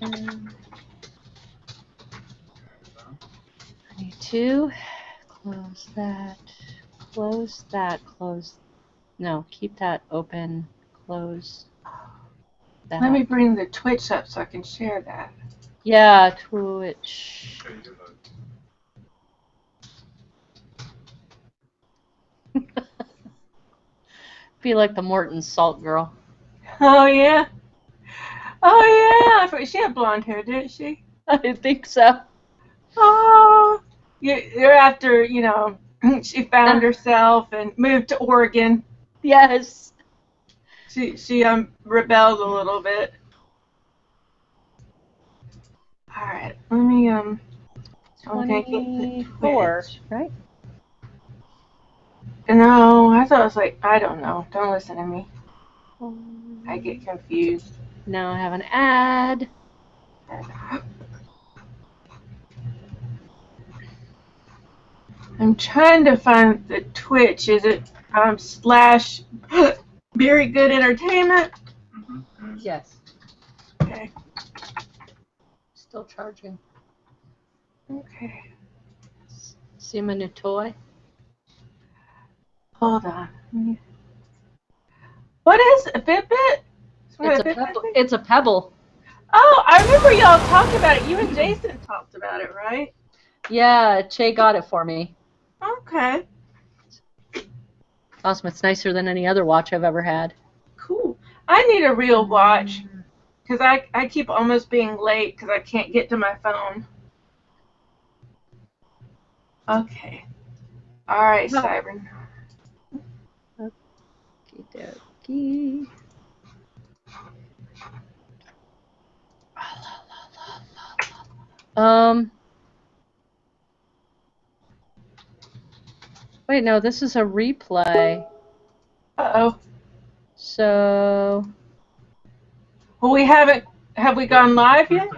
I need to close that. Close that. Close. No, keep that open. Close that. Let me bring the Twitch up so I can share that. Yeah, Twitch. Be like the Morton Salt girl. Oh, yeah. Oh, yeah. She had blonde hair, didn't she? I think so. Oh, you're after, you know, she found herself and moved to Oregon. Yes. She rebelled a little bit. All right, let me 24, right? No, I thought it was like, I don't know. Don't listen to me. I get confused. Now I have an ad. I'm trying to find the Twitch. Is it slash Beery Good Entertainment? Yes. Okay. Still charging. Okay. See my new toy? Hold on. What is a Fitbit? It's a pebble. Oh, I remember y'all talked about it. You and Jason talked about it, right? Yeah, Che got it for me. Okay. Awesome. It's nicer than any other watch I've ever had. Cool. I need a real watch because I keep almost being late because I can't get to my phone. Okay. All right, Cybern. Okie dokie. Wait, no, this is a replay. Uh-oh. So. Well, we haven't. Have we gone live yet?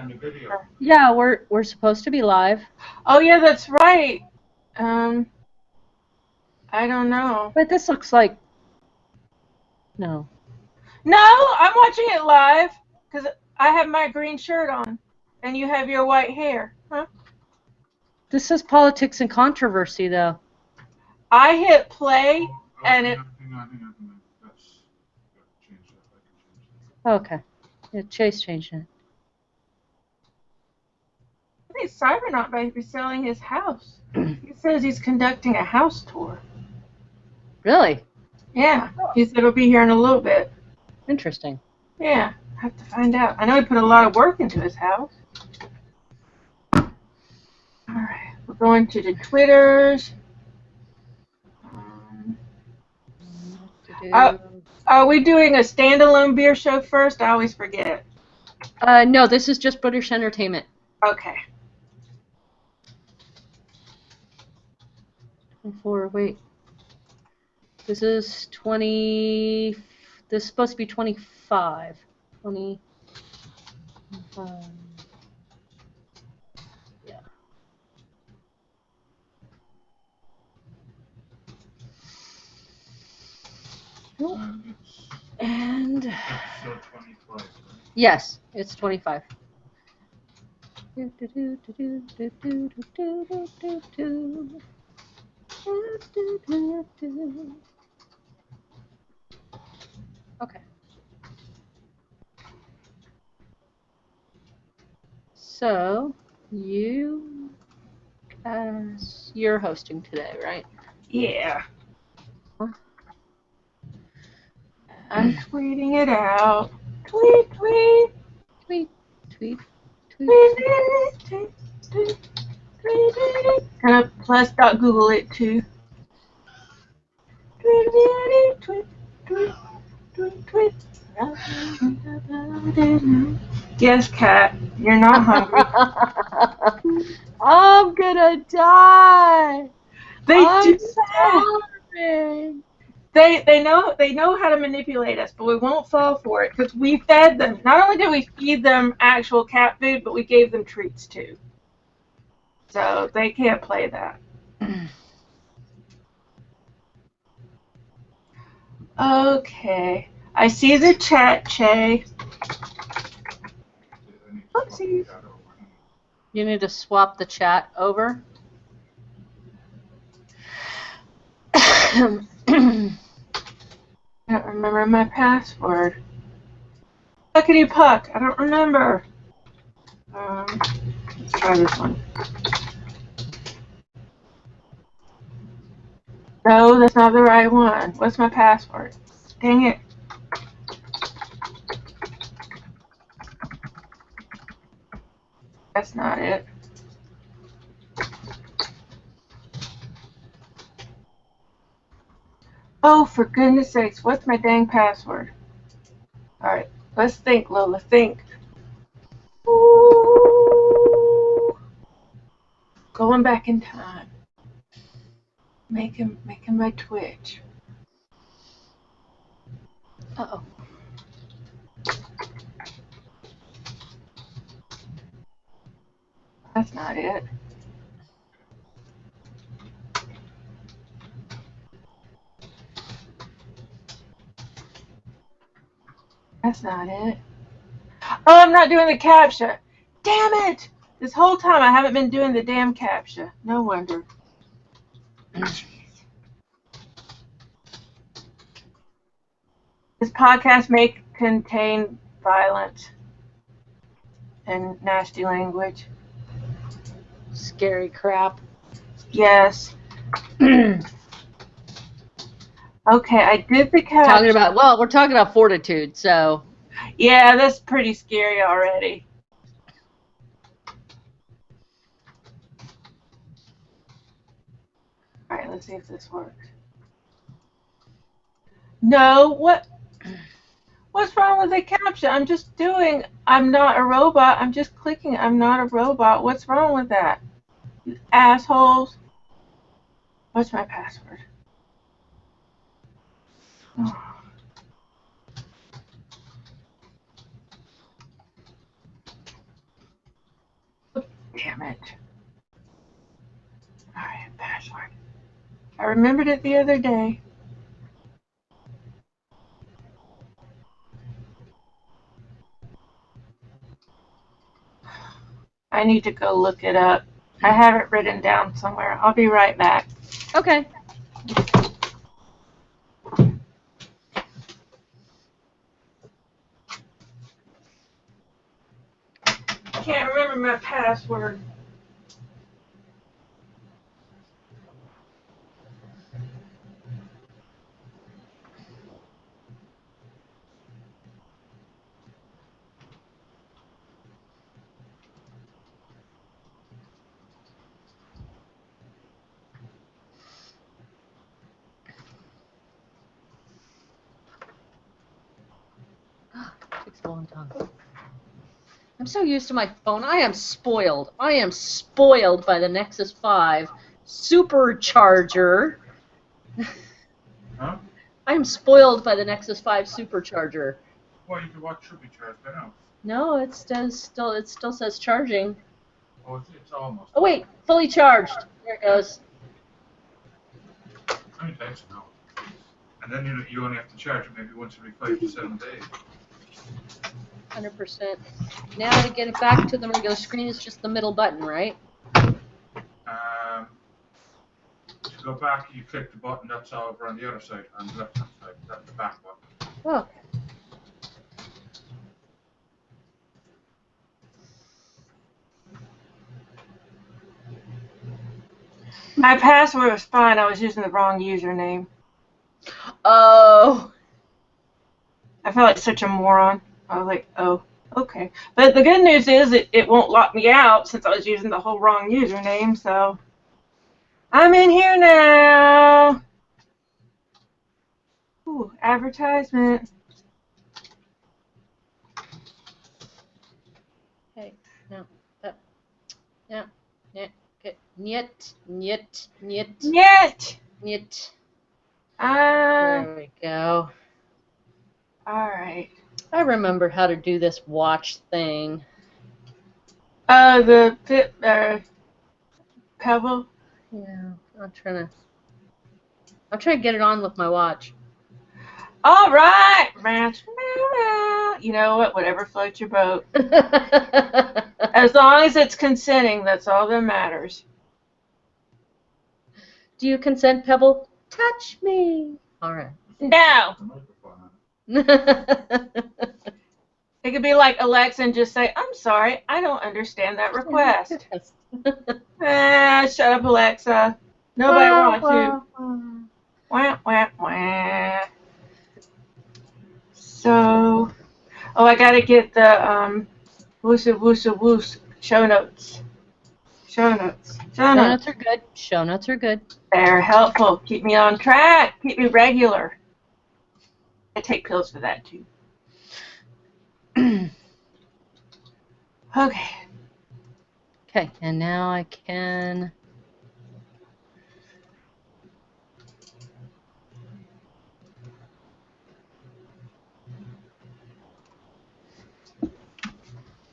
Yeah, we're supposed to be live. Oh yeah, that's right. I don't know. But this looks like. No. No, I'm watching it live because I have my green shirt on, and you have your white hair. Huh? This is politics and controversy, though. I hit play, and it. Hang on. That's changed. Okay. Yeah, Chase changed it. I think Cybernaut might be selling his house. He says he's conducting a house tour. Really? Yeah, he said he'll be here in a little bit. Interesting. Yeah, I have to find out. I know he put a lot of work into his house. All right, we're going to the Twitters. Are we doing a standalone beer show first? I always forget. No, this is just British Entertainment. Okay. 24, wait. This is 20. This is supposed to be 25. 25. Yeah. And. Episode 25, right? Yes, it's 25. Okay. So, you're hosting today, right? Yeah. Huh? I'm tweeting it out. Tweet, tweet. Tweet, tweet, tweet. Tweet, tweet, tweet. And plus .google it too. Tweet, tweet, tweet, tweet, tweet. Yes, Kat, you're not hungry. I'm gonna die. I'm starving. They know how to manipulate us, but we won't fall for it because we fed them. Not only did we feed them actual cat food, but we gave them treats too. So they can't play that. Okay. I see the chat, Che. Oops. Oopsies. You need to swap the chat over. I don't remember my password. Puckety puck. I don't remember. Let's try this one. No, that's not the right one. What's my password? Dang it. That's not it. Oh, for goodness sakes, what's my dang password? Alright, let's think, Lola, think. Ooh. Going back in time. Making my Twitch. Uh-oh. That's not it. That's not it. Oh, I'm not doing the CAPTCHA. Damn it! This whole time I haven't been doing the damn CAPTCHA. No wonder. This podcast may contain violence and nasty language. Scary crap. Yes. Okay, I did the CAPTCHA. We're talking about Fortitude, so. Yeah, that's pretty scary already. Alright, let's see if this works. No, what's wrong with the CAPTCHA? I'm just doing, I'm not a robot. I'm just clicking, I'm not a robot. What's wrong with that? You assholes. What's my password? Oh. Damn it. Alright, password. I remembered it the other day. I need to go look it up. I have it written down somewhere. I'll be right back. Okay. I can't remember my password. Takes a long time. I'm so used to my phone. I am spoiled. I am spoiled by the Nexus 5 supercharger. Huh? I am spoiled by the Nexus 5 supercharger. Well, you can watch Ruby charge that out. No, it still says charging. Oh, it's almost. Oh wait, fully charged. There it goes. How many times now? And then you only have to charge it maybe once every 5 to 7 days. 100%. Now to get it back to the regular screen is just the middle button, right? To go back, you click the button that's over on the other side, on the left hand side. That's the back button. Oh. My password was fine. I was using the wrong username. Oh. I felt like such a moron. I was like, oh, okay. But the good news is it won't lock me out since I was using the whole wrong username, so I'm in here now. Ooh, advertisement. Hey, no, that, no, нет, нет, нет, нет, Yet. нет. Ah, There we go. all right. I remember how to do this watch thing. The Pebble. Yeah, I'm trying to get it on with my watch. All right, man. you know what? Whatever floats your boat. As long as it's consenting, that's all that matters. Do you consent, Pebble? Touch me. All right. No. The microphone. It could be like Alexa and just say, I'm sorry, I don't understand that request. Shut up, Alexa. Nobody wants you. Wah, wah, wah. So, I gotta get the woosha woosha woosh show notes. Show notes. Show notes are good. Show notes are good. They're helpful. Keep me on track. Keep me regular. I take pills for that too. Okay. Okay, and now I can.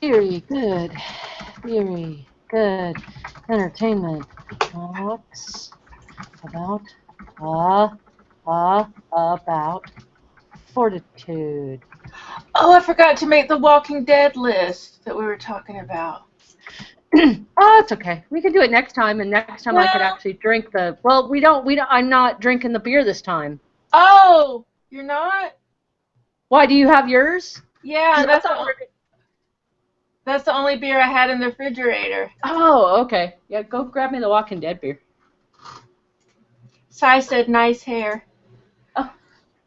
Beery, good. Beery, good. Entertainment talks about Fortitude. Oh, I forgot to make the Walking Dead list that we were talking about. Oh, it's okay. We can do it next time, and next time I could No. actually drink the. Well, we don't. I'm not drinking the beer this time. Oh, you're not? Why? Do you have yours? Yeah, 'Cause I that's thought the only beer I had in the refrigerator. Oh, okay. Yeah, go grab me the Walking Dead beer. Sai said nice hair.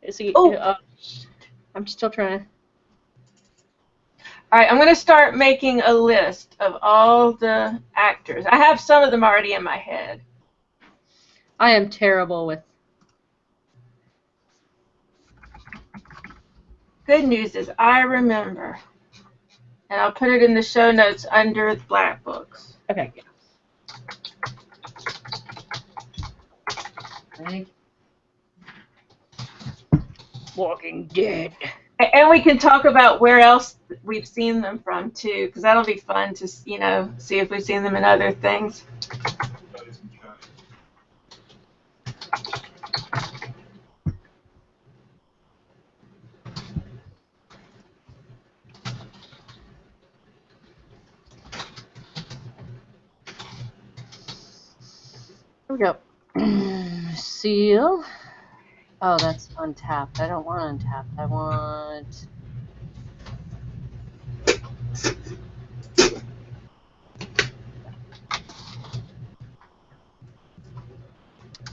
Is he? Oh. I'm still trying to. All right, I'm going to start making a list of all the actors. I have some of them already in my head. I am terrible with. Good news is I remember. And I'll put it in the show notes under the Black Books. Okay. Yeah. Thank Walking Dead. And we can talk about where else we've seen them from, too, because that'll be fun to, see if we've seen them in other things. Here we go. Seal. Oh, that's untapped. I don't want untapped. I want.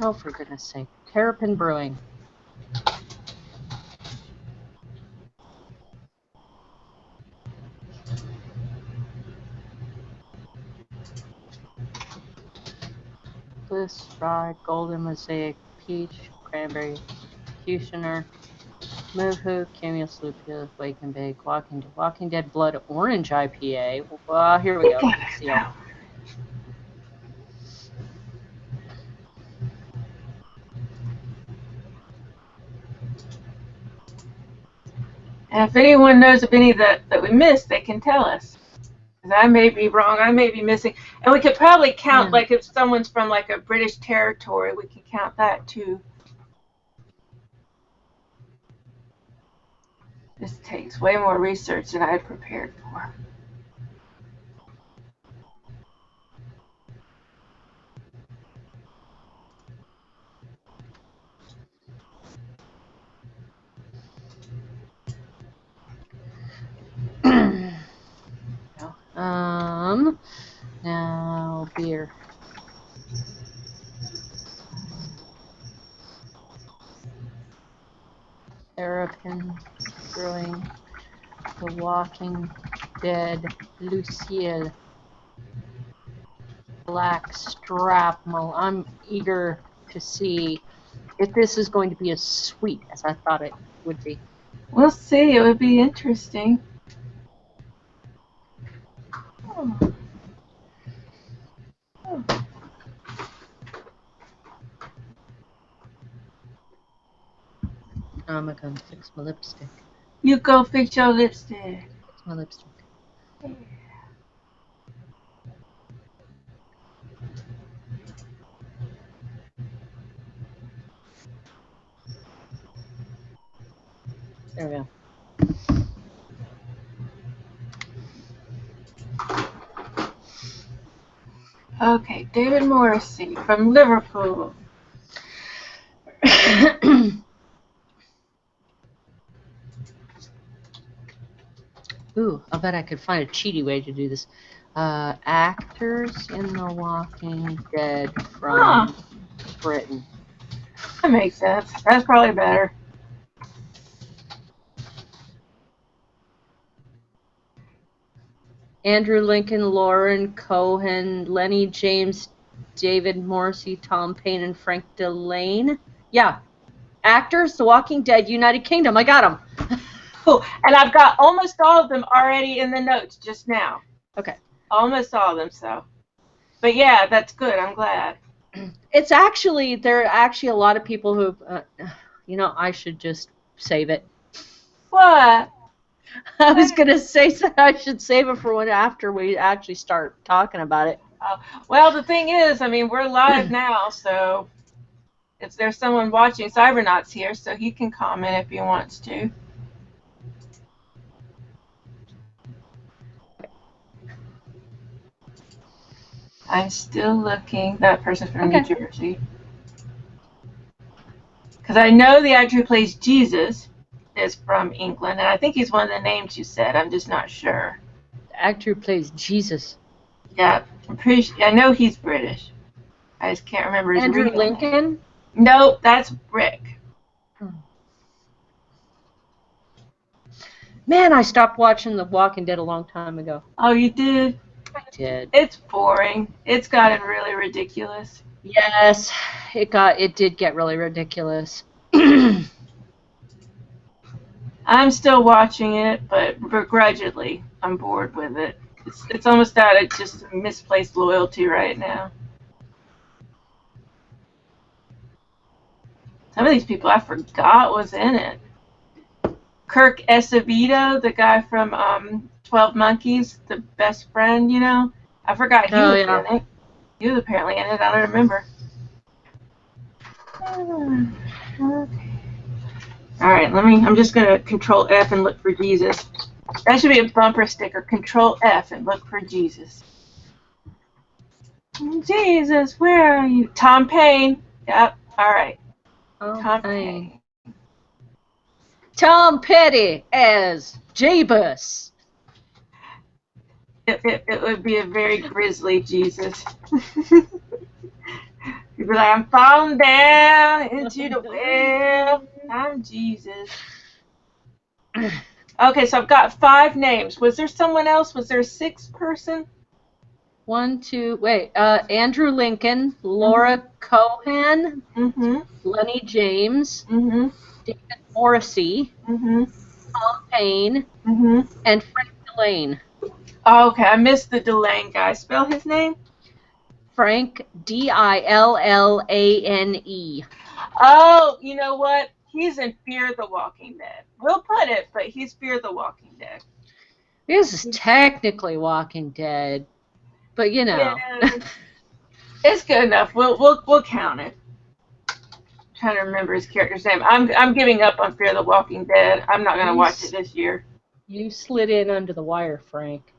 Oh, for goodness sake. Terrapin Brewing. Bliss, Rye, Golden Mosaic, Peach, Cranberry, Cushioner, Moohoo, Cumulus Lupus, Wake and Bake, Walking Dead Blood Orange IPA. Well, here we go. Seal. And if anyone knows of any that we missed, they can tell us. Because I may be wrong, I may be missing. And we could probably count, like, if someone's from, like, a British territory, we can count that, too. This takes way more research than I had prepared for. Now beer. Terrapin Brewing, The Walking Dead, Lucille, Black Strap. I'm eager to see if this is going to be as sweet as I thought it would be. We'll see. It would be interesting. I'm gonna fix my lipstick. You go fix your lipstick. Fix my lipstick. There we go. Okay, David Morrissey from Liverpool. Ooh, I bet I could find a cheaty way to do this. Actors in The Walking Dead from Britain. That makes sense. That's probably better. Andrew Lincoln, Lauren Cohen, Lenny James, David Morrissey, Tom Payne, and Frank Delane. Yeah. Actors, The Walking Dead, United Kingdom. I got them. Cool. And I've got almost all of them already in the notes just now. Okay. Almost all of them, so. But yeah, that's good. I'm glad. It's actually, there are actually a lot of people who, I should just save it. What? I was going to say that I should save it for when after we actually start talking about it. Well, the thing is, I mean, we're live now, so if there's someone watching, Cybernauts here, so he can comment if he wants to. I'm still looking. That person's from New Jersey. Because I know the actor who plays Jesus is from England, and I think he's one of the names you said. I'm just not sure. The actor who plays Jesus. Yeah, I know he's British. I just can't remember his Andrew real Lincoln? name. No, that's Rick. Man, I stopped watching The Walking Dead a long time ago. Oh, you did? I did. It's boring. It's gotten really ridiculous. Yes, it did get really ridiculous. I'm still watching it, but begrudgingly, I'm bored with it. It's almost out of just misplaced loyalty right now. Some of these people I forgot was in it. Kirk Acevedo, the guy from 12 Monkeys, the best friend, I forgot he was in it. He was apparently in it. I don't remember. Okay. All right, I'm just going to Control F and look for Jesus. That should be a bumper sticker. Control F and look for Jesus. Jesus, where are you? Tom Payne. Yep. All right. Tom Payne. Tom Petty as Jebus. It would be a very grisly Jesus. You'd be like, I'm falling down into the well. I'm Jesus. Okay, so I've got 5 names. Was there someone else? Was there a 6th person? Andrew Lincoln, Laura Cohen, Lenny James, David Morrissey, Tom Payne, and Frank Delane. Oh, okay, I missed the Delane guy. Spell his name? Frank, Dillane. Oh, you know what? He's in Fear the Walking Dead. We'll put it, but he's Fear the Walking Dead. This is technically Walking Dead, but Yeah, it's good enough. We'll count it. I'm trying to remember his character's name. I'm giving up on Fear the Walking Dead. I'm not gonna watch it this year. You slid in under the wire, Frank.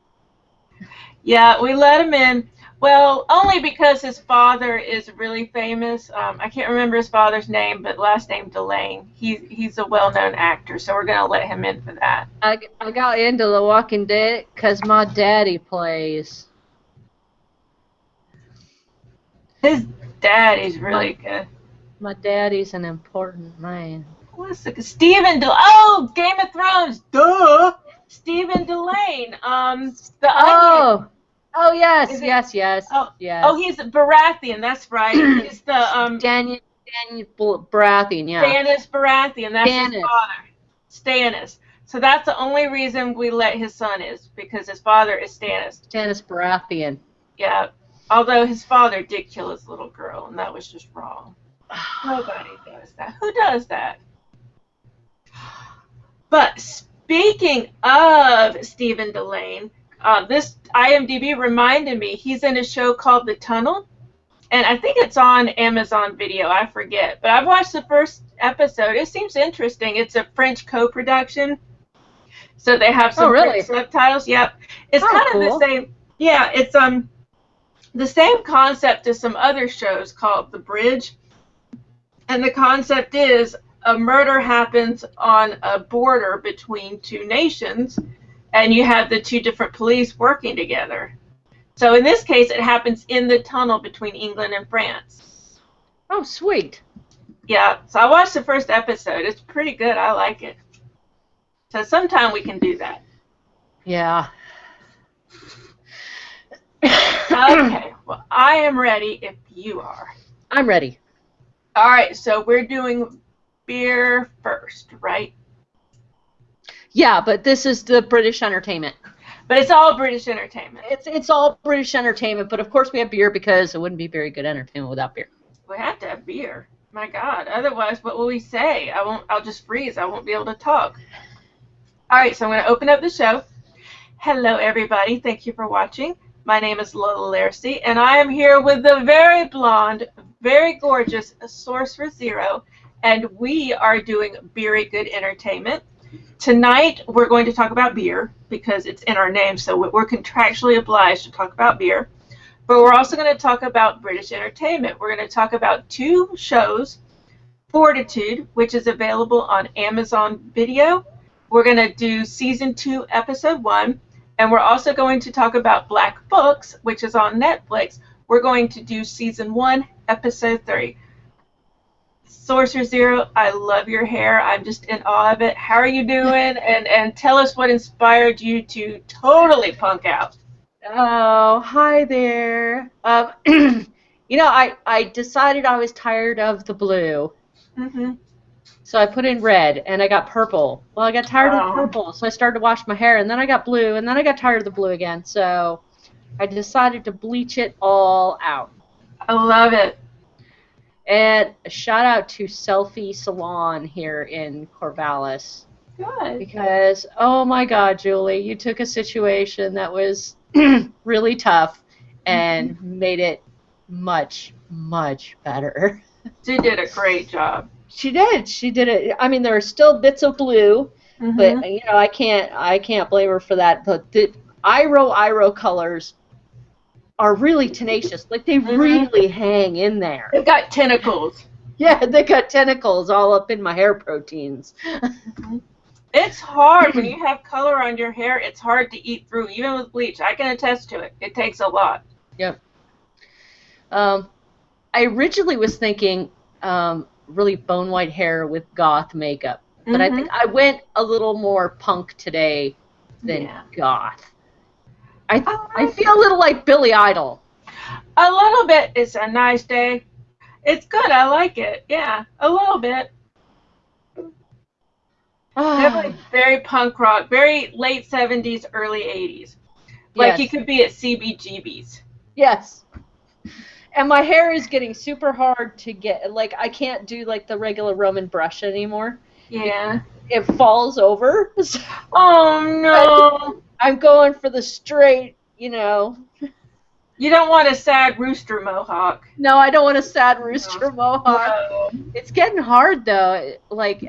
Yeah, we let him in. Well, only because his father is really famous. I can't remember his father's name, but last name Delane. He's a well-known actor, so we're going to let him in for that. I got into The Walking Dead because my daddy plays. His daddy's really good. My daddy's an important man. What's the Stephen Delane? Oh, Game of Thrones. Duh. Stephen Delane. The Onion. Oh yes, yes. Oh, he's Baratheon. That's right. He's the Daniel Baratheon. Yeah. Stannis Baratheon. That's his father. Stannis. So that's the only reason we let his son is because his father is Stannis. Stannis Baratheon. Yeah. Although his father did kill his little girl, and that was just wrong. Nobody does that. Who does that? But speaking of Stephen Delane, this IMDb reminded me he's in a show called The Tunnel, and I think it's on Amazon Video. I forget, but I've watched the first episode. It seems interesting. It's a French co-production, so they have some French subtitles. Yep, it's kind of the same. Yeah, it's the same concept as some other shows called The Bridge. And the concept is a murder happens on a border between two nations, and you have the two different police working together. So in this case, it happens in the tunnel between England and France. Oh, sweet. Yeah, so I watched the first episode. It's pretty good. I like it. So sometime we can do that. Yeah. Okay, well, I am ready if you are. I'm ready. All right, so we're doing beer first, right? Yeah, but this is the British entertainment. But it's all British entertainment. It's all British entertainment, but of course we have beer because it wouldn't be very good entertainment without beer. We have to have beer. My God, otherwise what will we say? I'll just freeze. I won't be able to talk. All right, so I'm going to open up the show. Hello, everybody. Thank you for watching. My name is Lola Larsey, and I am here with the very blonde, very gorgeous Sorcerer Zero, and we are doing Beery Good Entertainment. Tonight, we're going to talk about beer, because it's in our name, so we're contractually obliged to talk about beer. But we're also going to talk about British entertainment. We're going to talk about two shows, Fortitude, which is available on Amazon Video. We're going to do Season 2, Episode 1. And we're also going to talk about Black Books, which is on Netflix. We're going to do Season 1, Episode 3. Sorcerer Zero, I love your hair. I'm just in awe of it. How are you doing? And tell us what inspired you to totally punk out. Oh, hi there. You know, I decided I was tired of the blue. Mm-hmm. So I put in red, and I got purple. Well, I got tired of the purple, so I started to wash my hair, and then I got blue, and then I got tired of the blue again. So I decided to bleach it all out. I love it. And a shout out to Selfie Salon here in Corvallis. Good. Because, oh my God, Julie, you took a situation that was really tough and made it much, much better. She did a great job. She did. She did it. I mean, there are still bits of blue, but you know, I can't blame her for that. But the Iro colors are really tenacious. Like they really hang in there. They've got tentacles. Yeah, they got tentacles all up in my hair proteins. It's hard when you have color on your hair. It's hard to eat through, even with bleach. I can attest to it. It takes a lot. Yep. I originally was thinking really bone white hair with goth makeup, but I think I went a little more punk today than goth. I feel a little like Billy Idol. A little bit. It's a nice day. It's good. I like it. Yeah, a little bit. Definitely very punk rock, very late 70s, early 80s. Like you could be at CBGB's. Yes. And my hair is getting super hard to get, like, I can't do, like, the regular Roman brush anymore. Yeah. It falls over. Oh, no. I'm going for the straight, you know. You don't want a sad rooster mohawk. No, I don't want a sad rooster mohawk. No. It's getting hard, though. Like,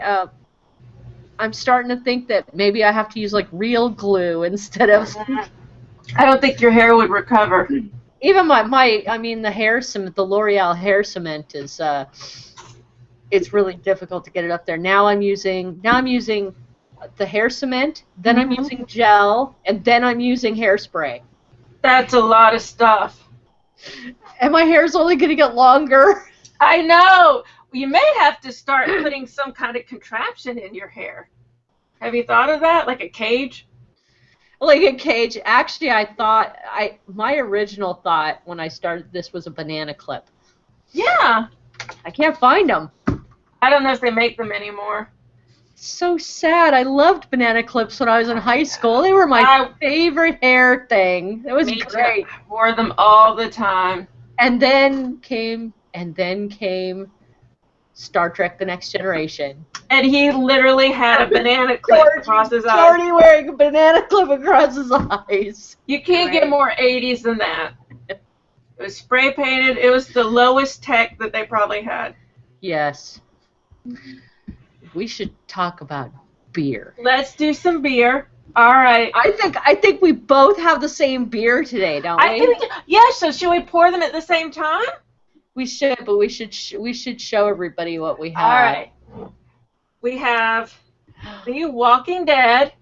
I'm starting to think that maybe I have to use, like, real glue instead of... I don't think your hair would recover. Even the hair cement, the L'Oreal hair cement is, it's really difficult to get it up there. Now I'm using the hair cement, then I'm using gel, and then I'm using hairspray. That's a lot of stuff. And my hair's only going to get longer. I know. You may have to start putting some kind of contraption in your hair. Have you thought of that? Like a cage? Like a cage. Actually, my original thought when I started this was a banana clip. Yeah. I can't find them. I don't know if they make them anymore. So sad. I loved banana clips when I was in high school. They were my favorite hair thing. It was great. I wore them all the time. And then came Star Trek: The Next Generation. And he literally had a banana clip across his eyes. Already wearing a banana clip across his eyes. You can't get more 80s than that. It was spray painted. It was the lowest tech that they probably had. Yes. We should talk about beer. Let's do some beer. All right. I think we both have the same beer today, don't I we? think we do. Yeah, so should we pour them at the same time? We should, but we should show everybody what we have. All right. We have the Walking Dead.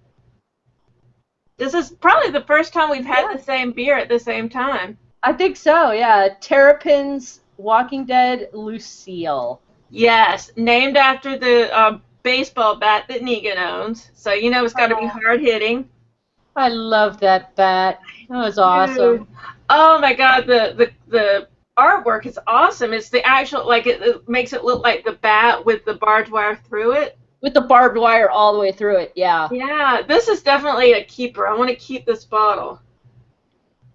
This is probably the first time we've had the same beer at the same time. I think so, yeah. Terrapin's Walking Dead Lucille. Yes, named after the baseball bat that Negan owns. So you know it's got to be hard hitting. I love that bat. That was awesome. Oh my God, the artwork is awesome. It's the actual, like, it makes it look like the bat with the barbed wire through it. With the barbed wire all the way through it, yeah. Yeah, this is definitely a keeper. I want to keep this bottle.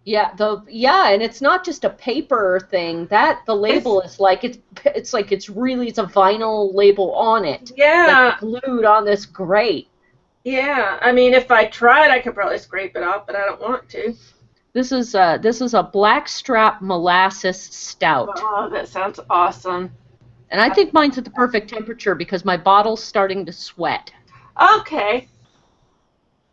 Yeah, and it's not just a paper thing. The label is like it's a vinyl label on it. Yeah. Like glued on this grate. Yeah, I mean, if I tried, I could probably scrape it off, but I don't want to. This is a Blackstrap Molasses Stout. Oh, that sounds awesome. And I think mine's at the perfect temperature because my bottle's starting to sweat. Okay.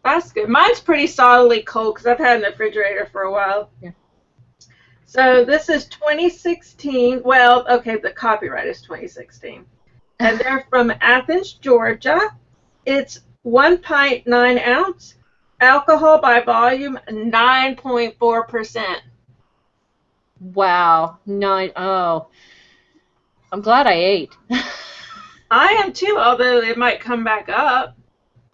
That's good. Mine's pretty solidly cold because I've had it in the refrigerator for a while. Yeah. So this is 2016. Well, okay, the copyright is 2016. And they're from Athens, Georgia. It's 1 pint, 9 ounce. Alcohol by volume, 9.4%. Wow. 9. Oh. I'm glad I ate. I am too, although it might come back up.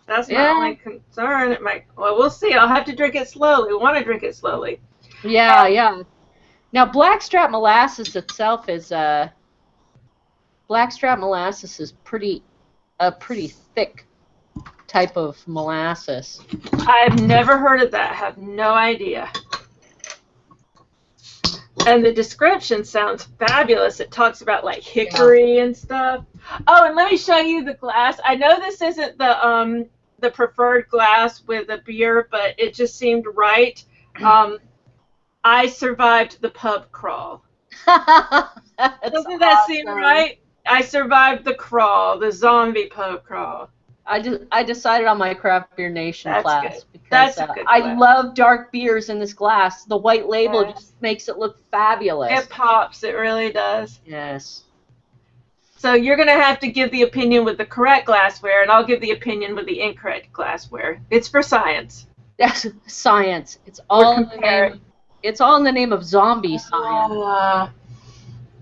That's my only concern. It might. Well, we'll see. I'll have to drink it slowly. I want to drink it slowly. Yeah. Now, Blackstrap Molasses itself is Blackstrap Molasses is pretty thick type of molasses. I've never heard of that. I have no idea. And the description sounds fabulous. It talks about like hickory and stuff. Oh, and let me show you the glass. I know this isn't the preferred glass with a beer, but it just seemed right. I survived the pub crawl. Doesn't that seem right? I survived the crawl, the zombie pub crawl. I decided on my Craft Beer Nation class because That's a good I glass. love dark beers in this glass. The white label just makes it look fabulous. It pops. It really does. Yes. So you're going to have to give the opinion with the correct glassware, and I'll give the opinion with the incorrect glassware. It's for science. That's science. It's all in the name. It's all in the name of zombie science.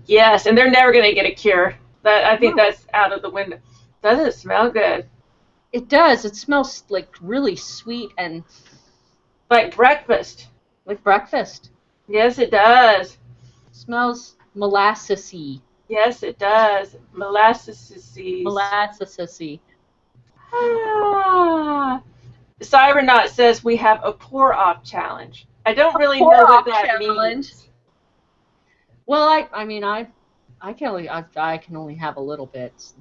Yes, and they're never going to get a cure. I think that's out of the window. Doesn't it smell good? It does. It smells like really sweet and like breakfast. Like breakfast. Yes, it does. It smells molassesy. Yes, it does. Molassesy. Molassesy. Cybernaut says we have a pour-off challenge. I don't really know what that means. Well, I mean, I can only have a little bit.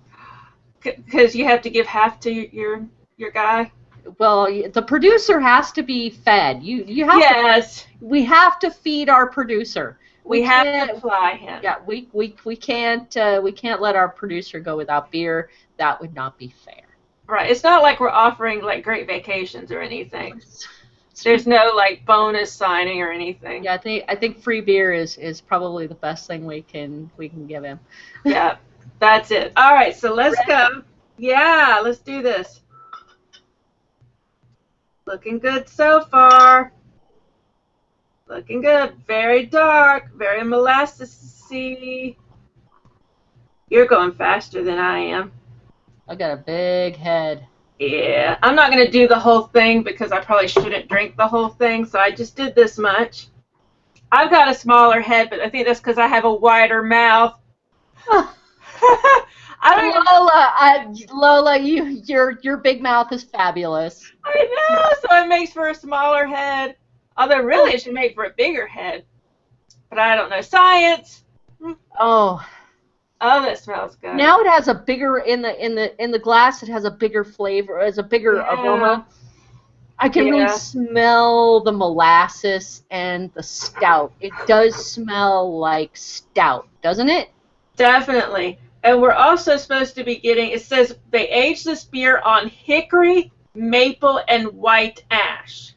Because you have to give half to your guy. Well, the producer has to be fed. You have. Yes. We have to feed our producer. We have to fly him. Yeah, we can't let our producer go without beer. That would not be fair. Right. It's not like we're offering like great vacations or anything. There's no like bonus signing or anything. Yeah, I think free beer is probably the best thing we can give him. Yeah, that's it. All right, so let's go. Yeah, let's do this. Looking good so far. Looking good. Very dark. Very molassesy. You're going faster than I am. I got a big head. Yeah, I'm not going to do the whole thing because I probably shouldn't drink the whole thing, so I just did this much. I've got a smaller head, but I think that's because I have a wider mouth. Lola, your big mouth is fabulous. I know, so it makes for a smaller head. Although really it should make for a bigger head. But I don't know. Science. Oh, that smells good. now it has a bigger in the glass. It has a bigger flavor. It has a bigger aroma. I can really smell the molasses and the stout. It does smell like stout, doesn't it? Definitely. And we're also supposed to be getting, it says they aged this beer on hickory maple and white ash.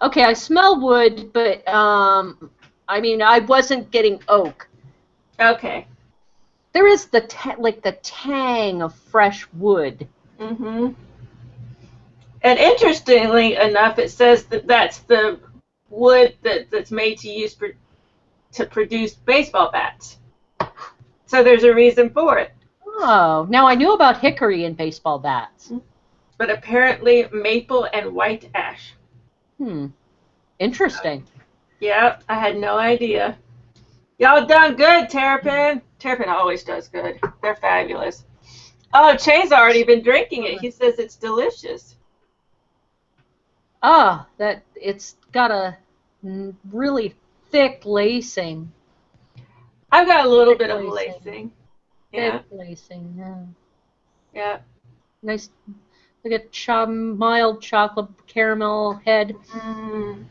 Okay, I smell wood, but I mean, I wasn't getting oak. Okay. There is the tang of fresh wood. Mm-hmm. And interestingly enough, it says that that's the wood that's made to produce baseball bats. So there's a reason for it. Oh, now I knew about hickory in baseball bats. But apparently maple and white ash. Interesting. Yeah, I had no idea. Y'all done good, Terrapin. Terrapin always does good. They're fabulous. Oh, Che's already been drinking it. He says it's delicious. Ah, it's got a really thick lacing. I've got a little bit of lacing. Yeah. Thick lacing, yeah. Yeah. Nice. Look at mild chocolate caramel head.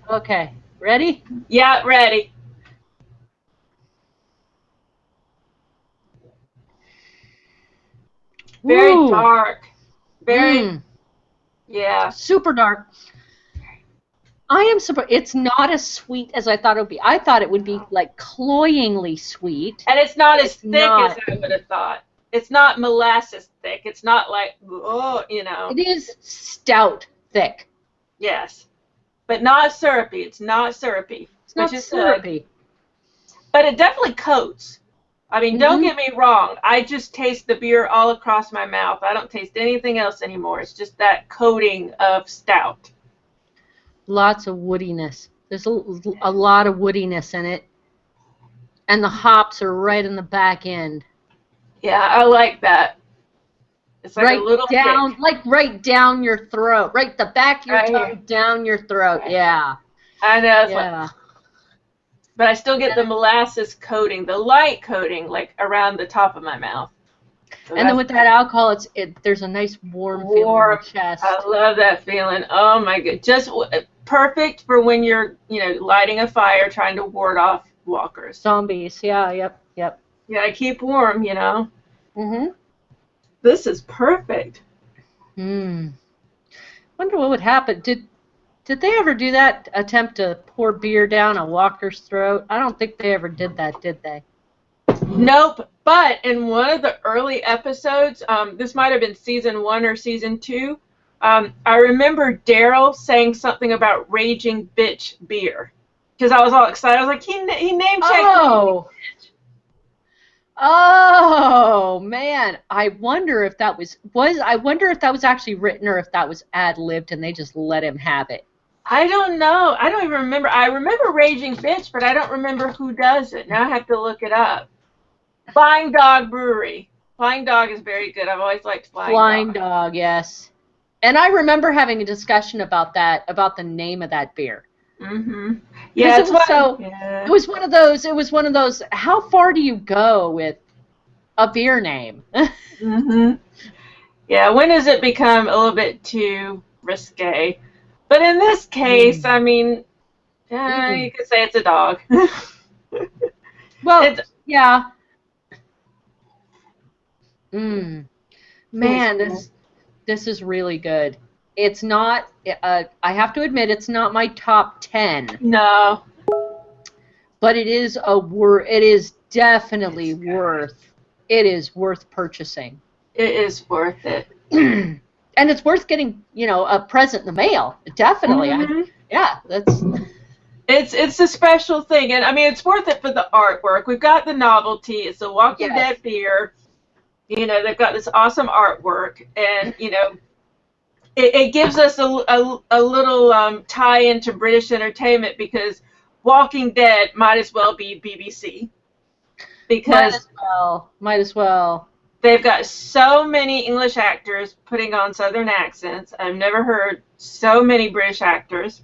Okay, ready? Yeah, ready. Very dark. Very. Yeah. Super dark. I am surprised. It's not as sweet as I thought it would be. I thought it would be like cloyingly sweet. And it's not as thick as I would have thought. It's not molasses thick. It's not like, oh, you know. It is stout thick. Yes. But not syrupy. It's not syrupy. It's not syrupy. But it definitely coats. I mean, don't get me wrong. I just taste the beer all across my mouth. I don't taste anything else anymore. It's just that coating of stout. Lots of woodiness. There's a lot of woodiness in it. And the hops are right in the back end. Yeah, I like that. It's like right a little down, kick. like right down your throat. Right the back of your tongue here. down your throat. Right. Yeah. I know. It's yeah. But I still get the molasses coating, the light coating, like around the top of my mouth. So and then with that alcohol, there's a nice warm feeling in the chest. I love that feeling. Oh my god, just perfect for when you're, lighting a fire, trying to ward off walkers. Zombies. Yeah. Yep. Yeah, I keep warm, This is perfect. Wonder what would happen. Did they ever do that? Attempt to pour beer down a walker's throat? I don't think they ever did that, did they? Nope. But in one of the early episodes, this might have been season 1 or season 2, I remember Daryl saying something about Raging Bitch beer. Because I was all excited. I was like, he name checked. Oh man! I wonder if that was actually written or if that was ad-libbed and they just let him have it. I don't know. I don't even remember. I remember Raging Bitch, but I don't remember who does it. Now I have to look it up. Flying Dog Brewery. Flying Dog is very good. I've always liked Flying Dog. Flying Dog, yes. And I remember having a discussion about the name of that beer. Mm-hmm. Yeah, it was one of those. How far do you go with a beer name? Mm-hmm. Yeah, when does it become a little bit too risque? But in this case, I mean, you could say it's a dog. Well, yeah. Man, this is really good. It's not. I have to admit, it's not my top 10. No. But it is It is definitely worth. It is worth purchasing. It is worth it. And it's worth getting, a present in the mail. Definitely. That's. It's a special thing, and I mean it's worth it for the artwork. We've got the novelty. It's a Walking Dead beer. They've got this awesome artwork, and it gives us a little tie into British entertainment because Walking Dead might as well be BBC. Because might as well. They've got so many English actors putting on Southern accents. I've never heard so many British actors.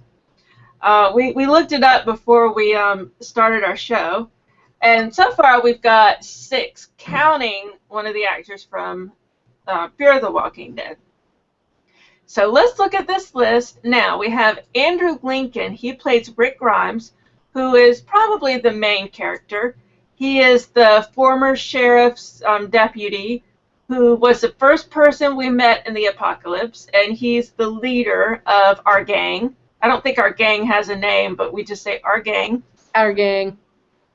We looked it up before we started our show, and so far we've got 6, counting one of the actors from Fear the Walking Dead. So let's look at this list. Now, we have Andrew Lincoln. He plays Rick Grimes, who is probably the main character. He is the former sheriff's deputy who was the first person we met in the apocalypse, and he's the leader of our gang. I don't think our gang has a name, but we just say our gang. Our gang.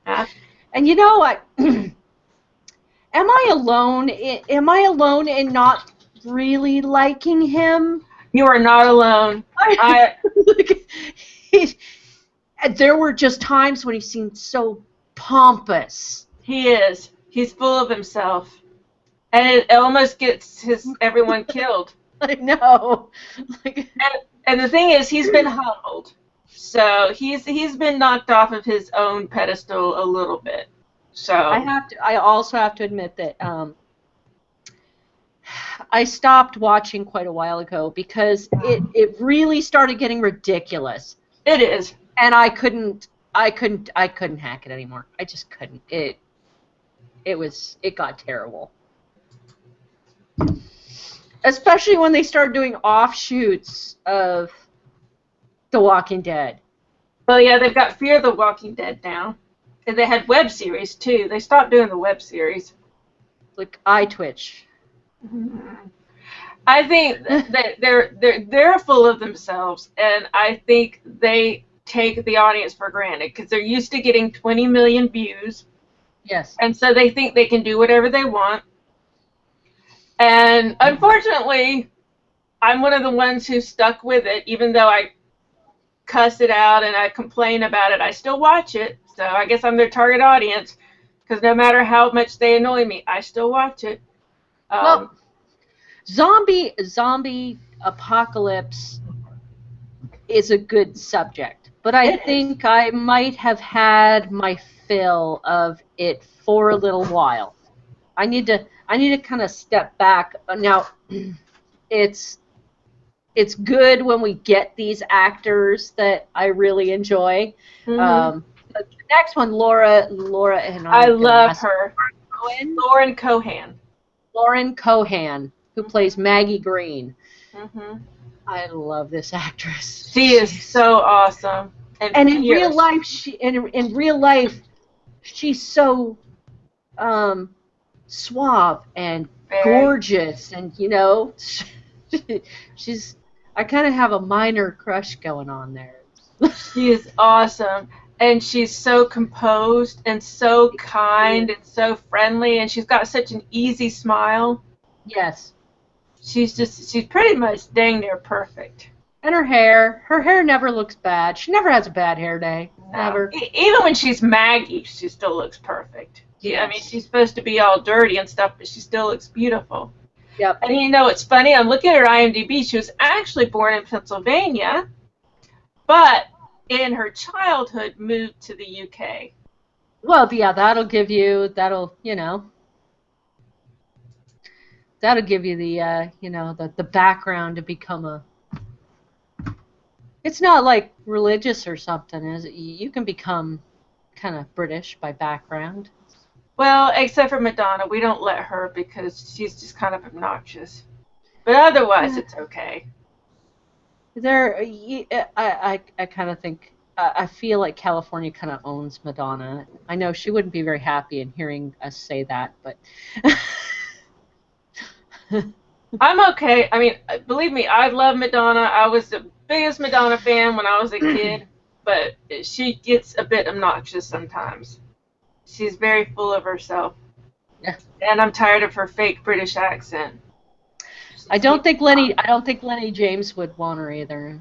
Huh? And you know what? Am I alone? Am I alone in not really liking him? You are not alone. There were just times when he seemed so pompous. He is. He's full of himself. And it almost gets everyone killed. I know. And the thing is, he's been humbled. So he's been knocked off of his own pedestal a little bit. So I also have to admit that I stopped watching quite a while ago because it really started getting ridiculous. It is. And I couldn't hack it anymore. I just couldn't. It got terrible. Especially when they started doing offshoots of The Walking Dead. Well, yeah, they've got Fear the Walking Dead now. And they had web series, too. They stopped doing the web series. Like iTwitch. I think that they're full of themselves, and I think they take the audience for granted because they're used to getting 20 million views. Yes. And so they think they can do whatever they want. And unfortunately, I'm one of the ones who stuck with it, even though I cuss it out and I complain about it. I still watch it, so I guess I'm their target audience because no matter how much they annoy me, I still watch it. Well, zombie apocalypse is a good subject, but I think I might have had my fill of it for a little while. I need to kind of step back. Now, it's good when we get these actors that I really enjoy. Mm-hmm. But the next one, Laura, and I love her. Lauren Cohan, who plays Maggie Green. Mm-hmm. I love this actress. She is so awesome. And in real life, she's so suave and gorgeous, and she's. I kind of have a minor crush going on there. She is awesome, and she's so composed and so kind and so friendly, and she's got such an easy smile. Yes. She's pretty much dang near perfect. And her hair never looks bad. She never has a bad hair day. Never. Even when she's Maggie, she still looks perfect. Yes. I mean, she's supposed to be all dirty and stuff, but she still looks beautiful. Yep. And it's funny, I'm looking at her IMDb. She was actually born in Pennsylvania, but in her childhood moved to the UK. Well, yeah, that'll give you the the background to become a. It's not like religious or something, is it? You can become kind of British by background. Well, except for Madonna, we don't let her because she's just kind of obnoxious. But otherwise, it's okay. I kind of think I feel like California kind of owns Madonna. I know she wouldn't be very happy in hearing us say that, but. I'm okay. I mean, believe me, I love Madonna. I was the biggest Madonna fan when I was a kid, but she gets a bit obnoxious sometimes. She's very full of herself. Yeah. And I'm tired of her fake British accent. I don't think Lenny James would want her either.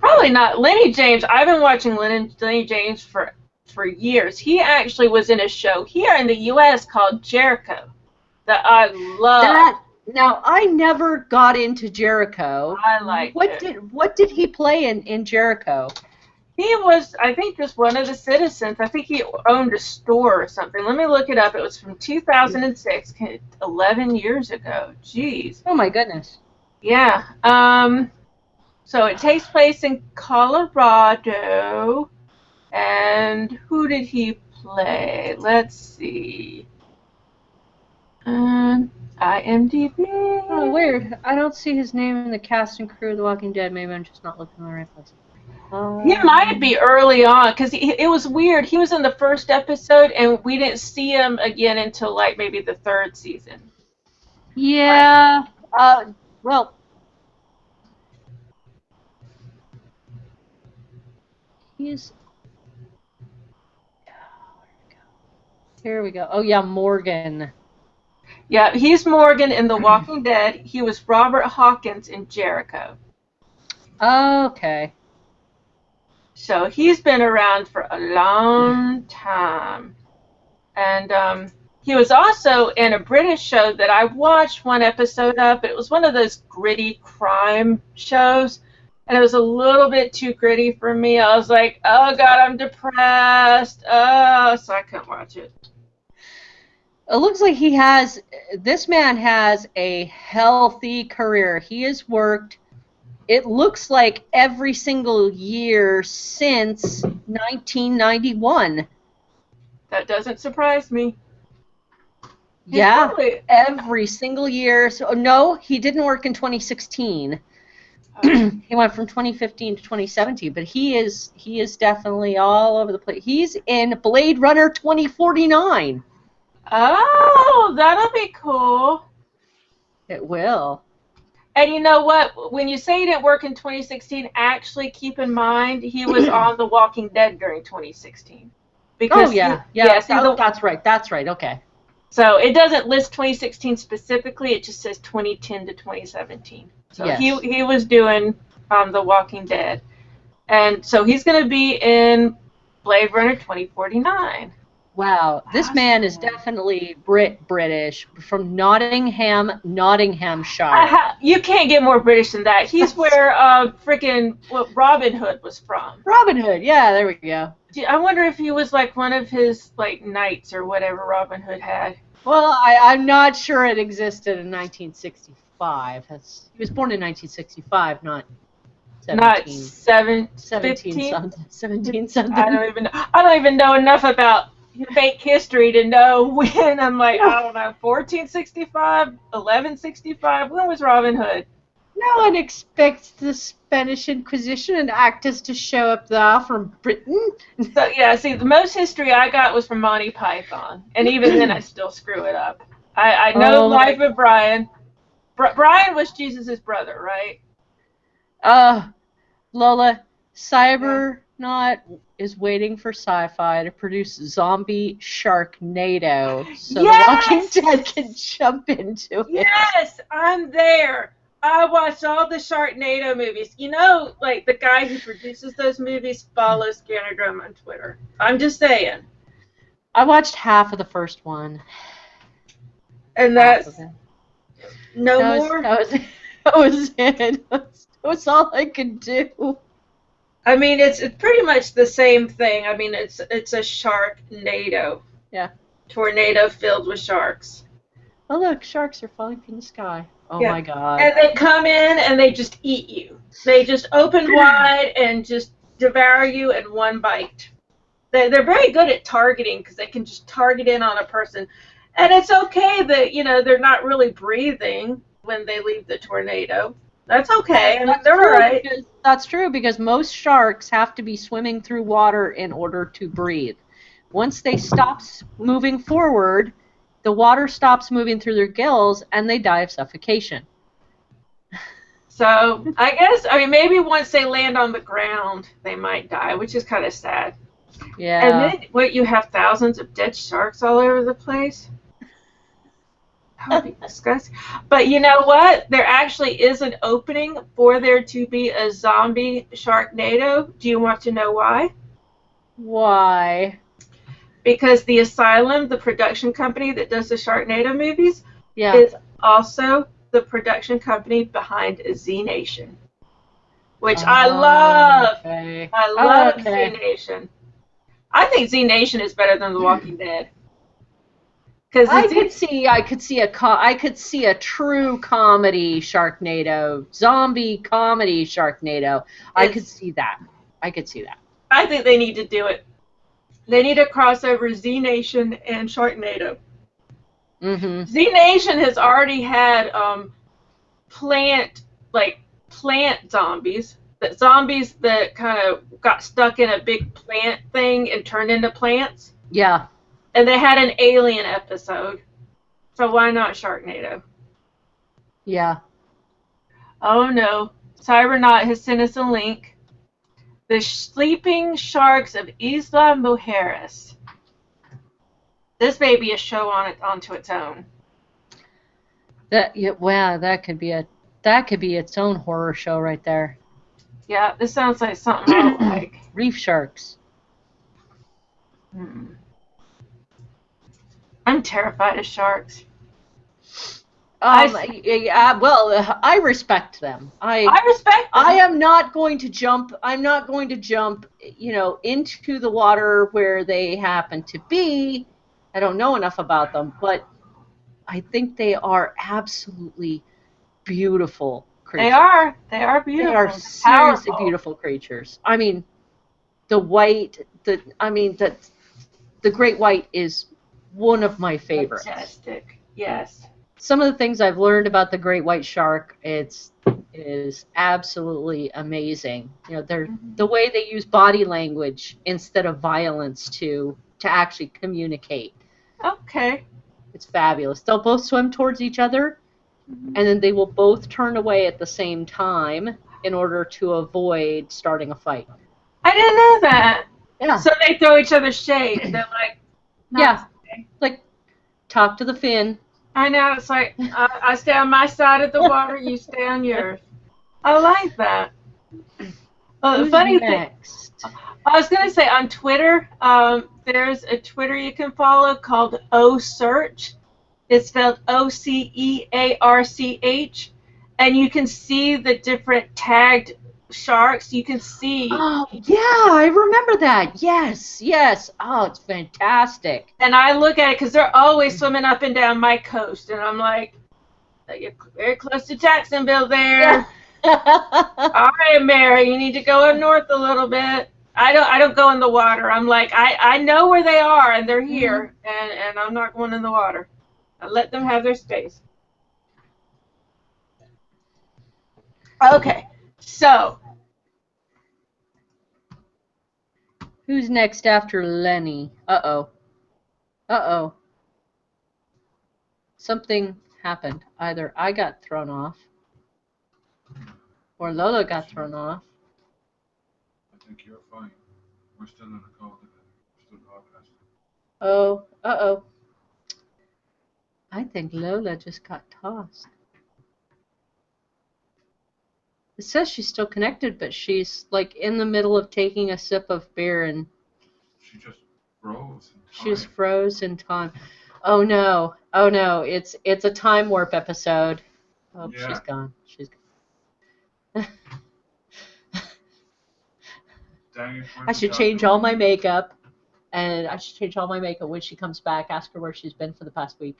Probably not. Lenny James, I've been watching Lenny James for years. He actually was in a show here in the U.S. called Jericho that I love. Now, I never got into Jericho. I liked it. What did he play in Jericho? He was, I think, just one of the citizens. I think he owned a store or something. Let me look it up. It was from 2006, 11 years ago. Jeez. Oh, my goodness. Yeah. So it takes place in Colorado. And who did he play? Let's see. IMDb. Oh, weird. I don't see his name in the cast and crew of The Walking Dead. Maybe I'm just not looking in the right place. He might be early on, because it was weird. He was in the first episode, and we didn't see him again until, like, maybe the third season. Yeah. Well, he's. Here we go. Oh, yeah, Morgan. Yeah, he's Morgan in The Walking Dead. He was Robert Hawkins in Jericho. Okay. So he's been around for a long time. And he was also in a British show that I watched one episode of. It was one of those gritty crime shows. And it was a little bit too gritty for me. I was like, oh, God, I'm depressed. Oh, so I couldn't watch it. It looks like this man has a healthy career. He has worked, it looks like, every single year since 1991. That doesn't surprise me. Yeah, Probably, every single year. So no, he didn't work in 2016. He went from 2015 to 2017, but he is definitely all over the place. He's in Blade Runner 2049. oh, that'll be cool. It will. And you know what? When you say he didn't work in 2016, actually keep in mind he was on The Walking Dead during 2016. Because Oh yeah. That's right. That's right. Okay. So it doesn't list 2016 specifically. It just says 2010 to 2017. So Yes. he was doing The Walking Dead, and so he's going to be in Blade Runner 2049. Wow, this man is definitely British, from Nottinghamshire. You can't get more British than that. He's where freaking what Robin Hood was from. Robin Hood, yeah, there we go. I wonder if he was like one of his like knights or whatever Robin Hood had. Well, I'm not sure it existed in 1965. He was born in 1965, not 17. Not 17 something. I don't even know enough about fake history to know when. I'm like, I don't know, 1465, 1165. When was Robin Hood? No one expects the Spanish Inquisition and actors to show up there from Britain. So yeah, see, the most history I got was from Monty Python, and even then I still screw it up. I know Life of Brian. Brian was Jesus' brother, right? Lola, Cybernaut is waiting for Sci-Fi to produce Zombie Sharknado so The Walking Dead can jump into it. Yes, I'm there. I watched all the Sharknado movies. You know, like the guy who produces those movies follows Scanner on Twitter. I'm just saying. I watched half of the first one. And that's no more? That was it. That was all I could do. I mean, it's pretty much the same thing. I mean, it's a Sharknado. Yeah. Tornado filled with sharks. Oh, look, sharks are falling from the sky. Oh, yeah. My God. And they come in and they just eat you. They just open wide and just devour you in one bite. They're very good at targeting because they can just target in on a person. And it's okay that, they're not really breathing when they leave the tornado. That's okay. I mean, they're all right. That's true because most sharks have to be swimming through water in order to breathe. Once they stop moving forward, the water stops moving through their gills and they die of suffocation. So I guess, maybe once they land on the ground, they might die, which is kind of sad. Yeah. And then, you have thousands of dead sharks all over the place? That would be disgusting. But you know what? There actually is an opening for there to be a zombie Sharknado. Do you want to know why? Why? Because the Asylum, the production company that does the Sharknado movies, yeah. is also the production company behind Z Nation, which I love. Okay. I love Z Nation. I think Z Nation is better than The Walking Dead. I could see a true comedy Sharknado, zombie comedy Sharknado. I could see that. I think they need to do it. They need to cross over Z Nation and Sharknado. Mm-hmm. Z Nation has already had plant zombies. Zombies that kind of got stuck in a big plant thing and turned into plants. Yeah. And they had an alien episode. So why not Sharknado? Yeah. Oh no. Cybernaut has sent us a link. The Sleeping Sharks of Isla Mujeres. This may be a show onto its own. Wow, that could be its own horror show right there. Yeah, this sounds like something I like. Reef sharks. I'm terrified of sharks. Well, I respect them. I respect them. I am not going to jump. I'm not going to jump, into the water where they happen to be. I don't know enough about them, but I think they are absolutely beautiful creatures. They are beautiful. They are They're seriously powerful. beautiful creatures. I mean, the great white is one of my favorites. Majestic. Yes. Some of the things I've learned about the great white shark, it is absolutely amazing. The way they use body language instead of violence to actually communicate. Okay. It's fabulous. They'll both swim towards each other, and then they will both turn away at the same time in order to avoid starting a fight. I didn't know that. Yeah. So they throw each other shade. They're like, yeah, like talk to the fin. I know. It's like I stay on my side of the water, you stay on yours. I like that. Well, the funny thing, I was gonna say on Twitter, there's a Twitter you can follow called OSearch. It's spelled OCEARCH, and you can see the different tagged sharks. You can see. Oh, yeah, I remember that. Yes, yes. Oh, it's fantastic. And I look at it because they're always swimming up and down my coast, and I'm like, you're very close to Jacksonville there. All right, Mary, you need to go up north a little bit. I don't go in the water. I'm like, I know where they are, and they're here, and I'm not going in the water. I let them have their space. Okay, so. Who's next after Lenny? Uh-oh. Uh-oh. Something happened. Either I got thrown off, or Lola got thrown off. I think you're fine. We're still in a call today. We're still broadcasting. Oh, uh-oh. I think Lola just got tossed. It says she's still connected, but she's like in the middle of taking a sip of beer and she just froze. She just froze in time. Oh no! Oh no! It's a time warp episode. Oh, yeah. She's gone. She's gone. I should change all my makeup, and I should change all my makeup when she comes back. Ask her where she's been for the past week.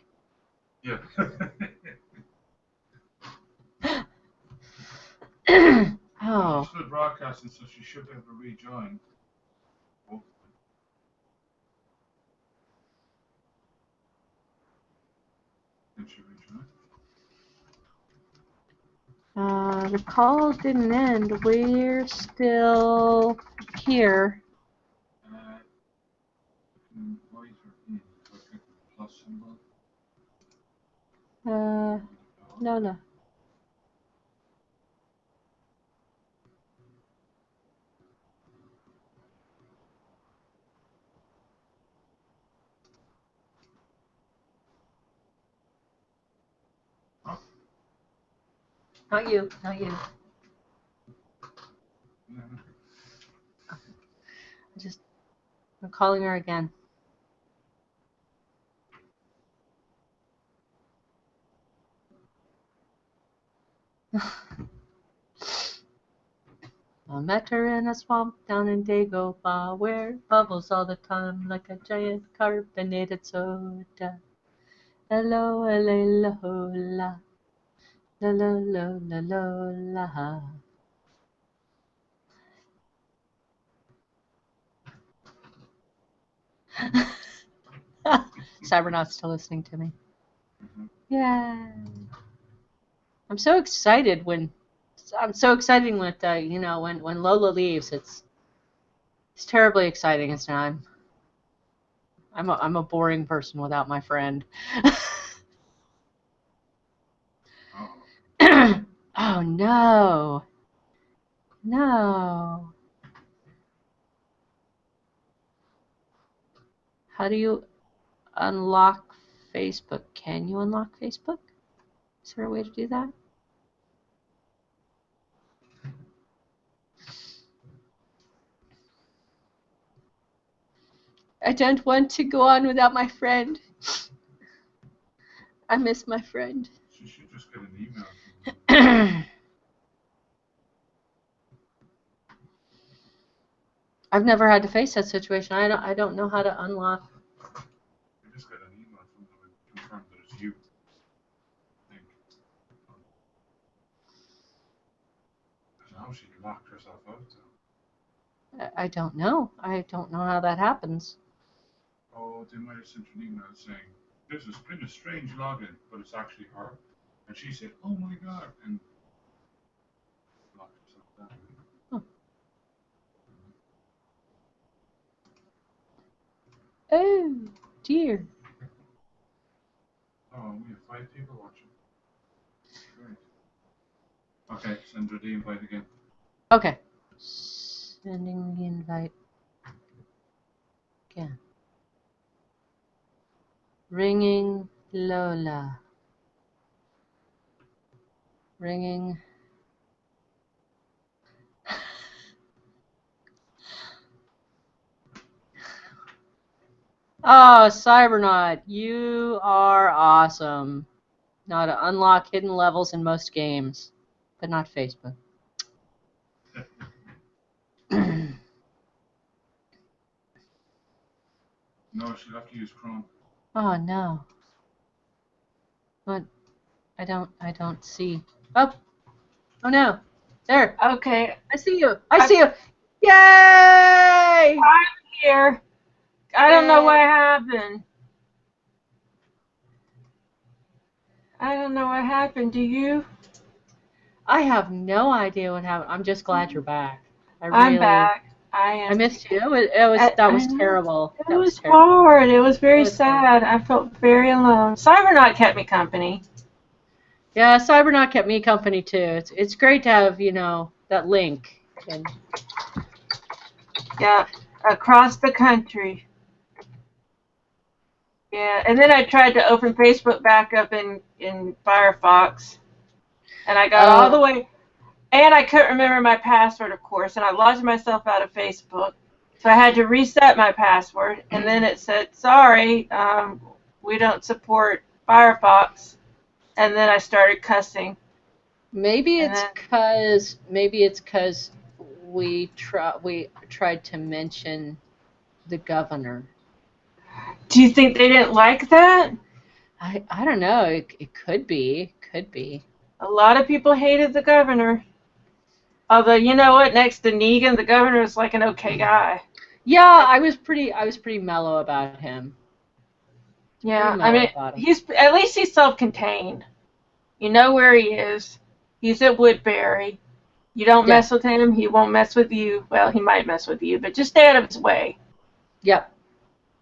Yeah. Oh. She's still broadcasting, so she should be able to rejoin. Oh. Did she rejoin? The call didn't end. We're still here. Invite her in. So I click the plus symbol. No. Not you. I'm calling her again. I met her in a swamp down in Dagobah, where it bubbles all the time like a giant carbonated soda. Hello, la, la, la. Cybernaut's still listening to me. Yeah. I'm so excited when when Lola leaves. It's terribly exciting. It's not. I'm a boring person without my friend. Oh no. No. How do you unlock Facebook? Can you unlock Facebook? Is there a way to do that? I don't want to go on without my friend. I miss my friend. She should just get an email from them. I've never had to face that situation. I don't know how to unlock. You just get an email from them and confirm that it's you. I think. Now she locked herself out though. I don't know. I don't know how that happens. Oh, they might have sent an email saying, "This has been a strange login," but it's actually her. And she said, "Oh my god," and locked herself down. Huh. Oh dear. Oh, we have 5 people watching. Great. Okay, send her the invite again. Okay. Sending the invite again. Ringing Lola. Ringing. Oh, Cybernaut, you are awesome. Now to unlock hidden levels in most games, but not Facebook. No, she'll have to use Chrome. Oh no. What? I don't see. Oh. Oh no. There. Okay, I see you. I see you. Yay! I'm here. I don't know what happened. I don't know what happened. Do you? I have no idea what happened. I'm just glad you're back. I'm back. I I am. missed you. That was terrible. It That was terrible. hard. It was very It was sad. I felt very alone. Cybernaut kept me company. Yeah, Cybernaut kept me company too. It's great to have, that link. And Yeah, across the country. Yeah, and then I tried to open Facebook back up in Firefox, and I got all the way, and I couldn't remember my password, of course, and I logged myself out of Facebook, so I had to reset my password, and then it said, sorry, we don't support Firefox, and then I started cussing. maybe it's because we tried to mention the governor. Do you think they didn't like that? I don't know. It could be. Could be. A lot of people hated the governor. Although, you know what? Next to Negan, the governor is like an okay guy. Yeah, I was pretty mellow about him. Yeah, I mean, at least he's self-contained. You know where he is. He's at Woodbury. You don't mess with him, he won't mess with you. Well, he might mess with you, but just stay out of his way. Yep.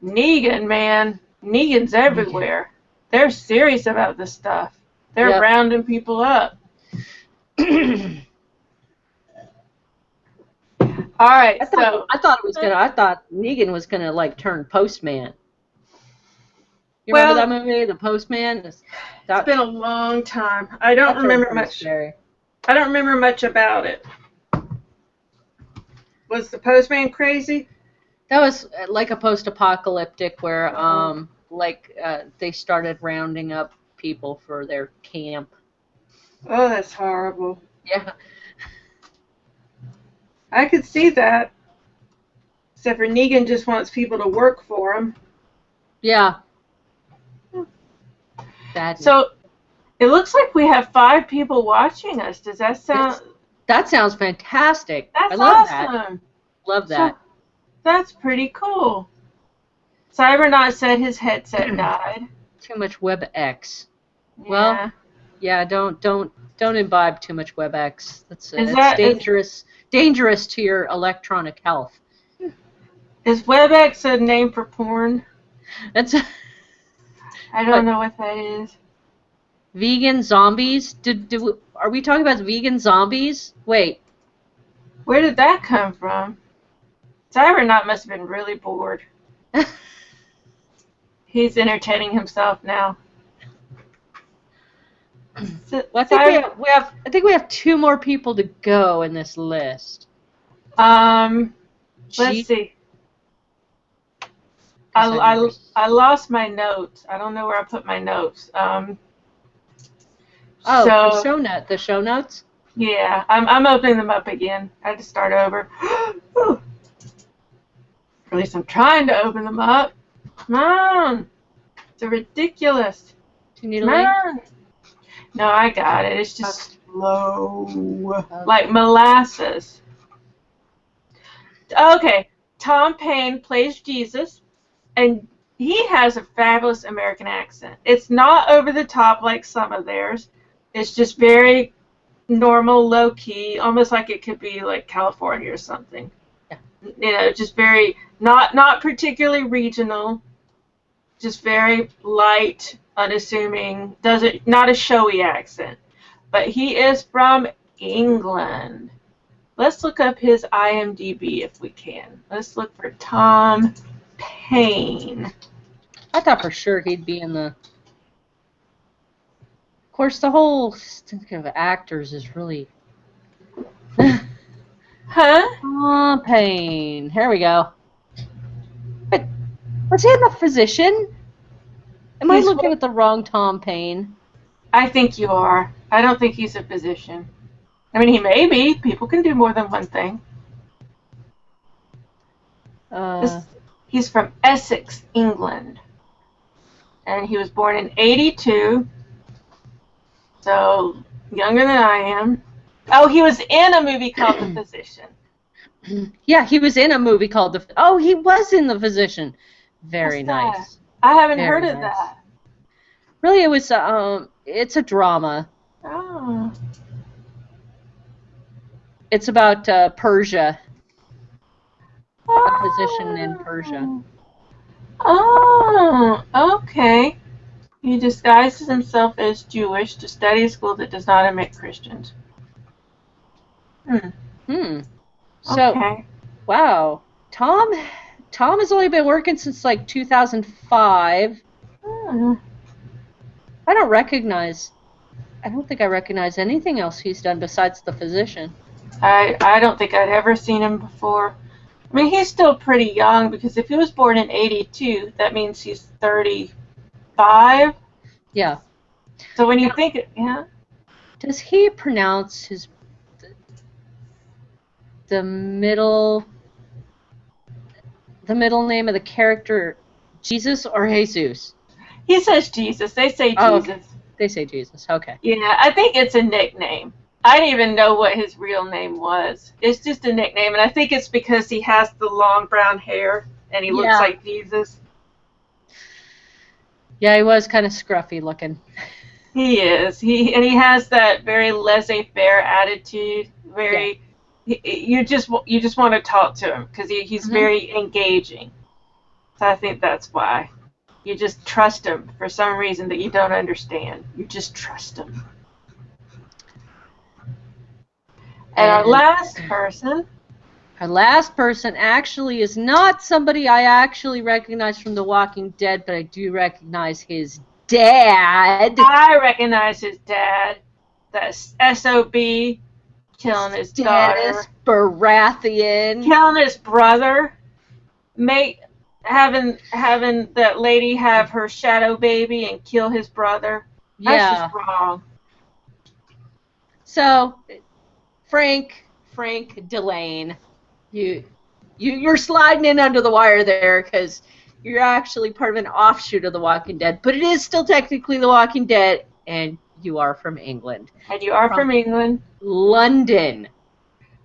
Negan, man. Negan's everywhere. They're serious about this stuff. They're rounding people up. All right, I thought Negan was gonna like turn postman. You remember that movie, The Postman? It's been a long time. I don't remember much. Scary. I don't remember much about it. Was the postman crazy? That was like a post-apocalyptic where they started rounding up people for their camp. Oh, that's horrible. Yeah. I could see that. Except for Negan just wants people to work for him. Yeah. So, it looks like we have 5 people watching us. Does that sound... That sounds fantastic. That's I love awesome. Love that. So, that's pretty cool. Cybernaut said his headset died. Too much WebEx. Yeah. Well, yeah, don't imbibe too much WebEx. That's dangerous. Dangerous to your electronic health. Is WebEx a name for porn? That's. I don't know what that is. Vegan zombies? Are we talking about vegan zombies? Wait. Where did that come from? Cybernaut must have been really bored. He's entertaining himself now. Well, I think I think we have 2 more people to go in this list. Let's see. I lost my notes. I don't know where I put my notes. The show notes? Yeah, I'm opening them up again. I had to start over. At least I'm trying to open them up. Come on. It's ridiculous. Do you need a link? No, I got it. It's just slow. Okay. Like molasses. Okay. Tom Paine plays Jesus, and he has a fabulous American accent. It's not over the top like some of theirs. It's just very normal, low key, almost like it could be like California or something. Yeah. You know, just very not particularly regional. Just very light, unassuming. Not a showy accent, but he is from England. Let's look up his IMDb if we can. Let's look for Tom Paine. I thought for sure he'd be in the... Of course, the whole thinking of actors is really... Huh? Tom Paine. Here we go. But was he in The Physician? Am I looking at the wrong Tom Paine? I think you are. I don't think he's a physician. I mean, he may be. People can do more than one thing. He's from Essex, England. And he was born in 82. So, younger than I am. Oh, he was in a movie called The Physician. Yeah, he was in a movie called The... Oh, he was in The Physician. Very nice. I haven't heard of that. Really, it was... it's a drama. Oh. It's about Persia. A physician in Persia. Oh, okay. He disguises himself as Jewish to study a school that does not admit Christians. So, okay. Wow. Tom has only been working since like 2005. I don't think I recognize anything else he's done besides The Physician. I don't think I'd ever seen him before. I mean, he's still pretty young because if he was born in 82, that means he's 35. Yeah. So when you think, yeah. Does he pronounce the middle name of the character Jesus or Jesus? He says Jesus. They say Jesus. Oh, okay. They say Jesus. Okay. Yeah, I think it's a nickname. I didn't even know what his real name was. It's just a nickname, and I think it's because he has the long brown hair and he looks like Jesus. Yeah, he was kind of scruffy looking. He is. He has that very laissez-faire attitude. Very. Yeah. You just want to talk to him because he's very engaging. So I think that's why. You just trust him for some reason that you don't understand. You just trust him. And our last person actually is not somebody I actually recognize from The Walking Dead, but I do recognize his dad. I recognize his dad. That's S.O.B. killing his daughter. Baratheon. Killing his brother. Having that lady have her shadow baby and kill his brother. Yeah. That's just wrong. So... Frank Delane, you're sliding in under the wire there because you're actually part of an offshoot of The Walking Dead, but it is still technically The Walking Dead, and you are from England. And you are from England. London.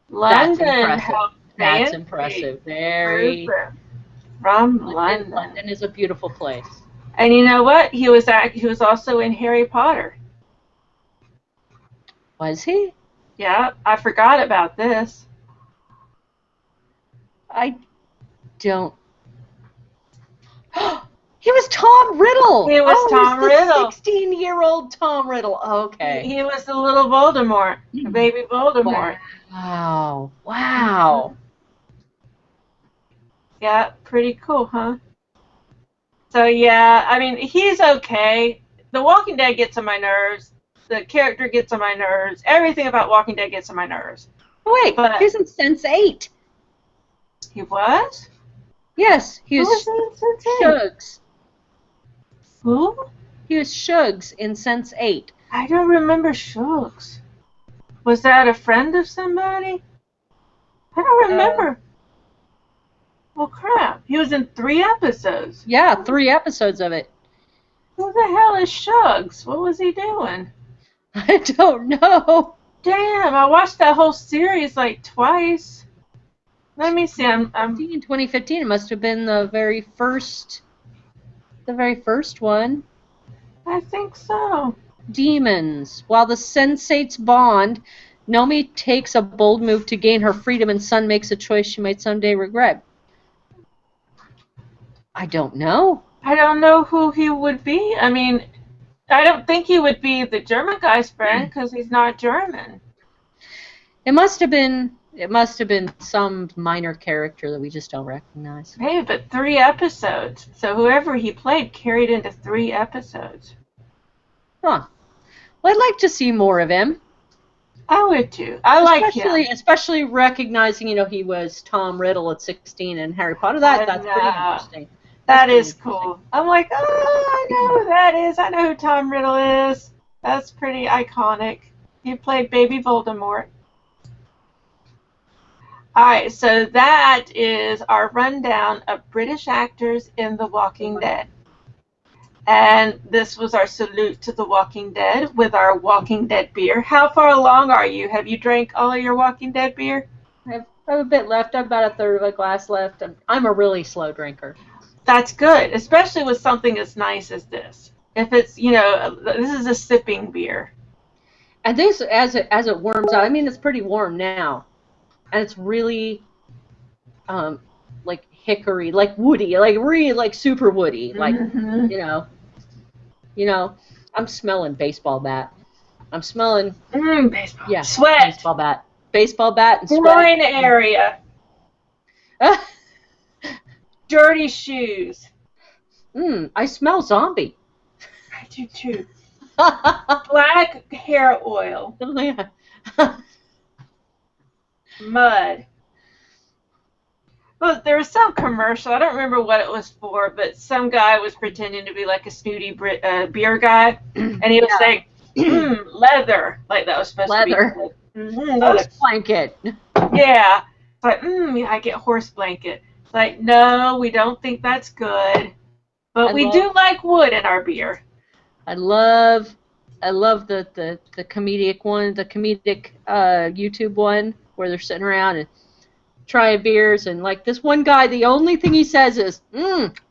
That's impressive. Very. From London. London is a beautiful place. And you know what? He was also in Harry Potter. Was he? Yeah, I forgot about this. I don't. He was Tom Riddle. He was Tom Riddle. 16-year-old Tom Riddle. Okay. He was the little Voldemort, the baby Voldemort. Wow. Wow. Yeah, pretty cool, huh? So yeah, I mean, he's okay. The Walking Dead gets on my nerves. The character gets on my nerves. Everything about Walking Dead gets on my nerves. Wait, But he was in Sense8. he was? Yes, he Who was was in Sense8? Shugs. Who? He was Shugs in Sense8. I don't remember Shulks. Was that a friend of somebody? I don't remember. Well, crap. He was in 3 episodes. Yeah, 3 episodes of it. Who the hell is Shugs? What was he doing? I don't know. Damn, I watched that whole series like twice. Let me see. I'm In 2015, it must have been the very first one. I think so. Demons. While the sensates bond, Nomi takes a bold move to gain her freedom, and Sun makes a choice she might someday regret. I don't know. I don't know who he would be. I mean, I don't think he would be the German guy's friend because he's not German. It must have been some minor character that we just don't recognize. Hey, but 3 episodes. So whoever he played carried into 3 episodes. Huh. Well, I'd like to see more of him. I would too. I like him. Especially recognizing, he was Tom Riddle at 16 in Harry Potter. That's pretty interesting. That is cool. I'm like, I know who that is. I know who Tom Riddle is. That's pretty iconic. He played Baby Voldemort. Alright, so that is our rundown of British actors in The Walking Dead. And this was our salute to The Walking Dead with our Walking Dead beer. How far along are you? Have you drank all of your Walking Dead beer? I have a bit left. I've about a third of a glass left. I'm a really slow drinker. That's good, especially with something as nice as this. If it's, this is a sipping beer. And this, as it warms out, I mean, it's pretty warm now. And it's really, like hickory, like woody, like really, like super woody. Like, I'm smelling baseball bat. I'm smelling, baseball. Yeah, Sweat. Baseball bat and sweat. Groin area. Dirty shoes. I smell zombie. I do too. Black hair oil. Oh, yeah. Mud. Well, there was some commercial. I don't remember what it was for, but some guy was pretending to be like a snooty beer guy, and he was saying, leather. Like that was supposed to be. Horse blanket. Yeah. It's like, I get horse blanket. It's like, no, we don't think that's good. But we do like wood in our beer. I love the comedic one, the comedic YouTube one where they're sitting around and trying beers, and like this one guy, the only thing he says is,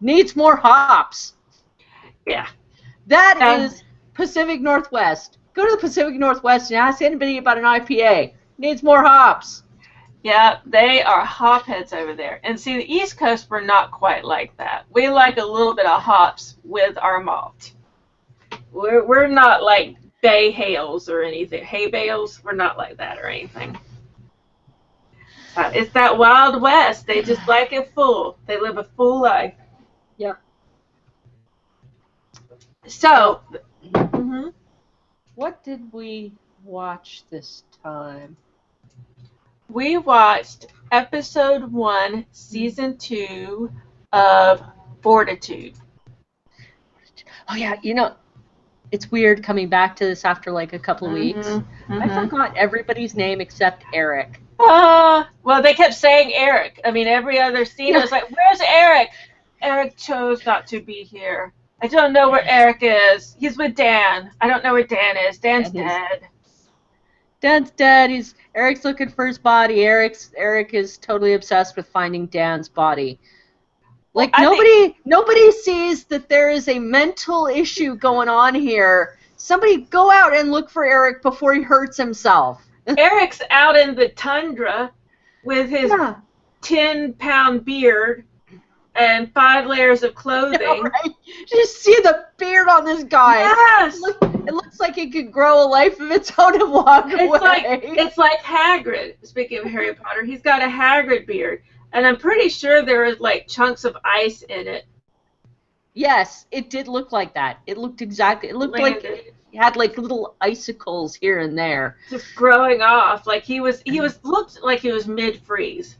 needs more hops. Yeah. That is Pacific Northwest. Go to the Pacific Northwest and ask anybody about an IPA. Needs more hops. Yeah, they are hopheads over there. And see, the East Coast, we're not quite like that. We like a little bit of hops with our malt. We're not like bay hales or anything. Hay bales, we're not like that or anything. It's that Wild West. They just like it full. They live a full life. Yeah. So, what did we watch this time? We watched episode 1, season 2 of Fortitude. Oh yeah, it's weird coming back to this after like a couple of weeks. I forgot everybody's name except Eric. Well, they kept saying Eric. I mean, every other scene, I was like, where's Eric? Eric chose not to be here. I don't know where Eric is. He's with Dan. I don't know where Dan is. Dan's dead. Dan's dead. Eric's looking for his body. Eric is totally obsessed with finding Dan's body. Like, nobody sees that there is a mental issue going on here. Somebody go out and look for Eric before he hurts himself. Eric's out in the tundra with his 10-pound beard and 5 layers of clothing. Right? Just see the beard on this guy. Yes! It looks like it could grow a life of its own and walk away. It's like Hagrid. Speaking of Harry Potter, he's got a Hagrid beard, and I'm pretty sure there is like chunks of ice in it. Yes, it did look like that. It looked exactly. It looked like it had like little icicles here and there, just growing off. Like he looked like he was mid-freeze,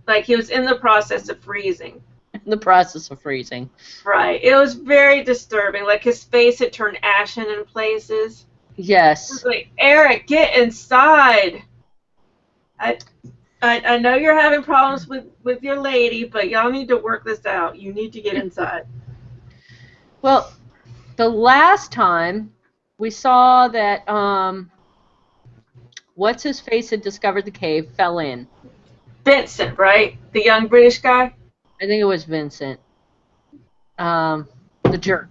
like he was in the process of freezing. In the process of freezing. Right. It was very disturbing. Like his face had turned ashen in places. Yes. It was like, Eric, get inside. I know you're having problems with your lady, but y'all need to work this out. You need to get inside. Well, the last time we saw that what's his face had discovered the cave, fell in. Vincent, right? The young British guy? I think it was Vincent. The jerk.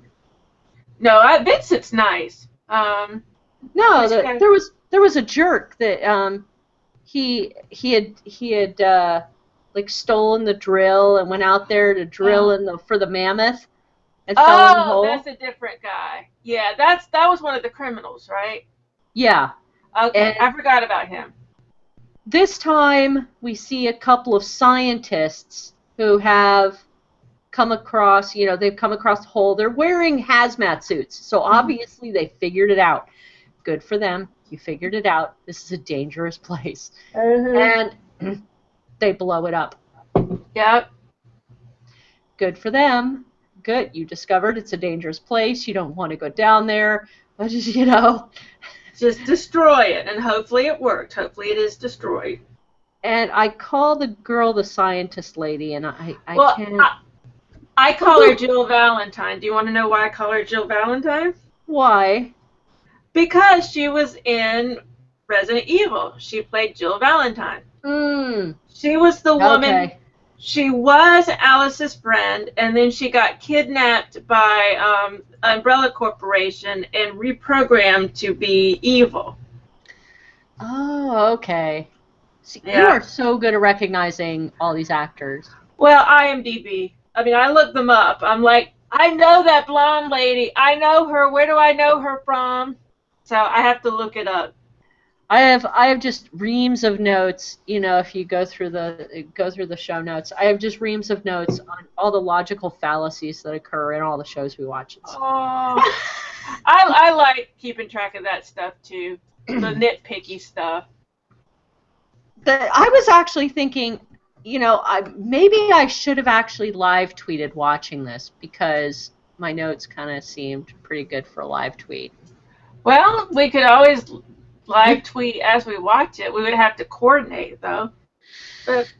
No, Vincent's nice. No, there was a jerk that he had like stolen the drill and went out there to drill for the mammoth and fell in the hole. That's a different guy. Yeah, that was one of the criminals, right? Yeah. Okay, I forgot about him. This time we see a couple of scientists who have come across, they've come across the hole. They're wearing hazmat suits, so obviously they figured it out. Good for them. You figured it out. This is a dangerous place. And they blow it up. Yep. Good for them. Good. You discovered it's a dangerous place. You don't want to go down there. But just, Just destroy it, and hopefully it worked. Hopefully it is destroyed. And I call the girl the scientist lady, and I can't... I call her Jill Valentine. Do you want to know why I call her Jill Valentine? Why? Because she was in Resident Evil. She played Jill Valentine. She was the woman. Okay. She was Alice's friend, and then she got kidnapped by Umbrella Corporation and reprogrammed to be evil. Oh, okay. See, Yeah. You are so good at recognizing all these actors. Well, IMDb. I mean, I looked them up. I'm like, I know that blonde lady. I know her. Where do I know her from? So I have to look it up. I have just reams of notes. If you go through the show notes, I have just reams of notes on all the logical fallacies that occur in all the shows we watch. Oh, I like keeping track of that stuff too, the nitpicky stuff. I was actually thinking, maybe I should have actually live tweeted watching this because my notes kind of seemed pretty good for a live tweet. Well, we could always live tweet as we watch it. We would have to coordinate though. But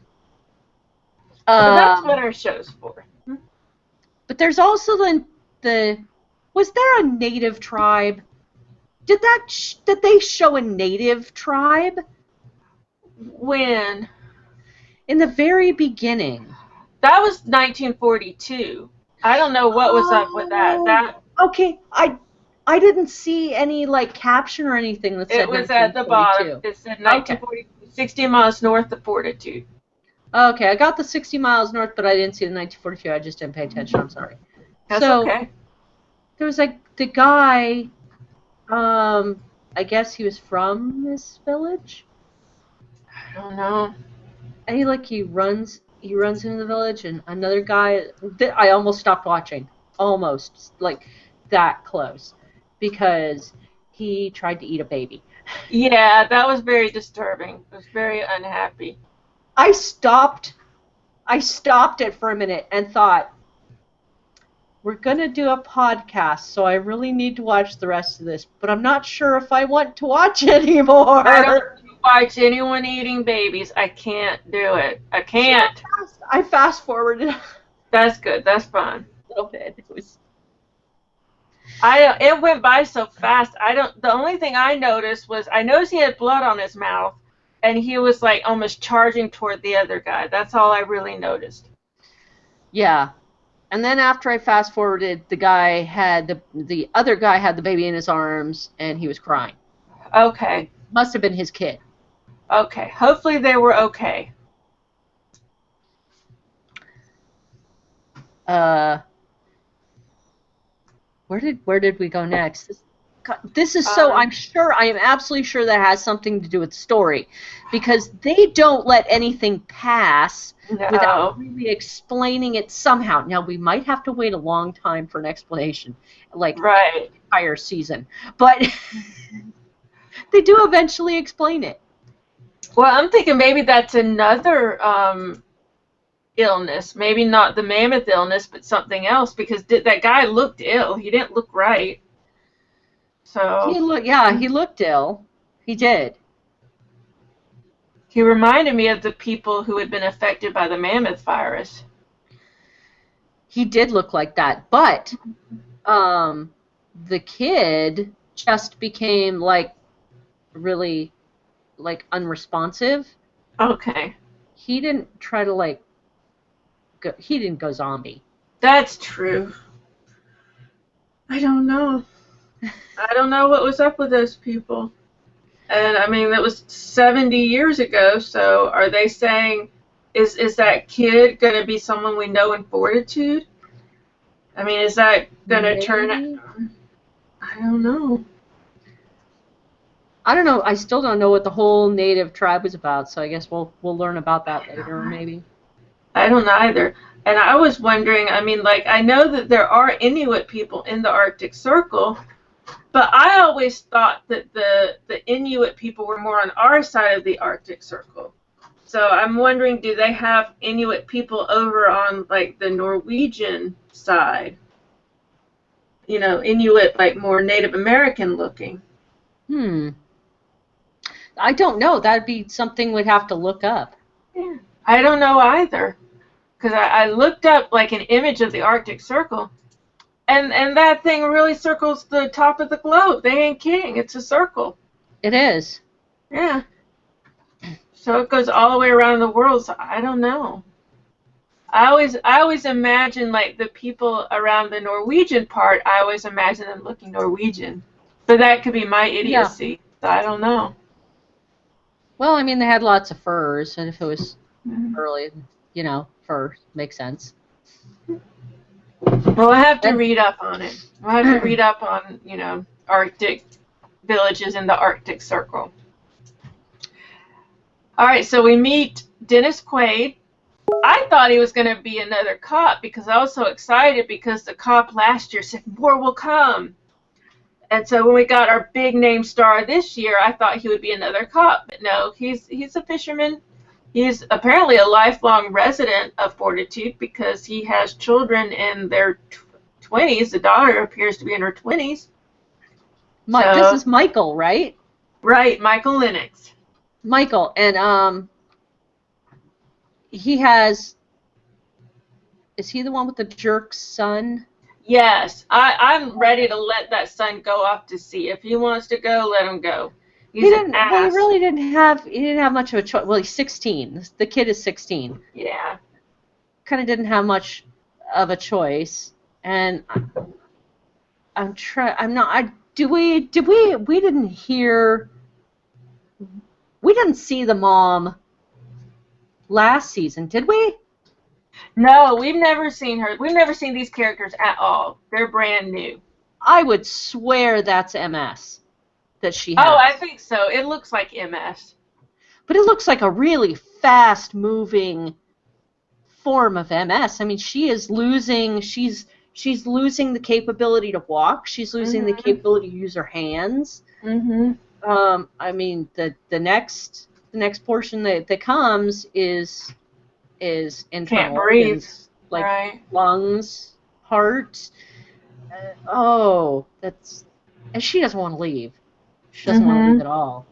that's what our show's for. But there's also the was there a native tribe? Did they show a native tribe? When? In the very beginning. That was 1942. I don't know what was up with that. Okay, I didn't see any caption or anything that said it was at the bottom. It said 1940, 60 miles north of Fortitude. Okay, I got the 60 miles north, but I didn't see the 1942. I just didn't pay attention. I'm sorry. That's okay. There was the guy. I guess he was from this village. I don't know. And he runs into the village, and another guy. I almost stopped watching. Almost that close. Because he tried to eat a baby. Yeah, that was very disturbing. I was very unhappy. I stopped it for a minute and thought, we're going to do a podcast, so I really need to watch the rest of this, but I'm not sure if I want to watch anymore. I don't watch anyone eating babies. I can't do it. I can't. I fast-forwarded. That's good. That's fun. A little bit. It went by so fast. The only thing I noticed was he had blood on his mouth, and he was almost charging toward the other guy. That's all I really noticed. Yeah, and then after I fast forwarded, the other guy had the baby in his arms, and he was crying. Okay. Must have been his kid. Okay. Hopefully they were okay. Where did we go next? This is so, I am absolutely sure that has something to do with the story, because they don't let anything pass without really explaining it somehow. Now, we might have to wait a long time for an explanation, like Right. the entire season, but they do eventually explain it. Well, I'm thinking maybe that's another illness. Maybe not the mammoth illness, but something else, because that guy looked ill. He didn't look right. So he looked ill. He did. He reminded me of the people who had been affected by the mammoth virus. He did look like that, but the kid just became like really like unresponsive. Okay. He didn't try to he didn't go zombie. That's true. I don't know. I don't know what was up with those people. And I mean, that was 70 years ago, so are they saying, is that kid going to be someone we know in Fortitude? I mean, is that going to turn out? I don't know. I don't know. I still don't know what the whole native tribe was about, so I guess we'll learn about that later, maybe. I don't either. And I was wondering, I mean, like, I know that there are Inuit people in the Arctic Circle, but I always thought that the Inuit people were more on our side of the Arctic Circle. So I'm wondering, do they have Inuit people over on, like, the Norwegian side? You know, Inuit, like, more Native American looking. I don't know. That'd be something we'd have to look up. Yeah, I don't know either. Because I looked up, like, an image of the Arctic Circle, and that thing really circles the top of the globe. They ain't kidding. It's a circle. It is. Yeah. So it goes all the way around the world, so I don't know. I always imagine, like, the people around the Norwegian part, I always imagine them looking Norwegian. But that could be my idiocy. Yeah. So I don't know. Well, I mean, they had lots of furs, and if it was early, you know, fur makes sense. Well, I have to read up on it. I have to read up on, you know, Arctic villages in the Arctic Circle. All right, so we meet Dennis Quaid. I thought he was going to be another cop because I was so excited because the cop last year said more will come. And so when we got our big name star this year, I thought he would be another cop. But no, he's a fisherman. He's apparently a lifelong resident of Fortitude because he has children in their 20s. The daughter appears to be in her 20s. This is Michael, right? Right, Michael Lennox. Michael, and he has. Is he the one with the jerk son? Yes, I'm ready to let that son go off to sea. If he wants to go, let him go. He really didn't have much of a choice. Well, he's 16. The kid is 16. Yeah. Kind of didn't have much of a choice, and we didn't see the mom last season, did we? No, we've never seen her. We've never seen these characters at all. They're brand new. I would swear that's MS that she has. Oh, I think so. It looks like MS. But it looks like a really fast-moving form of MS. I mean, she's losing the capability to walk. She's losing the capability to use her hands. Mm-hmm. I mean, the next portion that comes is internal. Can't breathe. Organs, like lungs, heart. And she doesn't want to leave. She doesn't want to leave at all.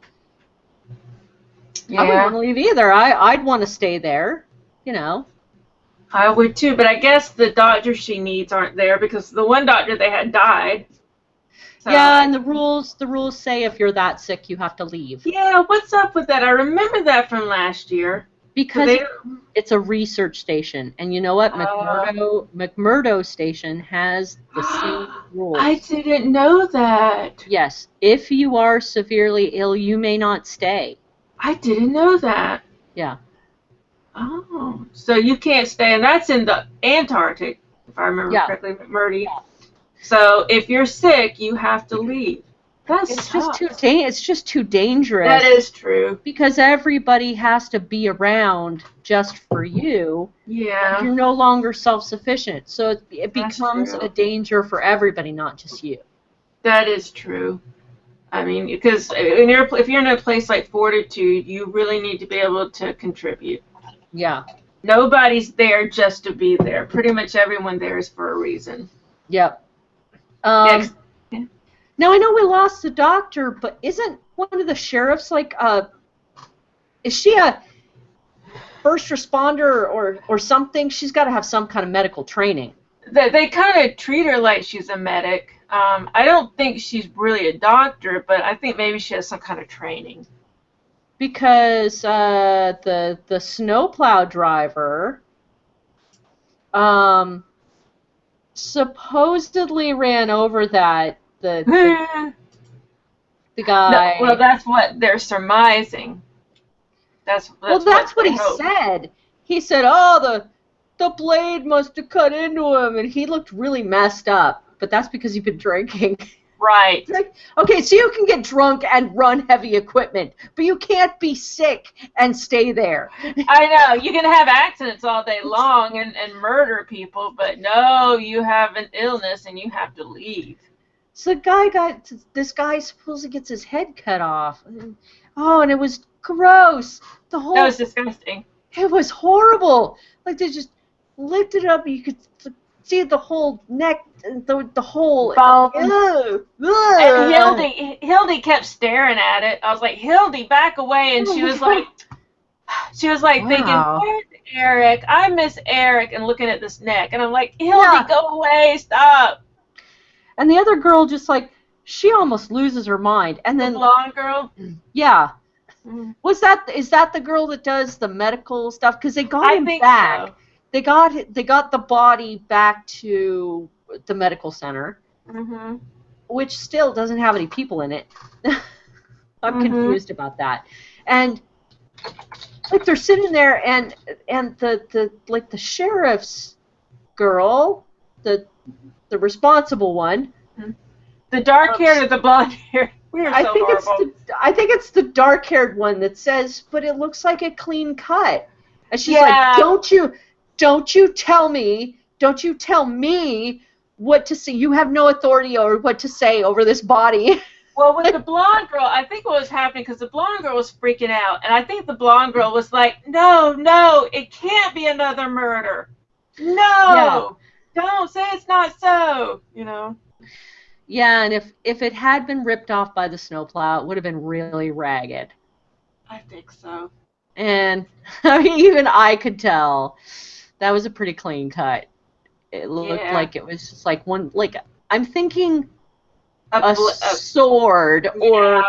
Yeah. I wouldn't want to leave either. I'd want to stay there, you know. I would too, but I guess the doctors she needs aren't there because the one doctor they had died. So. Yeah, and the rules say if you're that sick, you have to leave. Yeah, what's up with that? I remember that from last year. Because it's a research station, and you know what? McMurdo Station has the same rules. I didn't know that. Yes, if you are severely ill, you may not stay. I didn't know that. Yeah. Oh, so you can't stay, and that's in the Antarctic. if I remember Yeah. correctly, McMurdy. So if you're sick, you have to leave. That's It's just too dangerous. That is true. Because everybody has to be around just for you. Yeah. You're no longer self-sufficient, so it That's becomes true. a danger for everybody, not just you. That is true. I mean, because if you're in a place like Fortitude, you really need to be able to contribute. Yeah. Nobody's there just to be there. Pretty much everyone there is for a reason. Yep. Yeah. Now I know we lost the doctor, but isn't one of the sheriffs like is she a first responder or something? She's got to have some kind of medical training. They kind of treat her like she's a medic. I don't think she's really a doctor, but I think maybe she has some kind of training. Because the snowplow driver supposedly ran over the guy. No, well, that's what they're surmising. That's what he said. He said, "Oh, the blade must have cut into him," and he looked really messed up. But that's because he'd been drinking. Right. Like, okay, so you can get drunk and run heavy equipment, but you can't be sick and stay there. I know. You can have accidents all day long and murder people, but no, you have an illness and you have to leave. So this guy supposedly gets his head cut off. Oh, and it was gross. That was disgusting. It was horrible. Like they just lifted it up and you could see the whole neck, the whole bone. And Hildy kept staring at it. I was like, Hildy, back away, and she was like thinking, where's Eric? I miss Eric, and looking at this neck, and I'm like, Hildy, go away, stop. And the other girl just like she almost loses her mind, and then the blonde girl. Yeah. Is that the girl that does the medical stuff? Because they got him back. So. They got the body back to the medical center, which still doesn't have any people in it. I'm confused about that. And like they're sitting there, and the sheriff's girl, the responsible one, the dark-haired or the blonde-haired. We are so horrible. I think it's the dark-haired one that says, "But it looks like a clean cut," and she's like, Don't you tell me what to say. You have no authority over what to say over this body. Well, with the blonde girl, I think what was happening, because the blonde girl was freaking out, and I think the blonde girl was like, no, it can't be another murder. No, don't say it's not so, you know. Yeah, and if it had been ripped off by the snowplow, it would have been really ragged. I think so. And I mean, even I could tell that was a pretty clean cut. It looked like it was just like one, like I'm thinking a sword or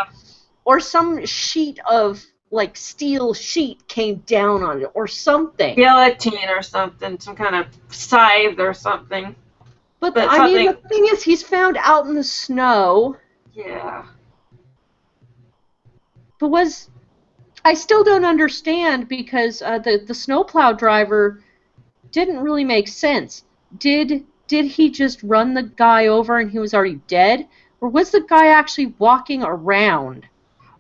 some sheet of like steel sheet came down on it or something. Guillotine or something, some kind of scythe or something. But I mean, the thing is, he's found out in the snow. Yeah. But I still don't understand because the snowplow driver didn't really make sense. Did he just run the guy over and he was already dead? Or was the guy actually walking around?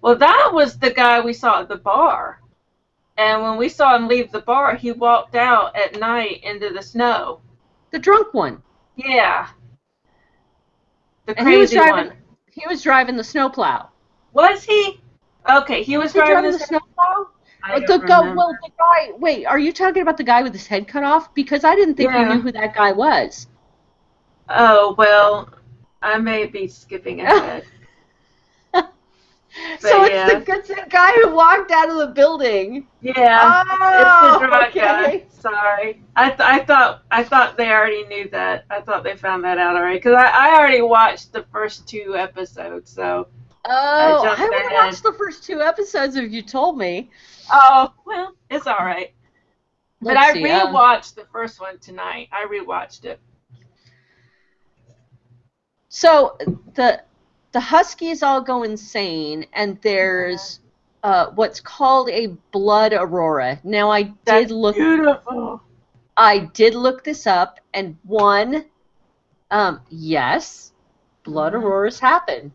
Well, that was the guy we saw at the bar. And when we saw him leave the bar, he walked out at night into the snow. The drunk one. Yeah. The crazy one. He was driving the snowplow. Was he? Okay, he was driving the snowplow? The guy. Wait, are you talking about the guy with his head cut off? Because I didn't think you knew who that guy was. Oh, well, I may be skipping ahead. It's the guy who walked out of the building. Yeah, it's the drunk guy. Sorry, I thought they already knew that. I thought they found that out already because I already watched the first 2 episodes. So I haven't watched the first 2 episodes. If you told me. Oh well, it's all right. But I rewatched the first one tonight. I rewatched it. So the Huskies all go insane, and there's what's called a blood aurora. Now I did look. Beautiful. I did look this up, and yes, blood auroras happen.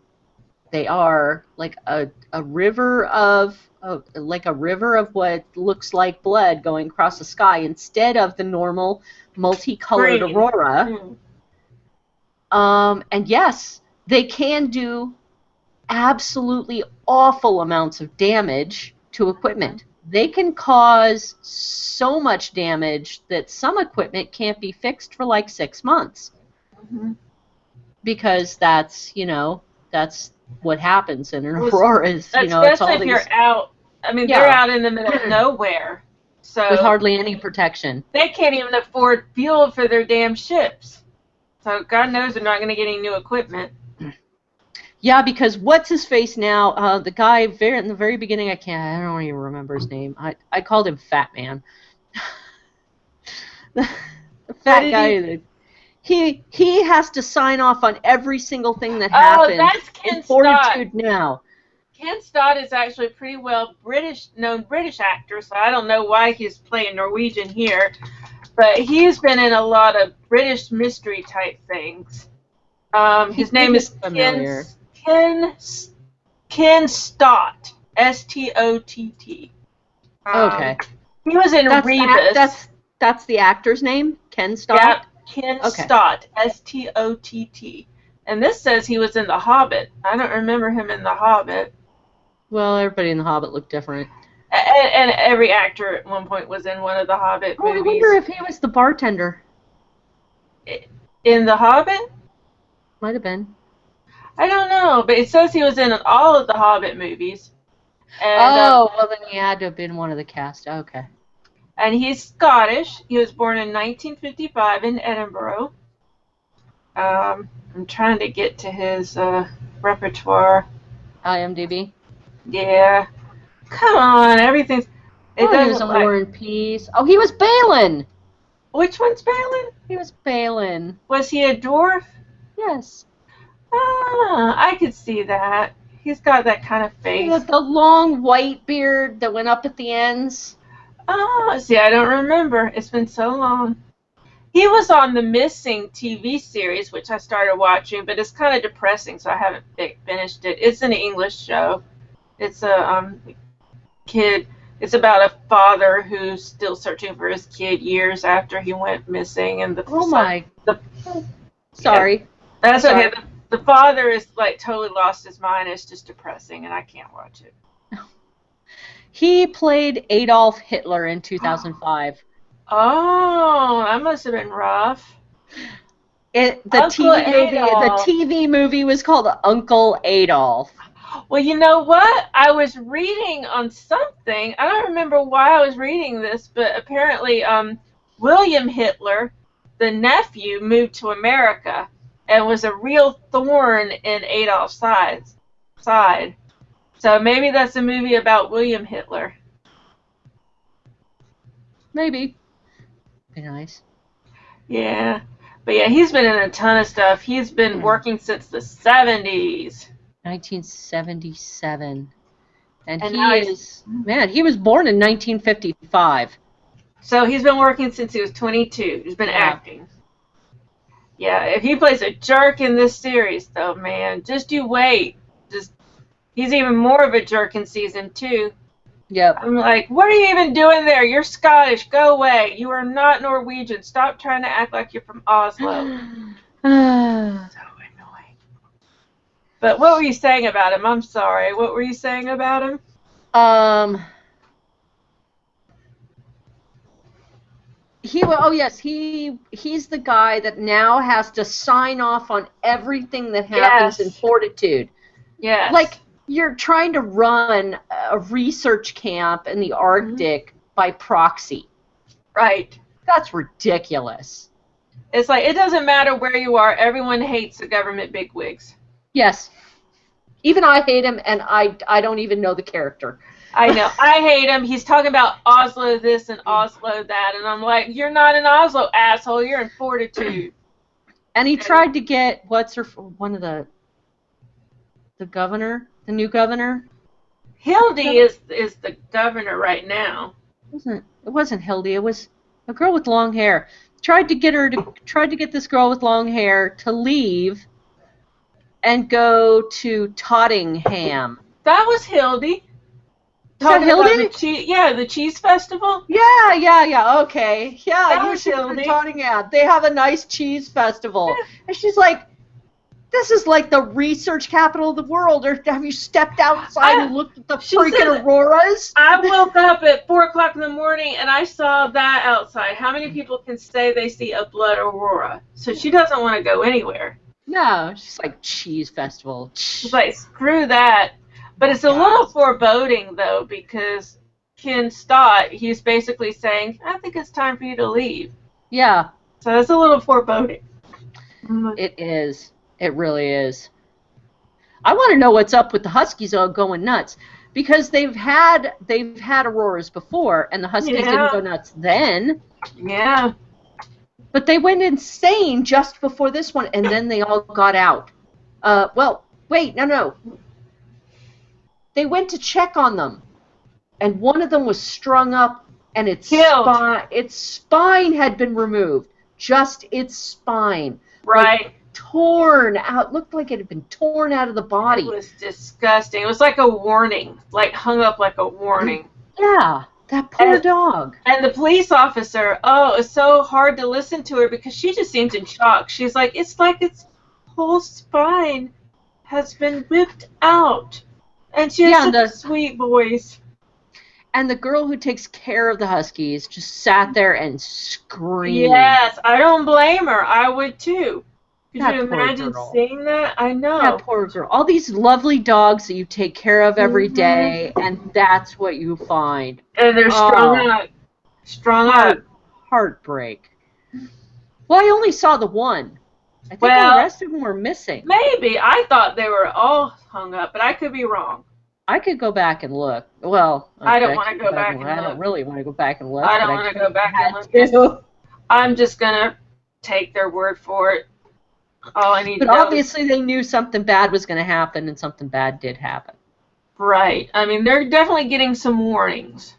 They are like a river of what looks like blood going across the sky instead of the normal multicolored Green. aurora. And yes, they can do absolutely awful amounts of damage to equipment. They can cause so much damage that some equipment can't be fixed for like 6 months. Because that's what happens in an aurora. Especially if you're out. I mean, they're out in the middle of nowhere. So with hardly any protection. They can't even afford fuel for their damn ships. So God knows they're not going to get any new equipment. Yeah, because what's his face now? The guy in the very beginning, I don't even remember his name. I called him Fat Man. the fat guy. He has to sign off on every single thing that happens. Oh, that's Ken in Fortitude Stott. Now. Ken Stott is actually a pretty known British actor, so I don't know why he's playing Norwegian here. But he's been in a lot of British mystery type things. His name is Ken Stott. S-T-O-T-T. Okay. He was in Rebus. That's the actor's name? Ken Stott? Yep, Ken Stott. S-T-O-T-T. And this says he was in The Hobbit. I don't remember him in The Hobbit. Well, everybody in The Hobbit looked different. And every actor at one point was in one of the Hobbit movies. I wonder if he was the bartender. In The Hobbit? Might have been. I don't know, but it says he was in all of the Hobbit movies. And, well then he had to have been one of the cast. Okay. And he's Scottish. He was born in 1955 in Edinburgh. I'm trying to get to his repertoire. IMDb? Yeah. Come on, everything's... He was in War and Peace. Oh, he was Balin! Which one's Balin? He was Balin. Was he a dwarf? Yes. I could see that. He's got that kind of face. With the long white beard that went up at the ends. Oh, see, I don't remember. It's been so long. He was on the Missing TV series, which I started watching, but it's kind of depressing, so I haven't finished it. It's an English show. It's a kid. It's about a father who's still searching for his kid years after he went missing, and sorry. Yeah, that's okay. The father is like totally lost his mind. It's just depressing, and I can't watch it. He played Adolf Hitler in 2005. Oh, that must have been rough. The TV movie was called Uncle Adolf. Well, you know what? I was reading on something. I don't remember why I was reading this, but apparently William Hitler, the nephew, moved to America and was a real thorn in Adolf's side. So maybe that's a movie about William Hitler. Maybe. Be nice. Yeah. But yeah, he's been in a ton of stuff. He's been working since the 70s. 1977. And he was born in 1955. So he's been working since he was 22. He's been acting. Yeah, if he plays a jerk in this series, though, man, just you wait. He's even more of a jerk in season 2. Yep. I'm like, what are you even doing there? You're Scottish. Go away. You are not Norwegian. Stop trying to act like you're from Oslo. So annoying. But what were you saying about him? I'm sorry. What were you saying about him? He's the guy that now has to sign off on everything that happens in Fortitude. Yes. Like, you're trying to run a research camp in the Arctic by proxy. Right. That's ridiculous. It's like, it doesn't matter where you are. Everyone hates the government bigwigs. Yes. Even I hate him, and I don't even know the character. I know. I hate him. He's talking about Oslo this and Oslo that, and I'm like, you're not in Oslo, asshole. You're in Fortitude. And he tried to get, the governor? The new governor? Hildy is the governor right now. It wasn't Hildy. It was A girl with long hair. Tried to get this girl with long hair to leave and go to Tottingham. That was Hildy. Is that Talking about the Hildy? cheese, yeah, the cheese festival. Yeah. Okay. Yeah, That you was see them in Hildy. Tottingham. They have a nice cheese festival. Yeah. And she's like, this is like the research capital of the world. Or have you stepped outside and looked at the She freaking said- auroras? I woke up at 4:00 in the morning and I saw that outside. How many people can say they see a blood aurora? So she doesn't want to go anywhere. No, she's like, cheese festival. She's like, screw that. But it's a little foreboding, though, because Ken Stott, he's basically saying, I think it's time for you to leave. Yeah. So it's a little foreboding. It is. It really is. I want to know what's up with the Huskies all going nuts, because they've had auroras before, and the Huskies didn't go nuts then. Yeah. But they went insane just before this one, and then they all got out. Well, wait, no. They went to check on them, and one of them was strung up, and its spine had been removed. Just its spine. Right. Like, torn out. Looked like it had been torn out of the body. It was disgusting. It was like a warning, like hung up like a warning. Yeah, that poor dog. And the police officer, it's so hard to listen to her because she just seems in shock. She's like its whole spine has been whipped out. And she has such a sweet voice. And the girl who takes care of the Huskies just sat there and screamed. Yes, I don't blame her. I would too. Could That you imagine girl. seeing that? I know. That poor girl. All these lovely dogs that you take care of every day, and that's what you find. And they're strung up. Strung up. Heartbreak. Well, I only saw the one. I think the rest of them were missing. Maybe. I thought they were all hung up, but I could be wrong. I could go back and look. Well, I don't want to go back and look. I don't really want to go back and look. I don't want to go back and look. I'm just going to take their word for it. All I need to know. But obviously they knew something bad was going to happen, and something bad did happen. Right. I mean, they're definitely getting some warnings.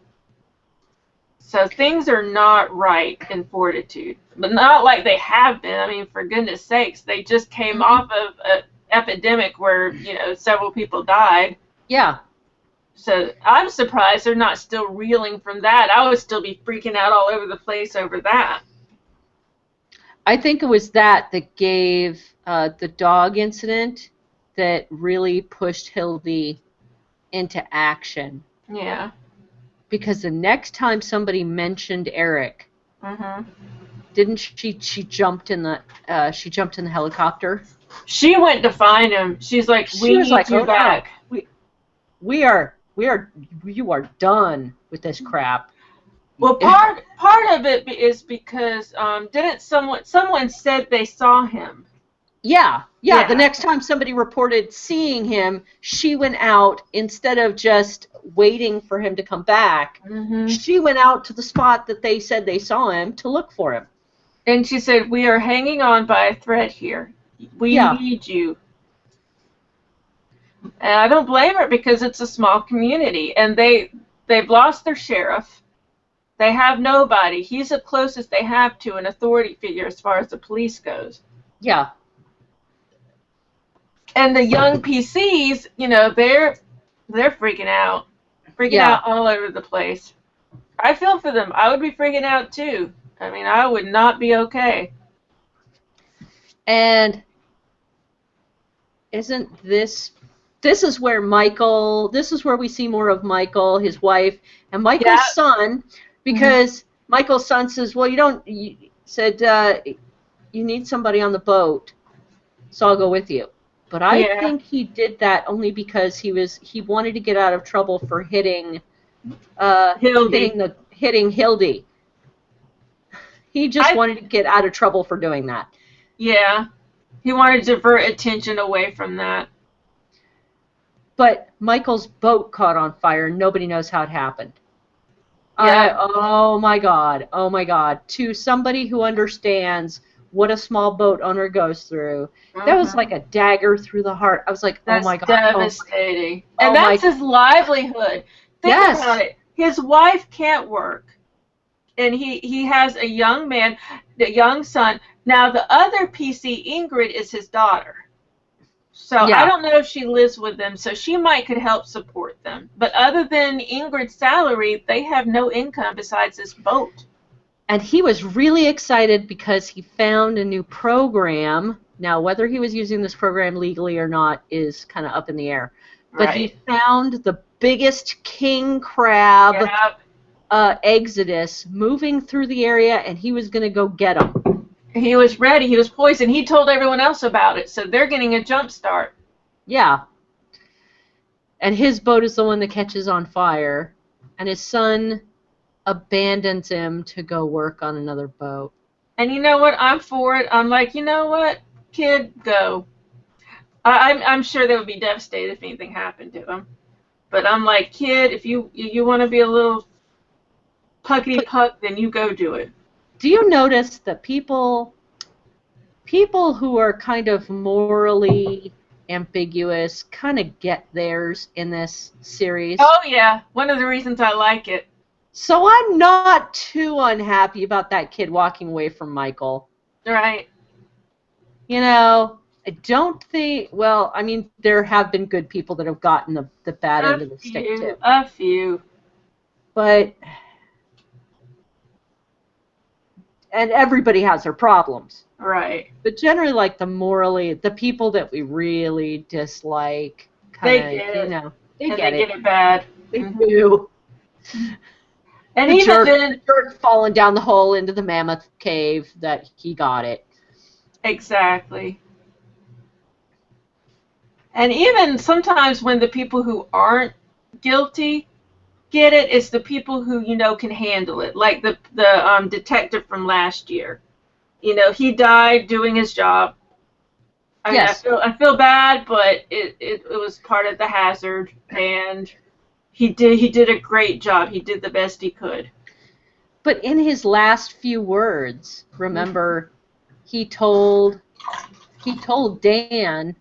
So things are not right in Fortitude. But not like they have been. I mean, for goodness sakes, they just came off of an epidemic where, several people died. Yeah. So I'm surprised they're not still reeling from that. I would still be freaking out all over the place over that. I think it was that gave the dog incident that really pushed Hildy into action. Yeah. Because the next time somebody mentioned Eric, didn't she jumped in the helicopter? She went to find him. She's like, we need you back. You are done with this crap. Well, part of it is because didn't someone said they saw him? Yeah. The next time somebody reported seeing him, she went out instead of just waiting for him to come back. She went out to the spot that they said they saw him to look for him. And she said, "We are hanging on by a thread here. We need you." And I don't blame her because it's a small community, and they've lost their sheriff. They have nobody. He's the closest they have to an authority figure as far as the police goes. Yeah. And the young PCs, they're freaking out. Freaking out all over the place. I feel for them. I would be freaking out too. I mean, I would not be okay. And isn't this is where we see more of Michael, his wife, and Michael's son, because Michael's son says, well, you need somebody on the boat, so I'll go with you. But I think he did that only because he wanted to get out of trouble for hitting Hildy. He just wanted to get out of trouble for doing that. Yeah. He wanted to divert attention away from that. But Michael's boat caught on fire. Nobody knows how it happened. Yeah. Oh my God. To somebody who understands what a small boat owner goes through, that was like a dagger through the heart. I was like, oh my God. That's devastating. And that's his livelihood. Think about it. His wife can't work. and he has a young man, a young son. Now the other PC, Ingrid, is his daughter. So I Yeah. don't know if she lives with them, so she could help support them. But other than Ingrid's salary, they have no income besides this boat. And he was really excited because he found a new program. Now, whether he was using this program legally or not is kind of up in the air. But Right. he found the biggest king crab Yeah. exodus moving through the area, and he was going to go get them. He was ready. He was poisoned. He told everyone else about it, so they're getting a jump start. Yeah. And his boat is the one that catches on fire. And his son abandons him to go work on another boat. And you know what? I'm for it. I'm like, you know what, kid, go. I'm sure they would be devastated if anything happened to him. But I'm like, kid, if you want to be a little puckety puck, then you go do it. Do you notice that people who are kind of morally ambiguous kind of get theirs in this series? Oh yeah, one of the reasons I like it. So I'm not too unhappy about that kid walking away from Michael. Right. You know, I don't think, well, I mean, there have been good people that have gotten the bad end of the stick too. A few. But, and everybody has their problems. Right. But generally, like the people that we really dislike, They kind get of, it. you know, They get it bad. They do. And the even jerk, then, jerk falling down the hole into the mammoth cave that he got it. exactly. And even sometimes when the people who aren't guilty get it, it's the people who can handle it. Like the detective from last year. He died doing his job. Yes. I feel bad, but it was part of the hazard, and he did a great job. He did the best he could. But in his last few words, remember, he told Dan,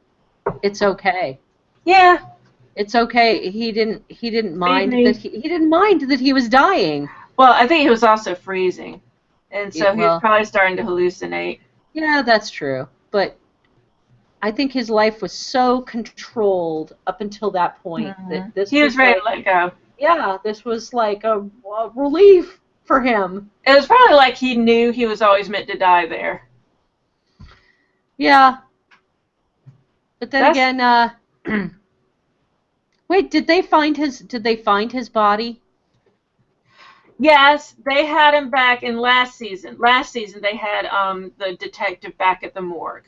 it's okay. Yeah. It's okay. He didn't mind that he didn't mind that he was dying. Well, I think he was also freezing, and so he was probably starting to hallucinate. Yeah, that's true. But I think his life was so controlled up until that point that this he was ready to let go. Yeah, this was like a relief for him. It was probably like he knew he was always meant to die there. Yeah. But then again, wait, did they find his body? Yes, they had him back in last season. Last season they had the detective back at the morgue.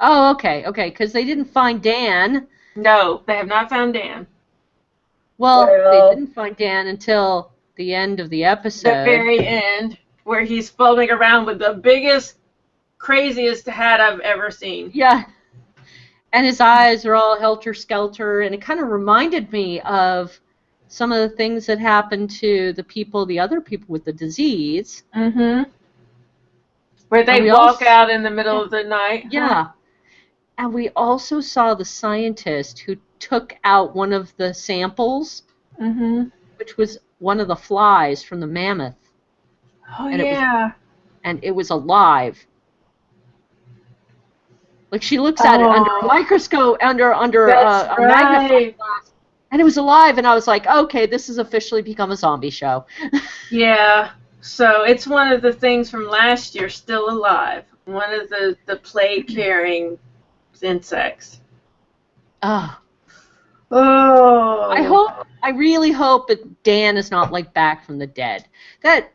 Oh, okay, because they didn't find Dan. No, they have not found Dan. Well, they didn't find Dan until the end of the episode. The very end, where he's floating around with the biggest, craziest hat I've ever seen. Yeah. And his eyes are all helter-skelter, and it kind of reminded me of some of the things that happened to the other people with the disease. Mm-hmm. Where they walk out in the middle of the night. Yeah. And we also saw the scientist who took out one of the samples, which was one of the flies from the mammoth. Oh, and it was alive. Like, she looks at it under a microscope, under a magnifying glass, and it was alive, and I was like, okay, this has officially become a zombie show. Yeah, so it's one of the things from last year still alive. One of the plague-carrying insects. Oh. I really hope that Dan is not, like, back from the dead. That,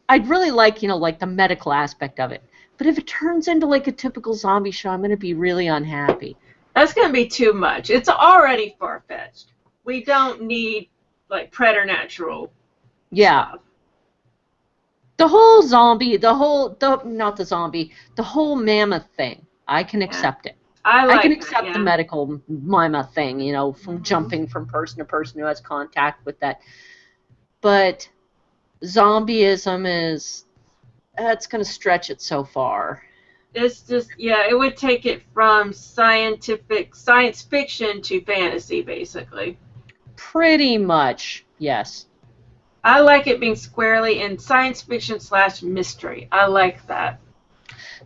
I'd really like, like the medical aspect of it. But if it turns into like a typical zombie show, I'm going to be really unhappy. That's going to be too much. It's already far-fetched. We don't need like preternatural. Yeah. Stuff. The whole zombie, the whole mammoth thing, I can accept it. I can accept the medical mammoth thing, from jumping from person to person who has contact with that. But zombieism is... That's going to stretch it so far. It's just, it would take it from science fiction to fantasy, basically. Pretty much, yes. I like it being squarely in science fiction / mystery. I like that.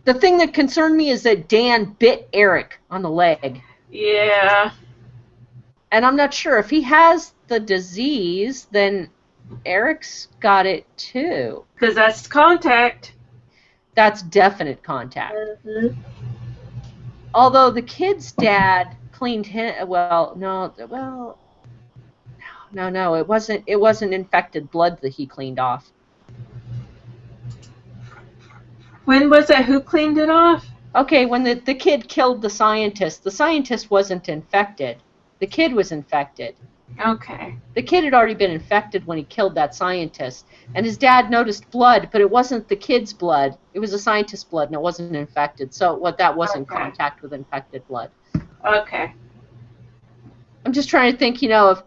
The thing that concerned me is that Dan bit Eric on the leg. Yeah. And I'm not sure if he has the disease, then Eric's got it too. Because that's contact. That's definite contact. Mm-hmm. Although the kid's dad cleaned him. No, it wasn't infected blood that he cleaned off. When was that? Who cleaned it off? Okay, when the kid killed the scientist wasn't infected. The kid was infected. Okay. The kid had already been infected when he killed that scientist, and his dad noticed blood, but it wasn't the kid's blood. It was the scientist's blood, and it wasn't infected. So that wasn't contact with infected blood. Okay. I'm just trying to think, of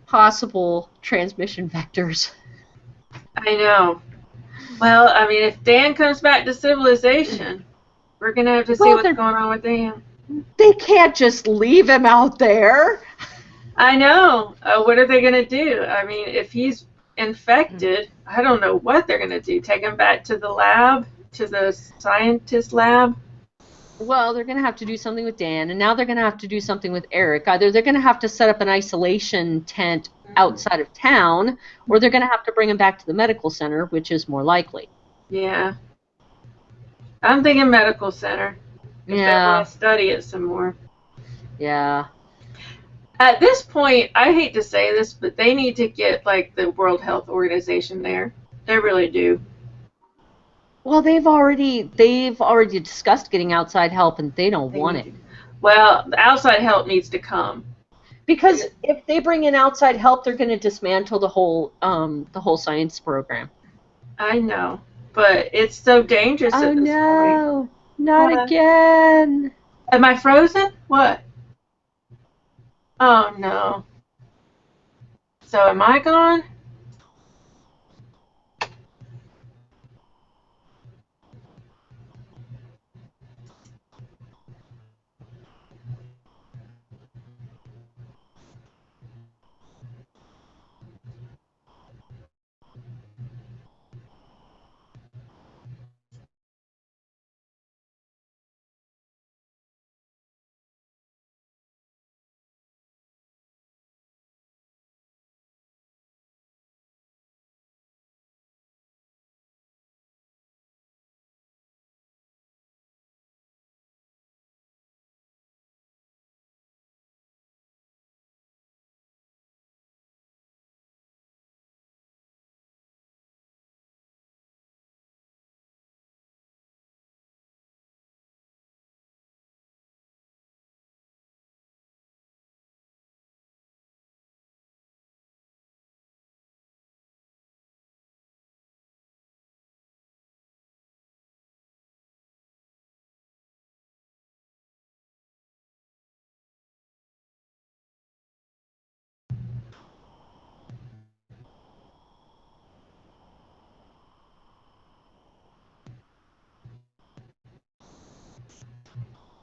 possible transmission vectors. I know. Well, I mean, if Dan comes back to civilization, we're going to have to see what's going on with Dan. They can't just leave him out there. I know. What are they going to do? I mean, if he's infected, I don't know what they're going to do. Take him back to the lab, to the scientist lab? Well, they're going to have to do something with Dan, and now they're going to have to do something with Eric. Either they're going to have to set up an isolation tent outside of town, or they're going to have to bring him back to the medical center, which is more likely. Yeah. I'm thinking medical center. If they want to study it some more. Yeah. At this point, I hate to say this, but they need to get, like, the World Health Organization there. They really do. Well, they've already discussed getting outside help, and they don't want it. Well, the outside help needs to come. Because if they bring in outside help, they're going to dismantle the whole science program. I know, but it's so dangerous at this point. Oh no, not again. Am I frozen? What? Oh no. So am I gone?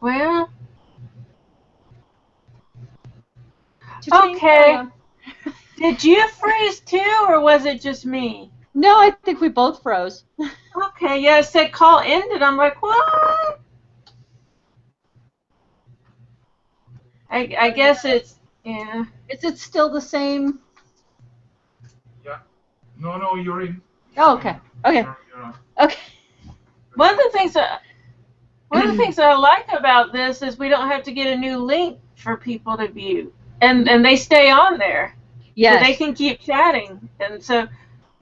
Well, okay. Did you freeze too, or was it just me? No, I think we both froze. Okay, yeah, it said call ended. I'm like, what? I guess it's, yeah. Is it still the same? Yeah. No, you're in. Oh, okay. Okay. You're on. Okay. One of the things that I like about this is we don't have to get a new link for people to view, and they stay on there. Yes. So they can keep chatting, and so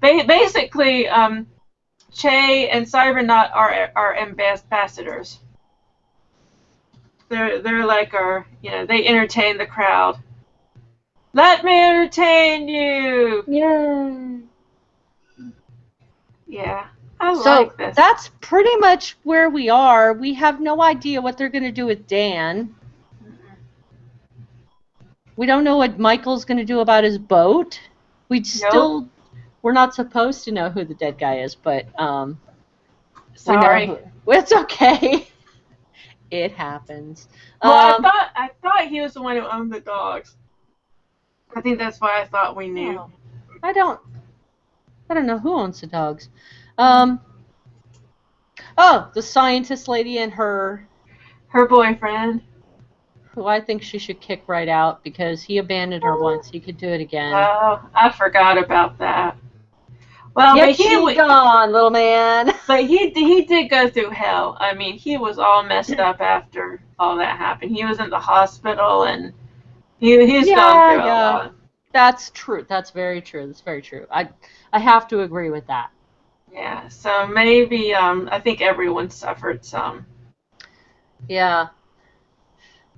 basically, Che and Cybernaut are ambassadors. They're like our, they entertain the crowd. Let me entertain you. Yay. Yeah, I like this. So that's pretty much where we are. We have no idea what they're going to do with Dan. We don't know what Michael's going to do about his boat. We're not supposed to know who the dead guy is, but sorry, it's okay. It happens. Well, I thought he was the one who owned the dogs. I think that's why I thought we knew. I don't. I don't know who owns the dogs. The scientist lady and her boyfriend. who I think she should kick right out because he abandoned her once. He could do it again. Oh, I forgot about that. Well, Get she gone, little man. But he did go through hell. I mean, he was all messed up after all that happened. He was in the hospital, and he's gone through a lot. That's true. That's very true. That's very true. I have to agree with that. Yeah. So maybe I think everyone suffered some. Yeah.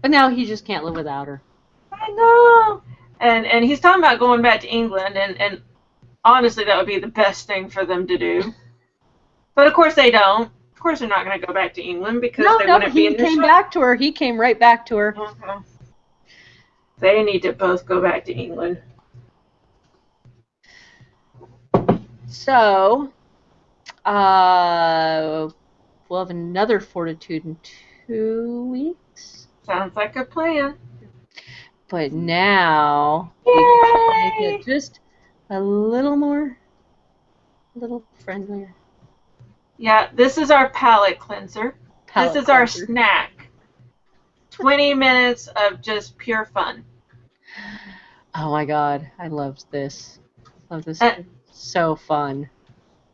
But now he just can't live without her. I know. And he's talking about going back to England, and honestly, that would be the best thing for them to do. But of course they don't. Of course they're not going to go back to England because they wouldn't be in the he came back to her. He came right back to her. Okay. They need to both go back to England. So, we'll have another Fortitude in 2 weeks. Sounds like a plan. But now we can make it just a little friendlier. Yeah, this is our palate cleanser. This is our snack. 20 minutes of just pure fun. Oh my God, I love this. So fun.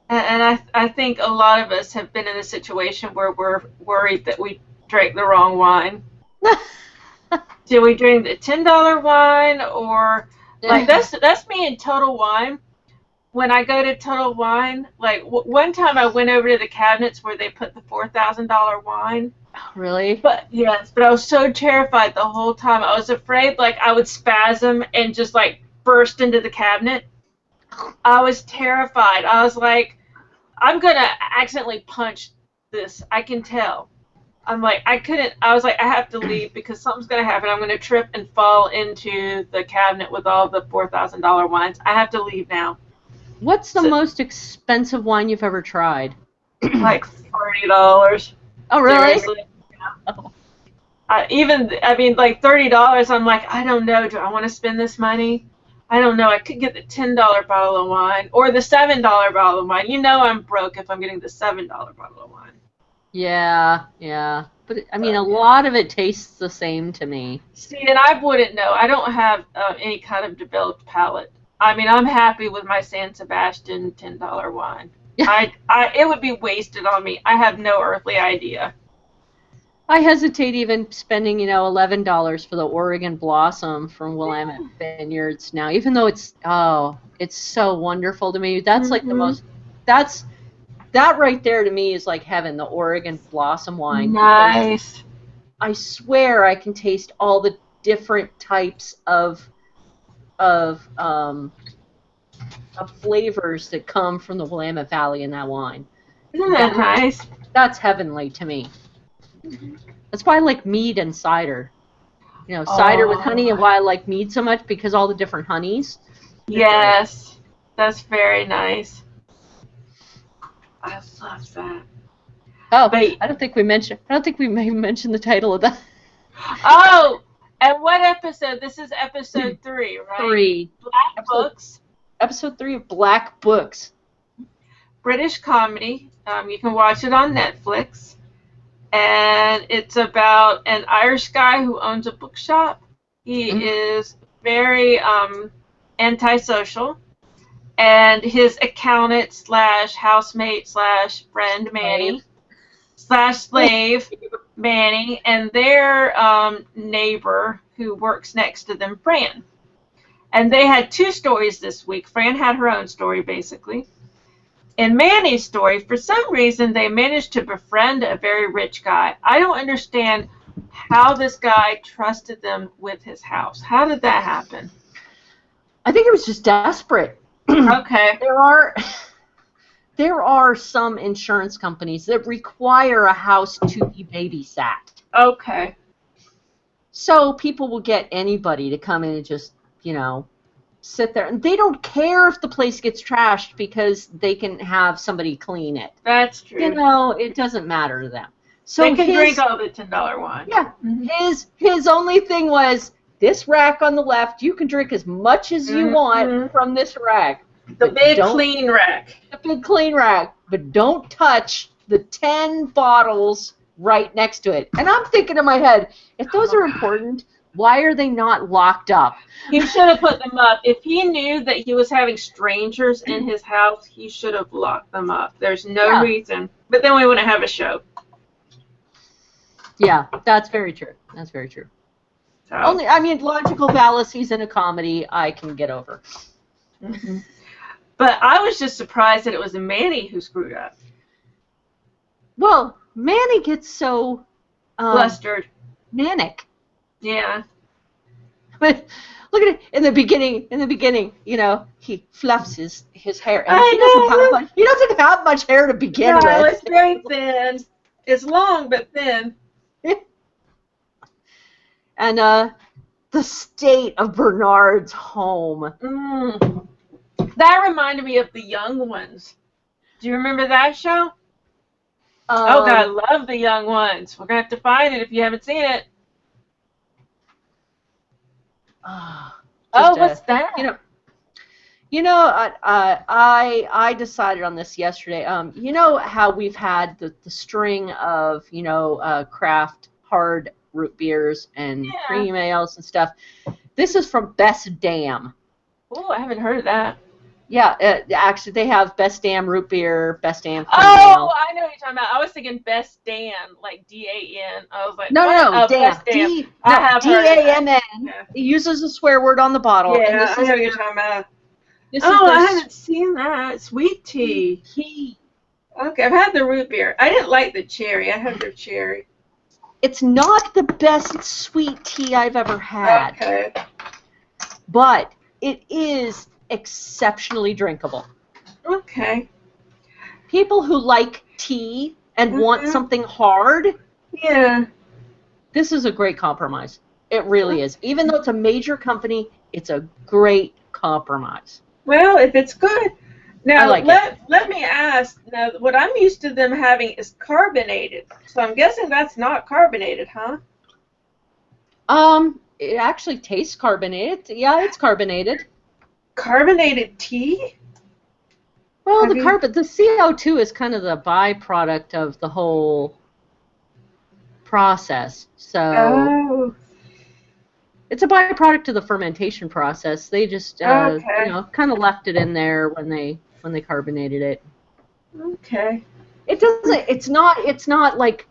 And I think a lot of us have been in a situation where we're worried that we drank the wrong wine. Did we drink the $10 wine or like that's me in Total Wine. When I go to Total Wine, like one time I went over to the cabinets where they put the $4,000 wine. Really? But I was so terrified the whole time. I was afraid like I would spasm and just like burst into the cabinet. I was terrified. I was like, I'm gonna accidentally punch this. I can tell. I'm like, I was like, I have to leave because something's gonna happen. I'm gonna trip and fall into the cabinet with all the $4,000 wines. I have to leave now. What's the most expensive wine you've ever tried? Like $30. Oh, really? Seriously. Yeah. Oh. Like $30. I'm like, I don't know. Do I want to spend this money? I don't know. I could get the $10 bottle of wine or the $7 bottle of wine. You know, I'm broke if I'm getting the $7 bottle of wine. Yeah. But a lot of it tastes the same to me. See, and I wouldn't know. I don't have any kind of developed palate. I'm happy with my San Sebastian $10 wine. It would be wasted on me. I have no earthly idea. I hesitate even spending, $11 for the Oregon Blossom from Willamette Vineyards now, even though it's so wonderful to me. That's like the most. That right there to me is like heaven. The Oregon Blossom wine. Nice. I swear I can taste all the different types of flavors that come from the Willamette Valley in that wine. Isn't that nice? That's heavenly to me. That's why I like mead and cider. Cider with honey, and why I like mead so much because all the different honeys. Yes, that's very nice. I love that. Oh, but I don't think we mentioned the title of that. Oh, and what episode? This is episode 3, right? 3. Black Books. Episode 3 of Black Books. British comedy. You can watch it on Netflix. And it's about an Irish guy who owns a bookshop. He is very antisocial. And his accountant / housemate / friend Manny / slave Manny, and their neighbor who works next to them, Fran. And they had 2 stories this week. Fran had her own story, basically. In Manny's story, for some reason, they managed to befriend a very rich guy. I don't understand how this guy trusted them with his house. How did that happen? I think it was just desperate. Okay. There are some insurance companies that require a house to be babysat. Okay. So people will get anybody to come in and just, sit there. And they don't care if the place gets trashed because they can have somebody clean it. That's true. It doesn't matter to them. So they can drink all the $10 wine. Yeah. His only thing was, this rack on the left, you can drink as much as you want from this rack. The But big don't- clean rack. The big clean rack, but don't touch the 10 bottles right next to it. And I'm thinking in my head, if those are important, why are they not locked up? He should have put them up. If he knew that he was having strangers in his house, he should have locked them up. There's no Yeah. reason. But then we wouldn't have a show. Yeah, that's very true. That's very true. So. Logical fallacies in a comedy I can get over. Mhm. But I was just surprised that it was Manny who screwed up. Well, Manny gets so Flustered. manic. Yeah. But look at it in the beginning, you know, he fluffs his hair. And I know. He doesn't have much hair to begin No, with. it's very thin. It's long but thin. And the state of Bernard's home. Mm. That reminded me of The Young Ones. Do you remember that show? Oh, God, I love The Young Ones. We're going to have to find it if you haven't seen it. What's that? I decided on this yesterday. You know how we've had the string of, craft hard root beers and cream ales and stuff. This is from Best Damn. Oh, I haven't heard of that. Yeah, actually, they have Best Damn root beer, Best Damn cream ale. ale. I know what you're talking about. I was thinking Best Dan, like D-A-N. I was like, No, Damn. Best Damn. I have heard of that. D-A-M-N. Yeah. It uses a swear word on the bottle. Yeah, and this I is know what you're talking about. This I is haven't seen that. Sweet tea. tea. Okay, I've had the root beer. I didn't like the cherry. I had their cherry. It's not the best sweet tea I've ever had. Okay. But it is exceptionally drinkable. Okay. People who like tea and want something hard, Yeah. this is a great compromise. It really is. Even though it's a major company, it's a great compromise. Well, if it's good. Now, like let me ask. Now, what I'm used to them having is carbonated. So I'm guessing that's not carbonated, huh? It actually tastes carbonated. Yeah, it's carbonated. Carbonated tea? Well, the CO2 is kind of the byproduct of the whole process. So it's a byproduct of the fermentation process. They just kind of left it in there when they carbonated it. Okay. It doesn't. It's not like.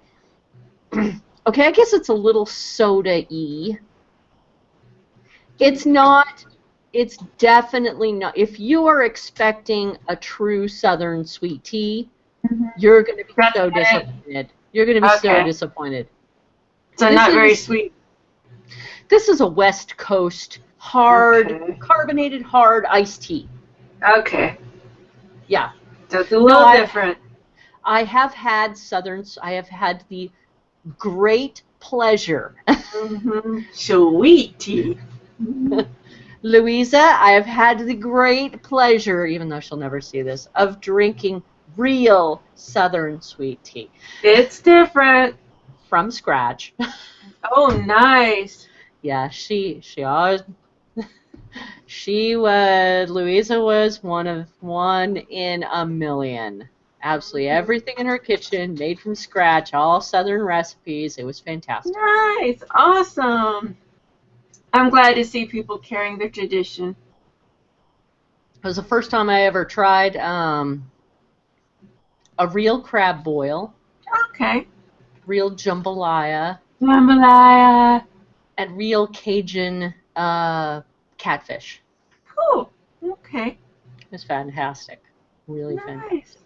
Okay, I guess it's a little soda-y. It's not. It's definitely not. If you are expecting a true Southern sweet tea, you're going to be so disappointed. You're going to be so disappointed. So not very sweet. This is a West Coast carbonated hard iced tea. Okay. Yeah. So it's a little different. I have had the great pleasure. Sweet tea. Louisa, I have had the great pleasure, even though she'll never see this, of drinking real Southern sweet tea. It's different. From scratch. Oh, nice. Yeah, Louisa was one in a million. Absolutely everything in her kitchen made from scratch, all Southern recipes. It was fantastic. Nice. Awesome. I'm glad to see people carrying their tradition. It was the first time I ever tried a real crab boil. Okay. Real jambalaya. Jambalaya. And real Cajun catfish. Cool. Okay. It was fantastic. Really fantastic.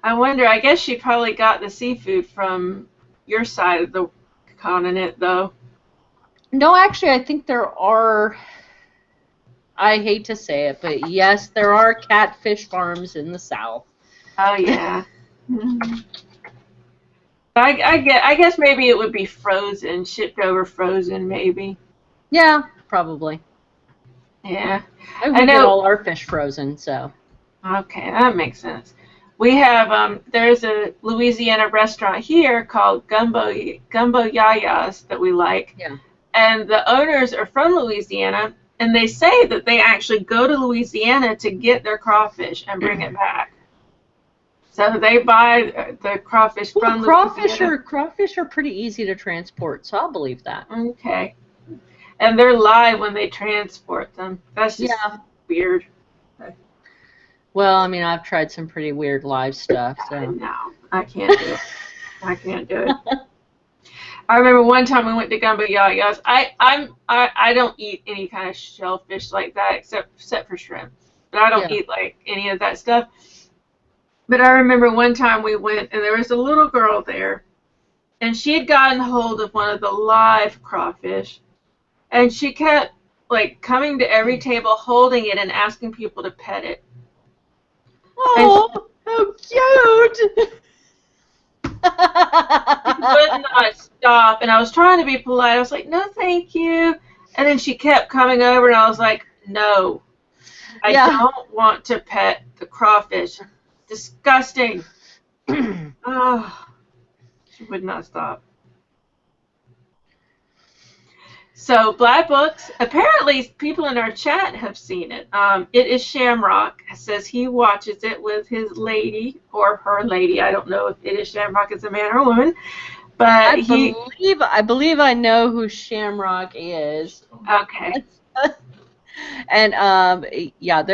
I wonder, I guess she probably got the seafood from your side of the continent, though. No, actually, I think there are, I hate to say it, but yes, there are catfish farms in the South. Oh, yeah. I guess maybe it would be frozen, shipped over frozen, maybe. Yeah, probably. Yeah. We get all our fish frozen, so. Okay, that makes sense. We have, there's a Louisiana restaurant here called Gumbo Yayas that we like. Yeah. And the owners are from Louisiana, And they say that they actually go to Louisiana to get their crawfish and bring it back. So they buy the crawfish from Louisiana. Crawfish are pretty easy to transport, so I'll believe that. Okay. And they're live when they transport them. That's just weird. Well, I mean, I've tried some pretty weird live stuff, so. No, I can't do it. I can't do it. I remember one time we went to Gumbo Yaya's. I don't eat any kind of shellfish like that except for shrimp. But I don't eat like any of that stuff. But I remember one time we went and there was a little girl there, and she had gotten hold of one of the live crawfish, and she kept like coming to every table holding it and asking people to pet it. Oh, how cute! She would not stop, and I was trying to be polite. I was like, no, thank you. And then she kept coming over, and I was like, no, I don't want to pet the crawfish. Disgusting. Oh, she would not stop. So, Black Books, apparently people in our chat have seen it. It is Shamrock. Says he watches it with his lady or her lady. I don't know if it is Shamrock is a man or a woman. But I believe I know who Shamrock is. Okay. And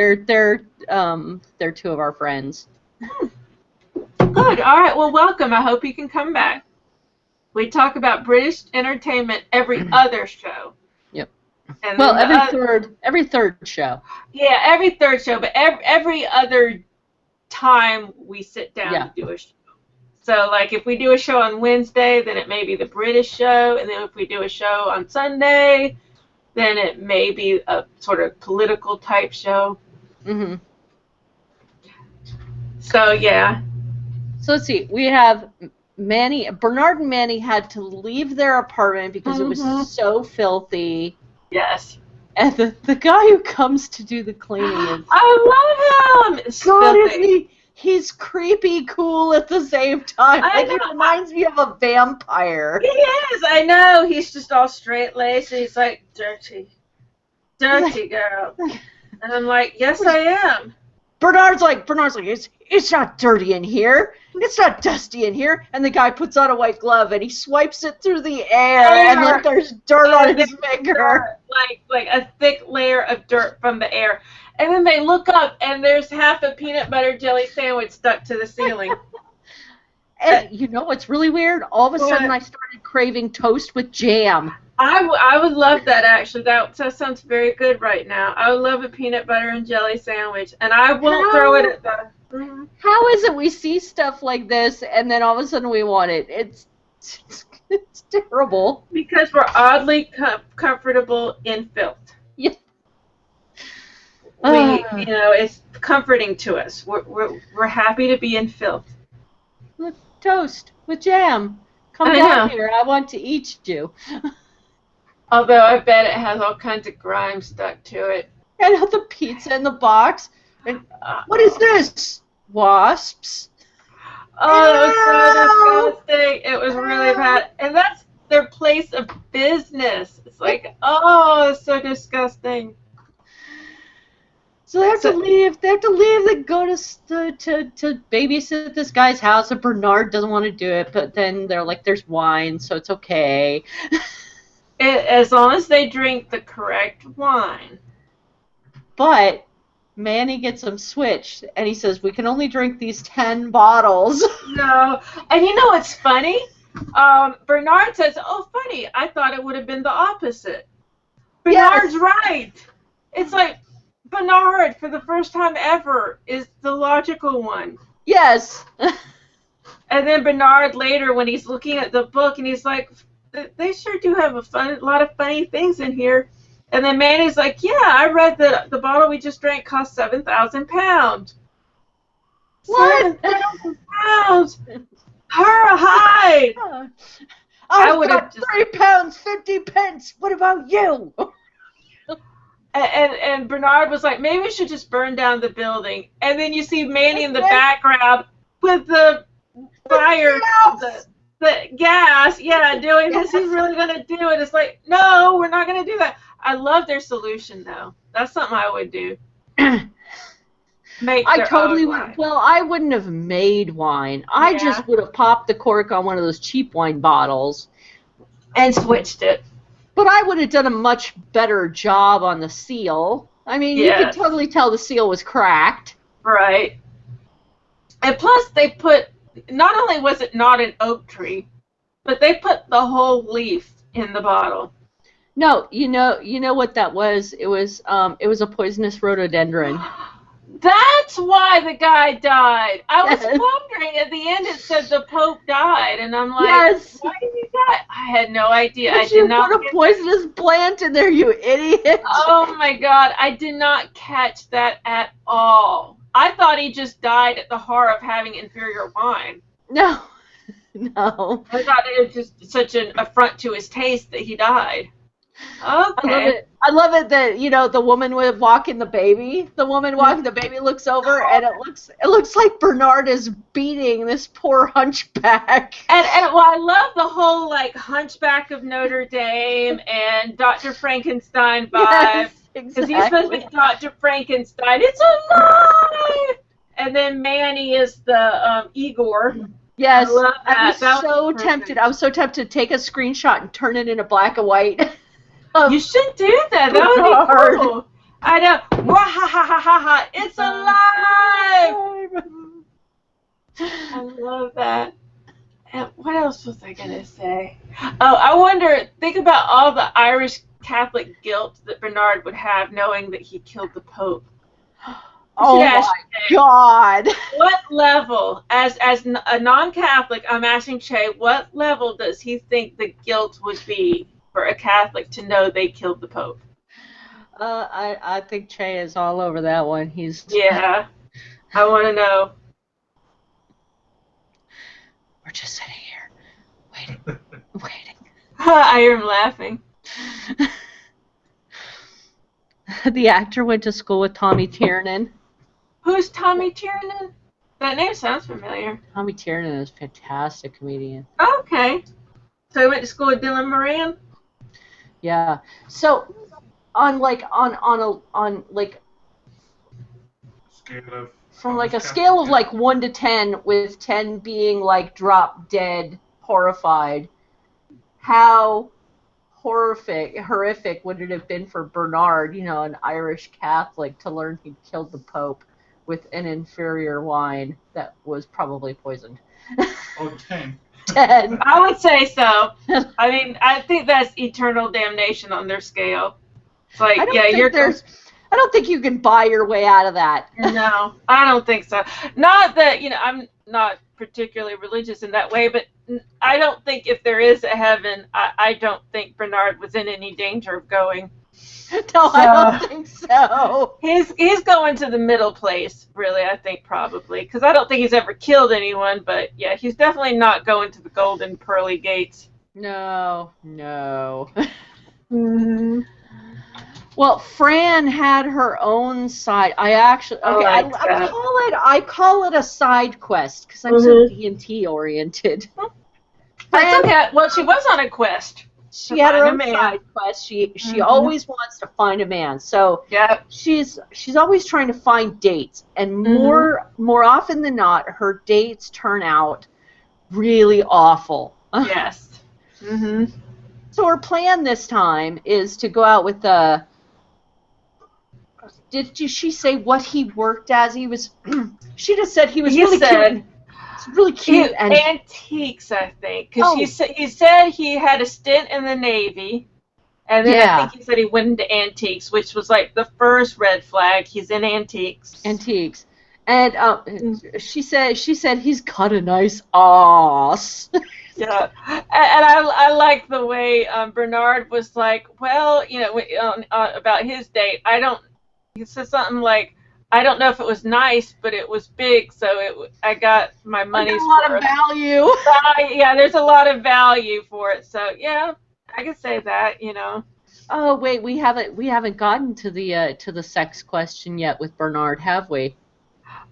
they're two of our friends. Good. All right. Well, welcome. I hope you can come back. We talk about British entertainment every other show. Yep. And well, every third show. Yeah, every third show, but every other time we sit down to do a show. So, like, if we do a show on Wednesday, then it may be the British show, and then if we do a show on Sunday, then it may be a sort of political type show. Mm-hmm. So, yeah. So, let's see. We have Bernard and Manny had to leave their apartment because it was so filthy. Yes. And the guy who comes to do the cleaning is... I love him! God, isn't he's creepy cool at the same time. Like, he reminds me of a vampire. He is, I know. He's just all straight-laced, and he's like, dirty girl. And I'm like, yes, I am. Bernard's like, it's not dirty in here. It's not dusty in here. And the guy puts on a white glove and he swipes it through the air and like there's dirt on his finger. Like a thick layer of dirt from the air. And then they look up and there's half a peanut butter jelly sandwich stuck to the ceiling. And you know what's really weird? All of a sudden I started craving toast with jam. I would love that, actually. That sounds very good right now. I would love a peanut butter and jelly sandwich. And I won't throw it at the... How is it we see stuff like this and then all of a sudden we want it? It's terrible. Because we're oddly comfortable in filth. Yeah. It's comforting to us. We're happy to be in filth. Look, toast with jam. Come down here. I want to eat you. Although I bet it has all kinds of grime stuck to it. And the pizza in the box. And what is this? Wasps? Oh, it was so disgusting. It was really bad. And that's their place of business. It's like, it's so disgusting. So they have to leave. They go to babysit this guy's house, and Bernard doesn't want to do it, but then they're like, there's wine, so it's okay. As long as they drink the correct wine. But Manny gets them switched, and he says, we can only drink these 10 bottles. No. And you know what's funny? Bernard says, oh, funny, I thought it would have been the opposite. Bernard's right. It's like, Bernard, for the first time ever, is the logical one. Yes. And then Bernard later, when he's looking at the book, and he's like, they sure do have a lot of funny things in here. And then Manny's like, yeah, I read that the bottle we just drank cost 7,000 pounds. What? 7,000 pounds. Her hide. I would have £3 50 pence. What about you? And Bernard was like, maybe we should just burn down the building. And then you see Manny in the background with the fire, the gas, doing this. He's really going to do it. It's like, no, we're not going to do that. I love their solution though. That's something I would do. Make I their totally own would. wine. Well, I wouldn't have made wine. I Yeah. just would have popped the cork on one of those cheap wine bottles. And switched it. But I would have done a much better job on the seal. I mean, you could Yes. totally tell the seal was cracked. Right. And plus they put, not only was it not an oak tree, but they put the whole leaf in the bottle. No, you know what that was? It was a poisonous rhododendron. That's why the guy died. I was Yes. wondering, at the end it said the Pope died, and I'm like, Yes. why did he die? I had no idea. But I you did not put a get poisonous plant in there, you idiot. Oh my god, I did not catch that at all. I thought he just died at the horror of having inferior wine. No. No. I thought it was just such an affront to his taste that he died. Okay. I love it. I love it that the woman with walking the baby. The woman walking the baby looks over and it looks like Bernard is beating this poor hunchback. And well, I love the whole like Hunchback of Notre Dame and Dr. Frankenstein vibe. Yes, Because he's supposed to exactly. be Dr. Frankenstein. It's alive! And then Manny is the Igor. Yes, I love that. I was That was so perfect. tempted. I was so tempted to take a screenshot and turn it into black and white. You should do that. That would Bernard. be cool. I know. Wahahahaha. It's alive! I love that. And what else was I going to say? Oh, I wonder, think about all the Irish Catholic guilt that Bernard would have knowing that he killed the Pope. Oh Yeah, my God. What level, as a non-Catholic, I'm asking Che, what level does he think the guilt would be for a Catholic to know they killed the Pope? I think Che is all over that one. He's Yeah, I want to know. We're just sitting here, waiting. I hear him laughing. The actor went to school with Tommy Tiernan. Who's Tommy Tiernan? That name sounds familiar. Tommy Tiernan is a fantastic comedian. Okay. So he went to school with Dylan Moran? Yeah. So on Scale of from like a scale of like 1 to 10, with 10 being like drop dead, horrified, how horrific would it have been for Bernard, an Irish Catholic, to learn he'd killed the Pope with an inferior wine that was probably poisoned? Oh, 10. 10. I would say so. I mean, I think that's eternal damnation on their scale. It's like, I don't think you can buy your way out of that. No, I don't think so. Not that, I'm not particularly religious in that way, but I don't think if there is a heaven, I don't think Bernard was in any danger of going. No, I don't think so. He's going to the middle place, really, I think, probably. Because I don't think he's ever killed anyone, but yeah, he's definitely not going to the golden pearly gates. No. Mm-hmm. Well, Fran had her own side. I call it a side quest because I'm so D&T oriented. That's okay. Well, she was on a quest. She had her own side quest. She always wants to find a man. So she's always trying to find dates, and more often than not, her dates turn out really awful. Yes. Mm-hmm. So her plan this time is to go out with the. Did she say what he worked as? He was. She just said he was really cute. Really cute and antiques, I think, because he said he had a stint in the Navy, and then I think he said he went into antiques, which was like the first red flag. He's in antiques. Antiques, and she said he's got a nice ass. Yeah, and I like the way Bernard was like, well, about his date. He said something like, I don't know if it was nice, but it was big, so I got my money's worth. A lot of value. Yeah, there's a lot of value for it. So yeah, I can say that. Oh wait, we haven't gotten to the sex question yet with Bernard, have we?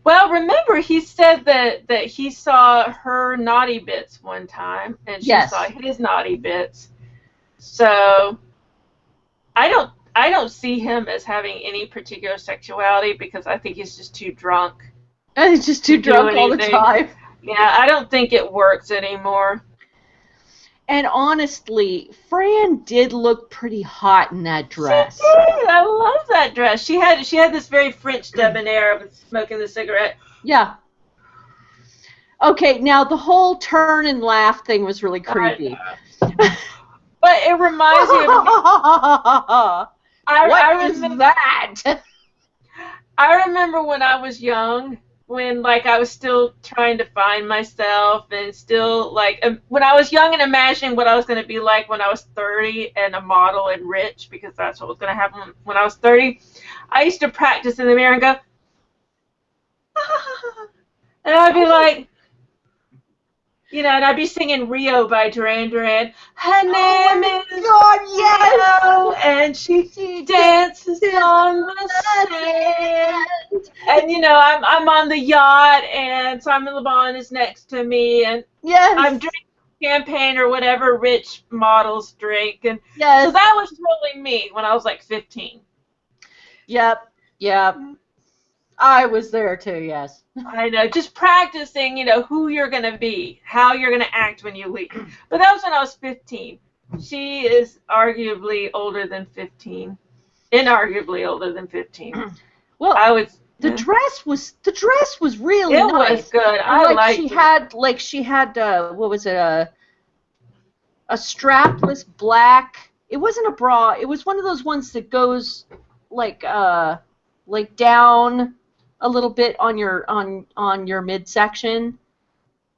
Well, remember he said that he saw her naughty bits one time, and she saw his naughty bits. So I don't. I don't see him as having any particular sexuality because I think he's just too drunk. And he's just too drunk all the time. Yeah, I don't think it works anymore. And honestly, Fran did look pretty hot in that dress. She did. I love that dress. She had this very French debonair with smoking the cigarette. Yeah. Okay, now the whole turn and laugh thing was really creepy. But it reminds me of... What is that? I remember when I was young, when like I was still trying to find myself and still like when I was young and imagining what I was going to be like when I was 30 and a model and rich, because that's what was going to happen when I was 30. I used to practice in the mirror and go, and I'd be like, you know, and I'd be singing Rio by Duran Duran. Her name is God, yes! Rio, and she dances on the sand. And you know, I'm on the yacht, and Simon Le Bon is next to me, and yes. I'm drinking champagne or whatever rich models drink, and yes. So that was really me when I was like 15. Yep. I was there too, yes. I know, just practicing, you know, who you're going to be, how you're going to act when you leave. But that was when I was 15. She is arguably older than 15. Inarguably older than 15. Well, the dress was really nice. It was good. I liked it. She had what was it, a strapless black, it wasn't a bra, it was one of those ones that goes like down a little bit on your midsection.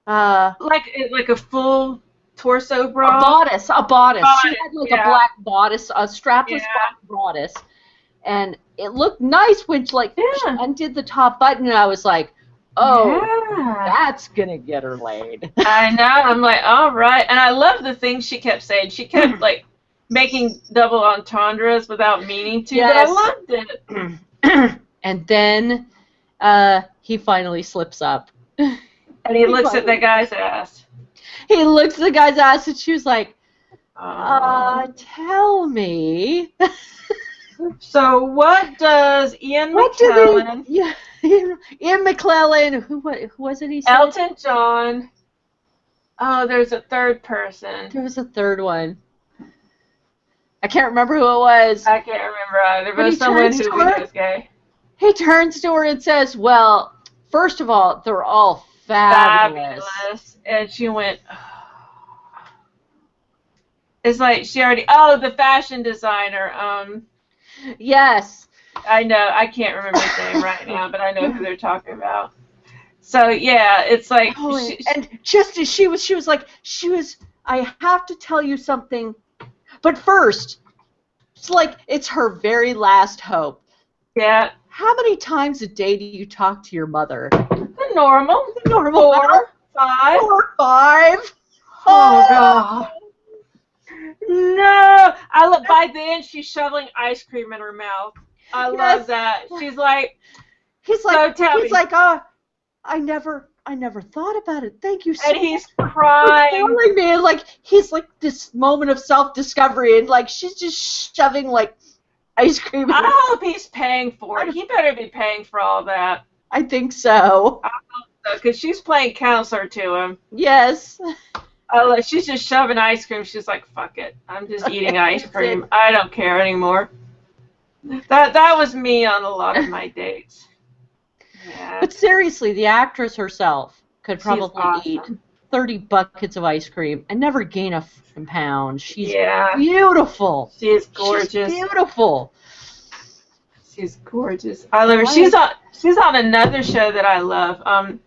Like a full torso bra? A bodice. She had like a black bodice, a strapless black bodice. And it looked nice when she undid the top button, and I was like, oh, that's gonna get her laid. I know. I'm like, all right. And I love the things she kept saying. She kept like making double entendres without meaning to, but I loved it. And then he finally slips up. And he looks at the guy's ass. He looks at the guy's ass, and she was like, tell me. So what does Ian McKellen... Ian McKellen, who was it he said? Elton John. Oh, there's a third person. There was a third one. I can't remember who it was. I can't remember either, but it's someone who we know is gay. He turns to her and says, well, first of all, they're all fabulous. And she went... It's like she already... Oh, the fashion designer. Yes. I know. I can't remember his name right now, but I know who they're talking about. So, yeah, it's like... and just as she was like, I have to tell you something. But first, it's like it's her very last hope. Yeah. How many times a day do you talk to your mother? The normal. 4, 5. 4 or 5. Oh, God. No. By then, she's shoveling ice cream in her mouth. I love that. She's like, he's like, I never thought about it. Thank you so much. And he's crying. Telling me, like, he's like this moment of self-discovery, and like she's just shoving like ice cream. I hope he's paying for it. He better be paying for all that. I think so. I hope so, because she's playing counselor to him. Yes. She's just shoving ice cream. She's like, fuck it. I'm just eating ice cream. I don't care anymore. That was me on a lot of my dates. Yeah. But seriously, the actress herself could probably eat 30 buckets of ice cream and never gain a pound. She's beautiful. She is gorgeous. She's beautiful. She's gorgeous. I love her. She's on another show that I love.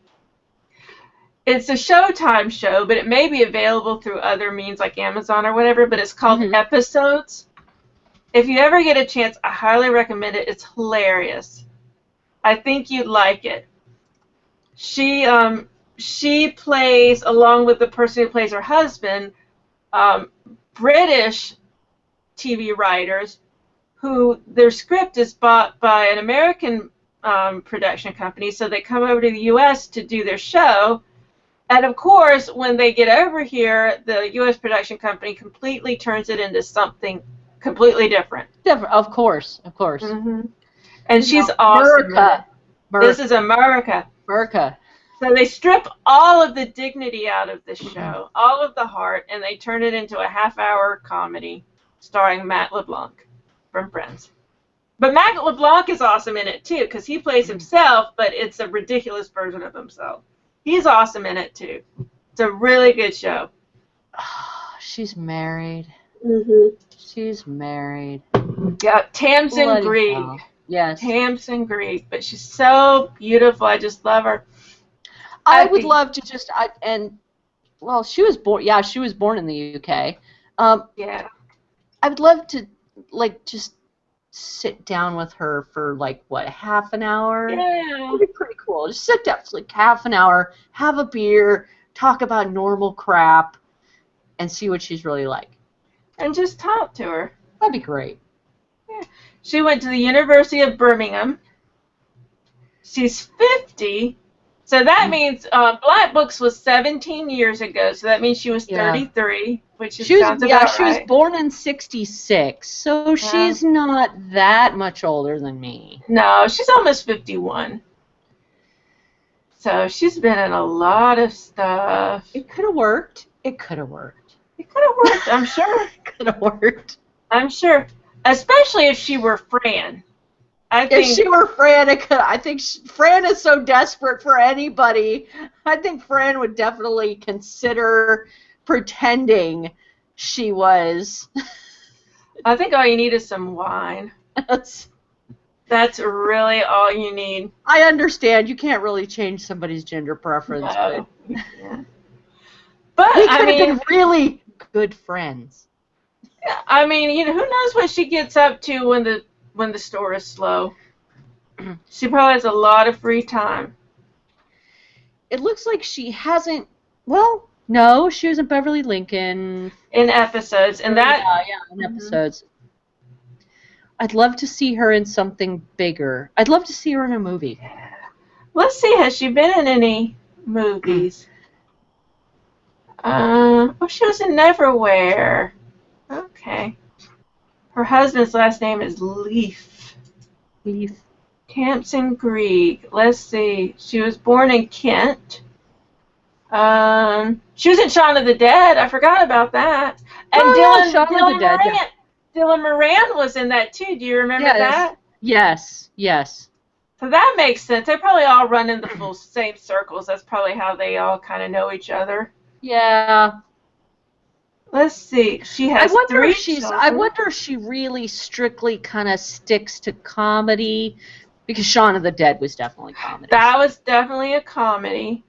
It's a Showtime show, but it may be available through other means like Amazon or whatever, but it's called Episodes. If you ever get a chance, I highly recommend it. It's hilarious. I think you'd like it. She plays, along with the person who plays her husband, British TV writers who their script is bought by an American production company, so they come over to the U.S. to do their show. And of course, when they get over here, the U.S. production company completely turns it into something completely different. Different, of course. Mm-hmm. And she's awesome. This is America. America. So they strip all of the dignity out of this show, all of the heart, and they turn it into a half-hour comedy starring Matt LeBlanc from Friends. But Matt LeBlanc is awesome in it too, because he plays himself, but it's a ridiculous version of himself. He's awesome in it too. It's a really good show. She's married. Mm-hmm. She's married. Yeah, Tamsin Greig. Hell. Yes. Tamsin Greig, but she's so beautiful. I just love her. I would love to just she was born. Yeah, she was born in the UK. Yeah. I would love to just sit down with her for half an hour. Yeah. That'd be pretty cool. Just sit down for half an hour, have a beer, talk about normal crap, and see what she's really like. And just talk to her. That'd be great. Yeah. She went to the University of Birmingham. She's 50. So that means Black Books was 17 years ago. So that means she was 33, which sounds about right. She was born in 66. So she's not that much older than me. No, she's almost 51. So she's been in a lot of stuff. It could have worked. I'm sure. It could have worked. I'm sure. Especially if she were Fran. If she were Fran, I think Fran is so desperate for anybody. I think Fran would definitely consider pretending she was. I think all you need is some wine. That's really all you need. I understand. You can't really change somebody's gender preference. No. But we could have been really good friends. I mean, who knows what she gets up to when the store is slow. She probably has a lot of free time. It looks like she hasn't. Well, no, she was in Beverly Lincoln. In episodes, and that. In episodes. I'd love to see her in something bigger. I'd love to see her in a movie. Let's see, has she been in any movies? She was in Neverwhere. Okay. Her husband's last name is Leaf. Tamsin Greig. Let's see. She was born in Kent. She was in Shaun of the Dead. I forgot about that. And Dylan Moran was in that too. Do you remember that? Yes. So that makes sense. They probably all run in the same circles. That's probably how they all kind of know each other. Yeah. Let's see. She has three children. I wonder if she really strictly kind of sticks to comedy, because Shaun of the Dead was definitely comedy. That was definitely a comedy.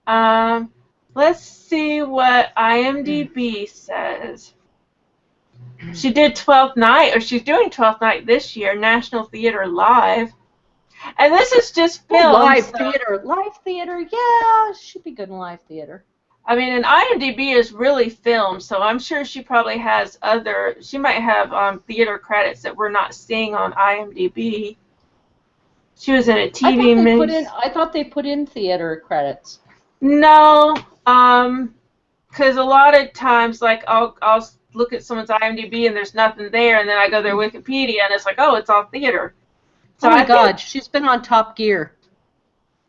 Let's see what IMDb says. She did 12th Night, or she's doing 12th Night this year, National Theater Live. And this is just film. Live theater, yeah, she'd be good in live theater. I mean, and IMDb is really film, so I'm sure she probably has she might have theater credits that we're not seeing on IMDb. She was in a TV mini. I thought they put in theater credits. No, because a lot of times, I'll look at someone's IMDb and there's nothing there, and then I go to their Wikipedia and it's like, oh, it's all theater. So oh my God, she's been on Top Gear.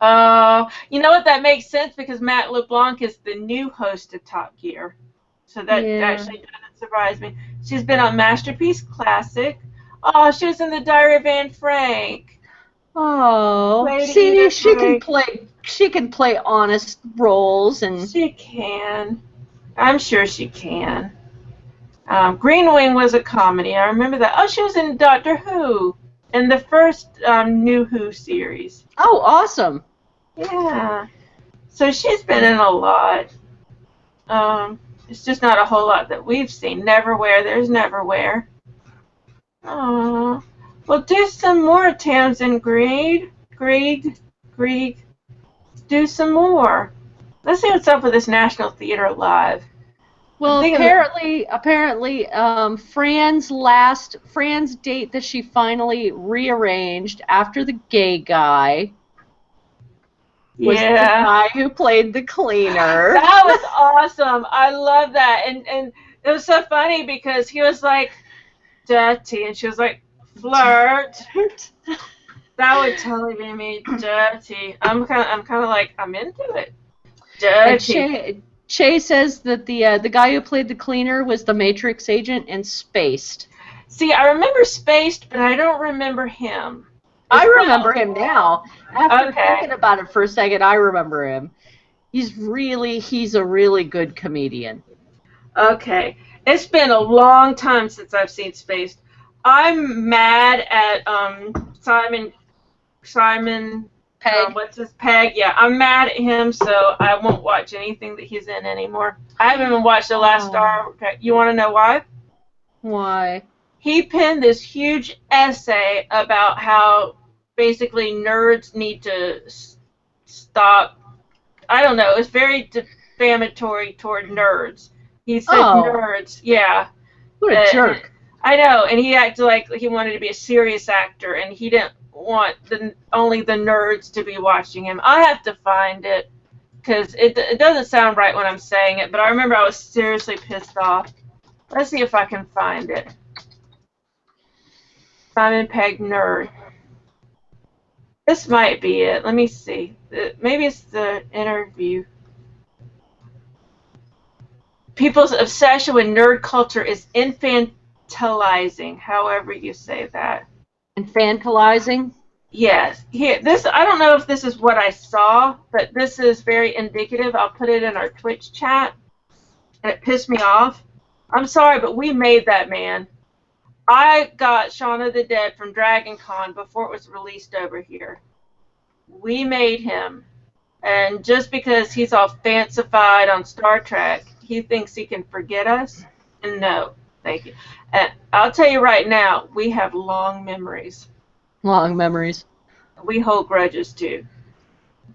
You know what? That makes sense because Matt LeBlanc is the new host of Top Gear. So that actually doesn't surprise me. She's been on Masterpiece Classic. Oh, she was in The Diary of Anne Frank. Oh, see, she can play honest roles, and she can. I'm sure she can. Green Wing was a comedy. I remember that. Oh, she was in Doctor Who. In the first New Who series. Oh, awesome. Yeah. So she's been in a lot. It's just not a whole lot that we've seen. Neverwhere, there's Neverwhere. Oh. Well, do some more, Tamsin Greig. Do some more. Let's see what's up with this National Theater Live. Well, apparently, Fran's date that she finally rearranged after the gay guy was the guy who played the cleaner. That was awesome. I love that, and it was so funny because he was like, dirty. And she was like, flirt. That would totally be me, dirty. I'm kind of like, I'm into it. Dirty. Che says that the guy who played the cleaner was the Matrix agent and Spaced. See, I remember Spaced, but I don't remember him. I remember him now. After Okay. thinking about it for a second, I remember him. He's a really good comedian. Okay. It's been a long time since I've seen Spaced. I'm mad at Simon Pegg. what's his Pegg? Yeah, I'm mad at him, so I won't watch anything that he's in anymore. I haven't even watched the last Star Trek. You want to know why? Why? He penned this huge essay about how basically nerds need to stop. I don't know. It was very defamatory toward nerds. He said nerds. Yeah. What a jerk. I know, and he acted like he wanted to be a serious actor, and he didn't want only the nerds to be watching him. I have to find it, because it doesn't sound right when I'm saying it, but I remember I was seriously pissed off. Let's see if I can find it. Simon Pegg nerd. This might be it. Let me see. Maybe it's the interview. People's obsession with nerd culture is infantilizing, however you say that. Infantilizing? Yes. Here, I don't know if this is what I saw, but this is very indicative. I'll put it in our Twitch chat. And it pissed me off. I'm sorry, but we made that man. I got Shaun of the Dead from Dragon Con before it was released over here. We made him. And just because he's all fancified on Star Trek, he thinks he can forget us? And no, thank you. And I'll tell you right now, we have long memories. Long memories. We hold grudges, too.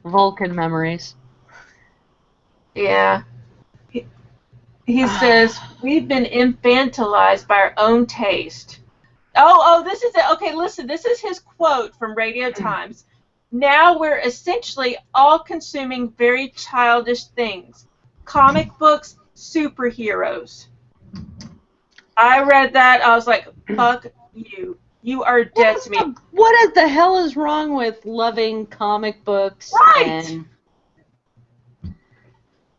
Vulcan memories. Yeah. He says, we've been infantilized by our own taste. Oh, this is it. Okay, listen, this is his quote from Radio Times. Now we're essentially all consuming very childish things. Comic books, superheroes. I read that. I was like, fuck you. You are dead to me. What the hell is wrong with loving comic books? Right. And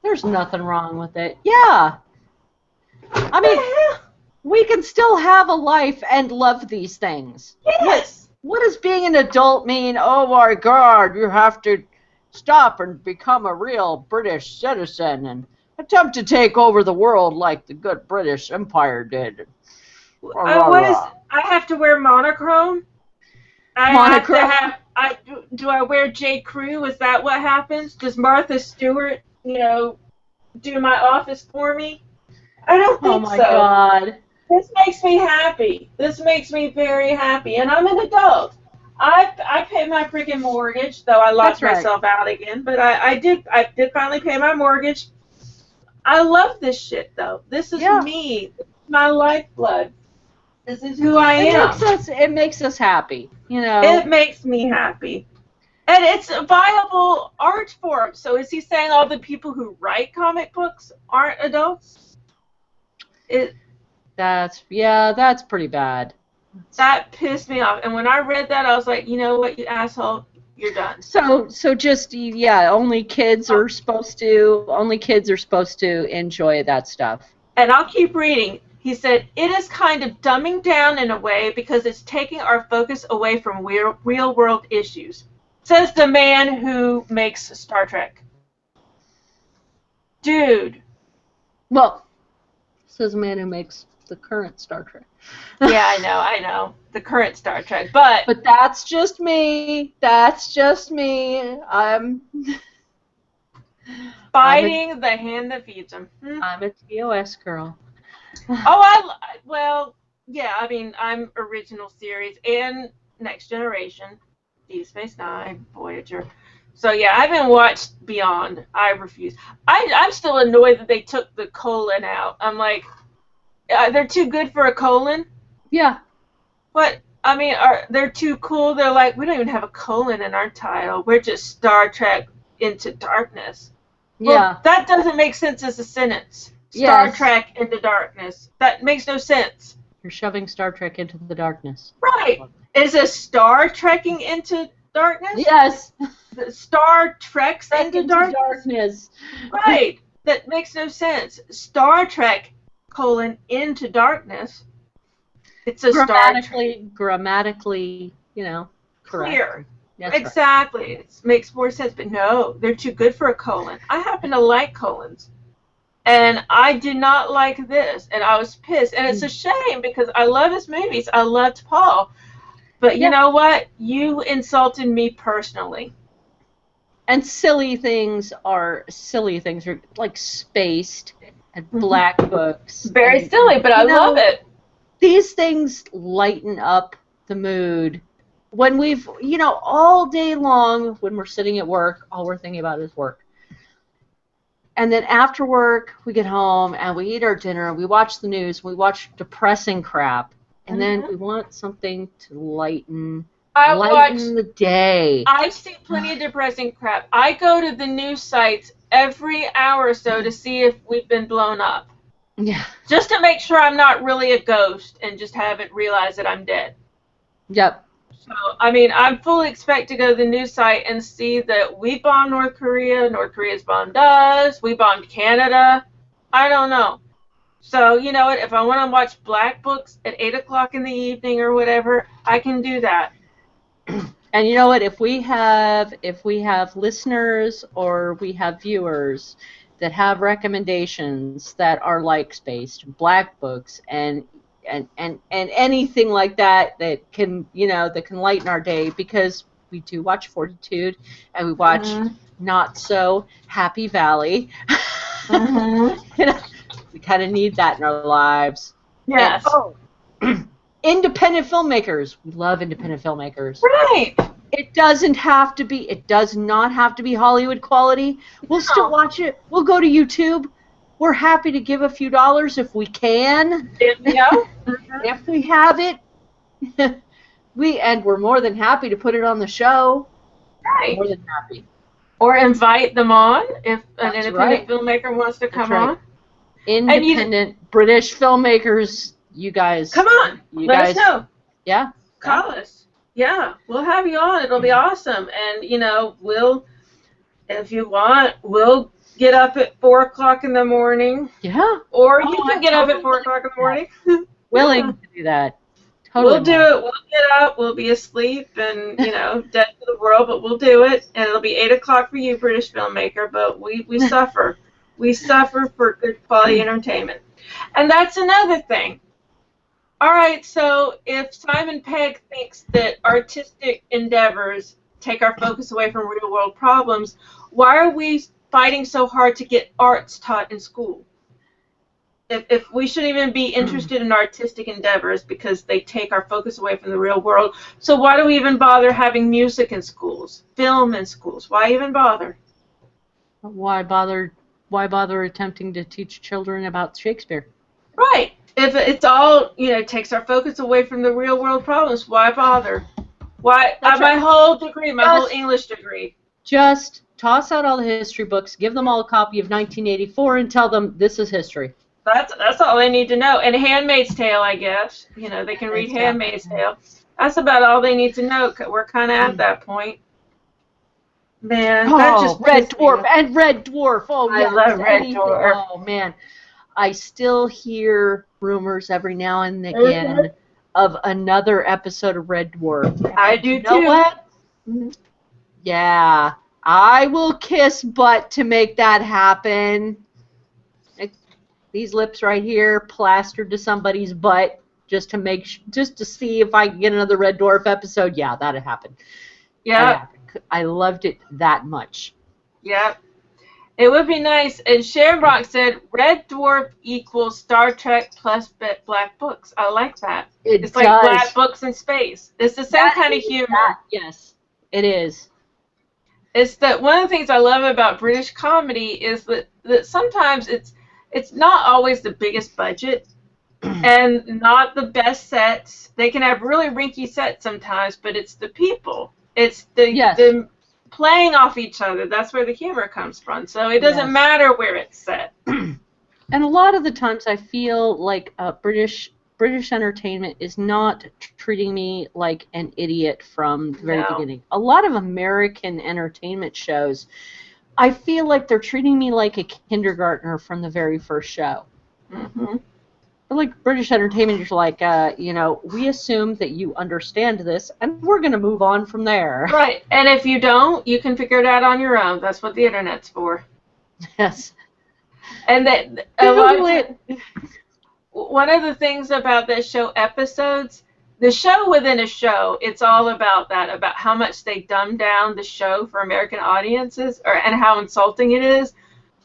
there's nothing wrong with it. Yeah. I mean, we can still have a life and love these things. Yes. What does being an adult mean? Oh my God, you have to stop and become a real British citizen and attempt to take over the world like the good British Empire did. I have to wear monochrome? Monochrome? Do I wear J. Crew? Is that what happens? Does Martha Stewart, do my office for me? I don't think so. Oh my God. This makes me happy. This makes me very happy. And I'm an adult. I pay my freaking mortgage, though I locked myself out again. But I did finally pay my mortgage. I love this shit, though. This is me. This is my lifeblood. This is who I am. It makes us happy, It makes me happy. And it's a viable art form. So is he saying all the people who write comic books aren't adults? That's pretty bad. That pissed me off. And when I read that, I was like, you know what, you asshole, you're done. So just only kids are supposed to enjoy that stuff. And I'll keep reading. He said, it is kind of dumbing down in a way because it's taking our focus away from real world issues. Says the man who makes Star Trek. Dude. Well, says the man who makes the current Star Trek. Yeah, I know. The current Star Trek. But that's just me. I'm fighting the hand that feeds him. I'm a TOS girl. I'm original series and Next Generation, Deep Space Nine, Voyager. So yeah, I haven't watched Beyond. I refuse. I'm still annoyed that they took the colon out. I'm like, they're too good for a colon? Yeah. What? I mean, they're too cool? They're like, we don't even have a colon in our title. We're just Star Trek Into Darkness. Well, Yeah. that doesn't make sense as a sentence. Star Trek Into Darkness. That makes no sense. You're shoving Star Trek into the darkness. Right. Is a star trekking into darkness? Yes. The star treks into darkness? darkness. Right. That makes no sense. Star Trek, into darkness. It's a Grammatically, correct. clear. That's exactly. Right. It makes more sense. But no, they're too good for a colon. I happen to like colons. And I did not like this. And I was pissed. And it's a shame because I love his movies. I loved Paul. But you know what? You insulted me personally. And silly things are like Spaced and Black Books. Very silly, but I love it. These things lighten up the mood. When we've, all day long when we're sitting at work, all we're thinking about is work. And then after work, we get home and we eat our dinner, we watch the news, we watch depressing crap, and then we want something to lighten the day. I've seen plenty of depressing crap. I go to the news sites every hour or so to see if we've been blown up. Yeah. Just to make sure I'm not really a ghost and just haven't realized that I'm dead. Yep. So, I fully expect to go to the news site and see that we bombed North Korea, North Korea's bombed us, we bombed Canada. I don't know. So, you know what, if I want to watch Black Books at 8 o'clock in the evening or whatever, I can do that. And you know what, if we have listeners or we have viewers that have recommendations that are like Spaced, Black Books, and anything like that can lighten our day, because we do watch Fortitude and we watch Not So Happy Valley. We kind of need that in our lives. Yes. And, independent filmmakers. We love independent filmmakers. Right. It does not have to be Hollywood quality. We'll still watch it. We'll go to YouTube. We're happy to give a few dollars if we can. If we have it. We're more than happy to put it on the show. Right. More than happy. Or invite them on if an That's independent filmmaker wants to come on. Independent British filmmakers, you guys. Come on. Let us know. Yeah. Call us. Yeah. We'll have you on. It'll be awesome. And, if you want, we'll get up at 4 o'clock in the morning. Yeah. Or you can get up at 4 o'clock in the morning. Willing to do that. Totally. We'll do it. We'll get up. We'll be asleep and, dead to the world, but we'll do it. And it'll be 8 o'clock for you, British filmmaker, but we suffer. We suffer for good quality entertainment. And that's another thing. All right, so if Simon Pegg thinks that artistic endeavors take our focus away from real-world problems, why are we fighting so hard to get arts taught in school? If we shouldn't even be interested in artistic endeavors because they take our focus away from the real world, so why do we even bother having music in schools, film in schools? Why even bother? Why bother attempting to teach children about Shakespeare? Right. If it's all, takes our focus away from the real world problems, why bother? Why? My whole degree, whole English degree. Just toss out all the history books, give them all a copy of 1984, and tell them this is history. That's all they need to know. And Handmaid's Tale, I guess. They can read Handmaid's Tale. That's about all they need to know. We're kind of at that point. Man, that just Red Dwarf and Red Dwarf. Oh, yeah, I love Red Dwarf. Oh man, I still hear rumors every now and again of another episode of Red Dwarf. I do too. You know what? Yeah, I will kiss butt to make that happen. These lips right here plastered to somebody's butt just to see if I can get another Red Dwarf episode. Yeah, that'd happen. Yeah. I loved it that much. Yep. It would be nice. And Shamrock said Red Dwarf equals Star Trek plus Black Books. I like that. It's like Black Books in space. It's the same kind of humor. Yes, it is. It's that one of the things I love about British comedy is that sometimes it's not always the biggest budget and not the best sets. They can have really rinky sets sometimes, but it's the people. It's the playing off each other. That's where the humor comes from. So it doesn't matter where it's set. And a lot of the times I feel like British British Entertainment is not treating me like an idiot from the very No. beginning. A lot of American entertainment shows, I feel like they're treating me like a kindergartner from the very first show. Mm-hmm. But like British Entertainment is like, we assume that you understand this, and we're going to move on from there. Right. And if you don't, you can figure it out on your own. That's what the internet's for. Yes. And that one of the things about this show, episodes, the show within a show, it's all about that, about how much they dumb down the show for American audiences, and how insulting it is.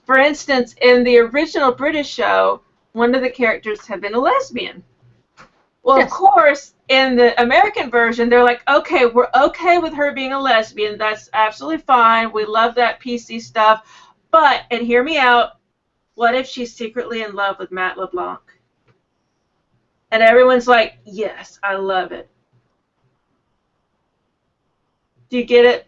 For instance, in the original British show, one of the characters had been a lesbian. Well, Yes. Of course, in the American version, they're like, okay, we're okay with her being a lesbian. That's absolutely fine. We love that PC stuff. But, and hear me out, what if she's secretly in love with Matt LeBlanc? And everyone's like, yes, I love it. Do you get it?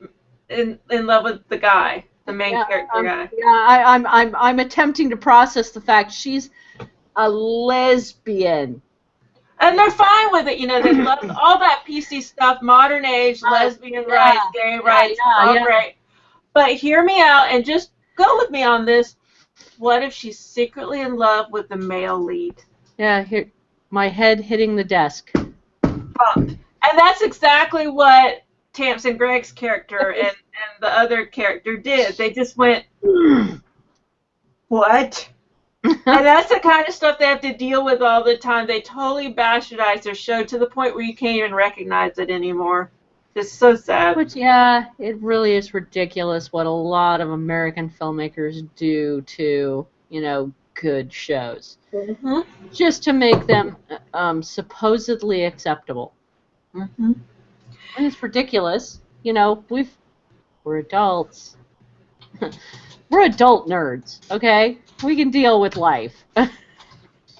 In love with the guy, the main character guy. Yeah, I'm attempting to process the fact she's a lesbian. And they're fine with it, they love all that PC stuff, modern age, lesbian rights, gay rights, all great. But hear me out and just go with me on this. What if she's secretly in love with the male lead? Yeah, here, my head hitting the desk. And that's exactly what Tamsin Gregg's character and the other character did. They just went, what? And that's the kind of stuff they have to deal with all the time. They totally bastardize their show to the point where you can't even recognize it anymore. It's so sad. Which, yeah, it really is ridiculous what a lot of American filmmakers do to, good shows. Mm-hmm. Just to make them supposedly acceptable. Mm-hmm. And it's ridiculous. We're adults. We're adult nerds, okay? We can deal with life.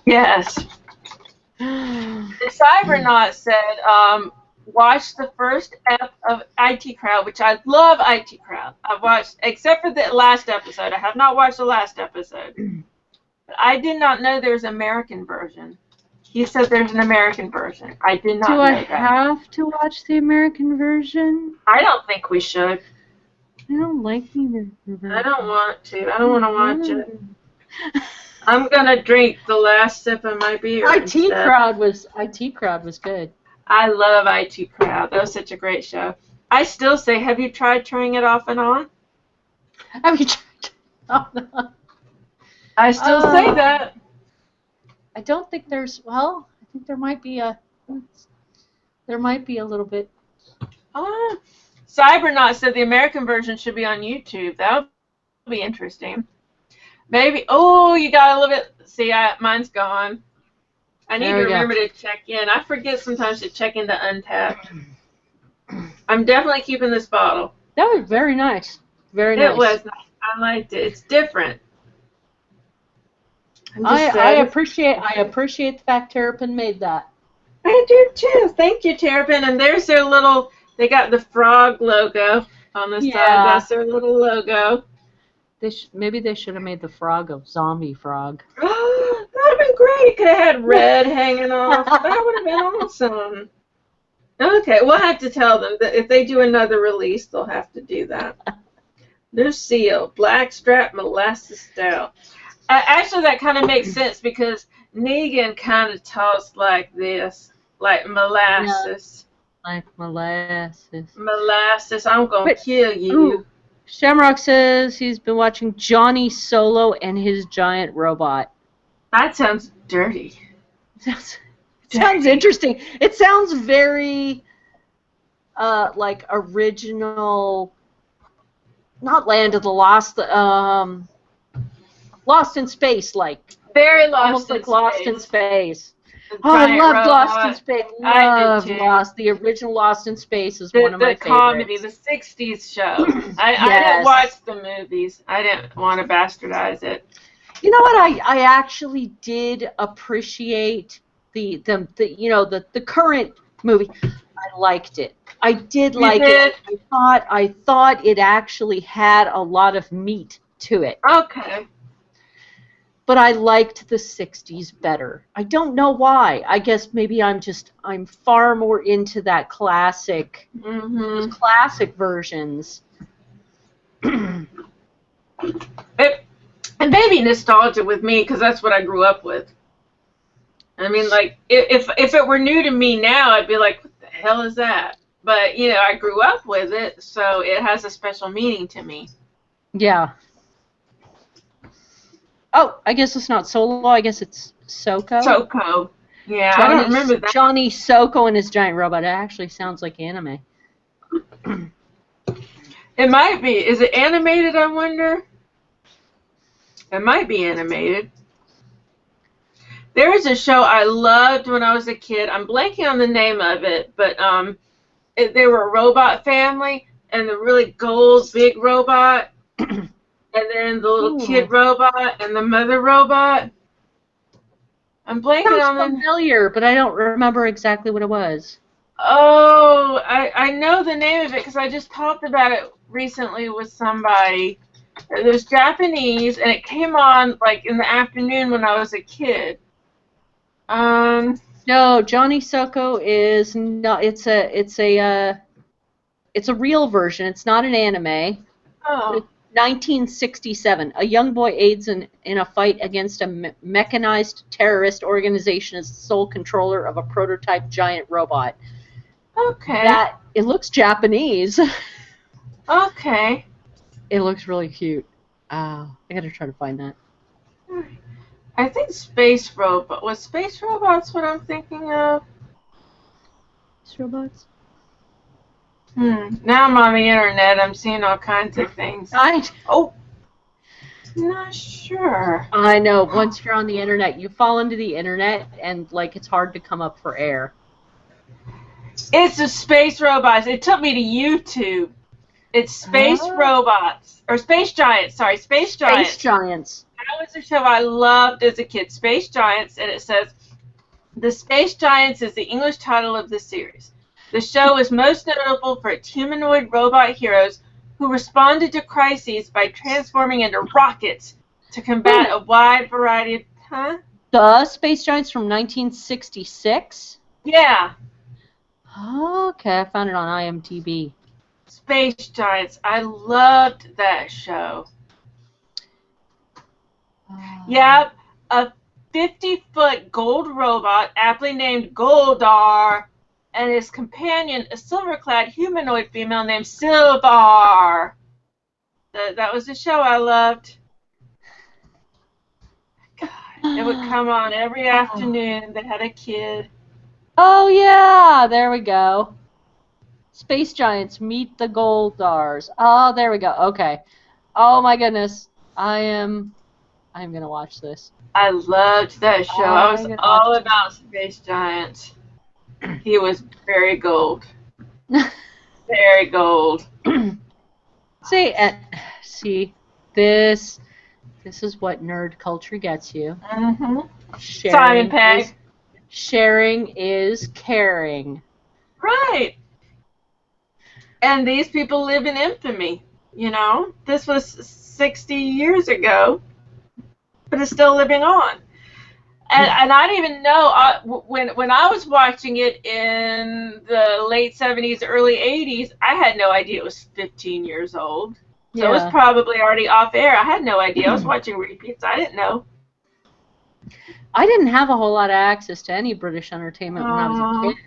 Yes. The Cybernaut said, watch the first ep of IT Crowd, which I love IT Crowd. I've watched, except for the last episode. I have not watched the last episode. But I did not know there's an American version. He said there's an American version. I did not know that. Do I have to watch the American version? I don't think we should. I don't like the American version. I don't want to. I don't want to watch it. I'm gonna drink the last sip of my beer. IT Crowd was good. I love IT Crowd. That was such a great show. I still say, have you tried turning it off and on? Have you tried? I still say that. I don't think there's. Well, I think there might be a. There might be a little bit. Cybernaut said the American version should be on YouTube. That would be interesting. Maybe. Oh, you got a little bit. See, mine's gone. I need to remember to check in. I forget sometimes to check into Untapped. I'm definitely keeping this bottle. That was very nice. Very nice. It was nice. I liked it. It's different. I appreciate the fact Terrapin made that. I do too. Thank you, Terrapin. And there's their little. They got the frog logo on the side. That's their little logo. Maybe they should have made the frog a zombie frog. Oh, that would have been great. Could have had red hanging off. That would have been awesome. Okay, we'll have to tell them that if they do another release, they'll have to do that. Lucille, Blackstrap Molasses Stout. Actually, that kind of makes sense because Negan kind of talks like this, like molasses. Yeah, like molasses. Molasses, I'm going to kill you. Ooh. Shamrock says he's been watching Johnny Solo and his giant robot. That sounds dirty. Sounds interesting. It sounds very like original, not Land of the Lost, Lost in Space, like. Very Lost almost in like Space. Lost in Space. Oh, I loved Lost in Space. I did too. Lost. The original Lost in Space is one of my favorites. The comedy, the 60s show. I didn't watch the movies. I didn't want to bastardize it. You know what? I actually did appreciate the current movie. I liked it. I did like it. I thought it actually had a lot of meat to it. Okay. but I liked the 60s better. I don't know why. I guess maybe I'm far more into that classic, those classic versions. And maybe nostalgia with me, because that's what I grew up with. I mean, like, if it were new to me now, I'd be like, what the hell is that? But, you know, I grew up with it, so it has a special meaning to me. Yeah. Oh, I guess it's not Solo. I guess it's Soko. Soko. Yeah, Johnny, I don't remember that. Johnny Soko and his giant robot. It actually sounds like anime. It might be. Is it animated, I wonder? It might be animated. There was a show I loved when I was a kid. I'm blanking on the name of it, but they were a robot family, and the really gold big robot, and then the little kid robot, and the mother robot. I'm blanking on Sounds familiar, but I don't remember exactly what it was. Oh, I know the name of it because I just talked about it recently with somebody. It was Japanese, and it came on like in the afternoon when I was a kid. No, Johnny Soko is not. It's a real version. It's not an anime. Oh. 1967. A young boy aids in a fight against a mechanized terrorist organization as the sole controller of a prototype giant robot. Okay. It looks Japanese. Okay. It looks really cute. I gotta try to find that. I think Space Robot. Was Space Robots what I'm thinking of? Space Robots? Now I'm on the internet. I'm seeing all kinds of things. Oh. Not sure. I know. Once you're on the internet, you fall into the internet, and like it's hard to come up for air. It's the Space Robots. It took me to YouTube. It's Space Robots. Or Space Giants. Sorry, Space Giants. Space Giants. That was a show I loved as a kid. Space Giants. And it says, The Space Giants is the English title of the series. The show is most notable for its humanoid robot heroes who responded to crises by transforming into rockets to combat a wide variety of... Huh? The Space Giants from 1966? Yeah. Okay, I found it on IMDb. Space Giants. I loved that show. Yep. A 50-foot gold robot, aptly named Goldar, and his companion, a silver-clad humanoid female named Silvar. That was the show I loved. God, it would come on every afternoon. They had a kid. Oh, yeah, there we go. Space Giants meet the Goldars. Oh, there we go. Okay. Oh, my goodness. I'm going to watch this. I loved that show. I was all about Space Giants. He was very gold. Very gold. See, this is what nerd culture gets you. Mm-hmm. Simon Pegg. Sharing is caring. Right. And these people live in infamy, you know? This was 60 years ago, but it's still living on. And I didn't even know, when I was watching it in the late 70s, early 80s, I had no idea it was 15 years old. So it was probably already off air. I had no idea. I was watching repeats. I didn't know. I didn't have a whole lot of access to any British entertainment when I was a kid.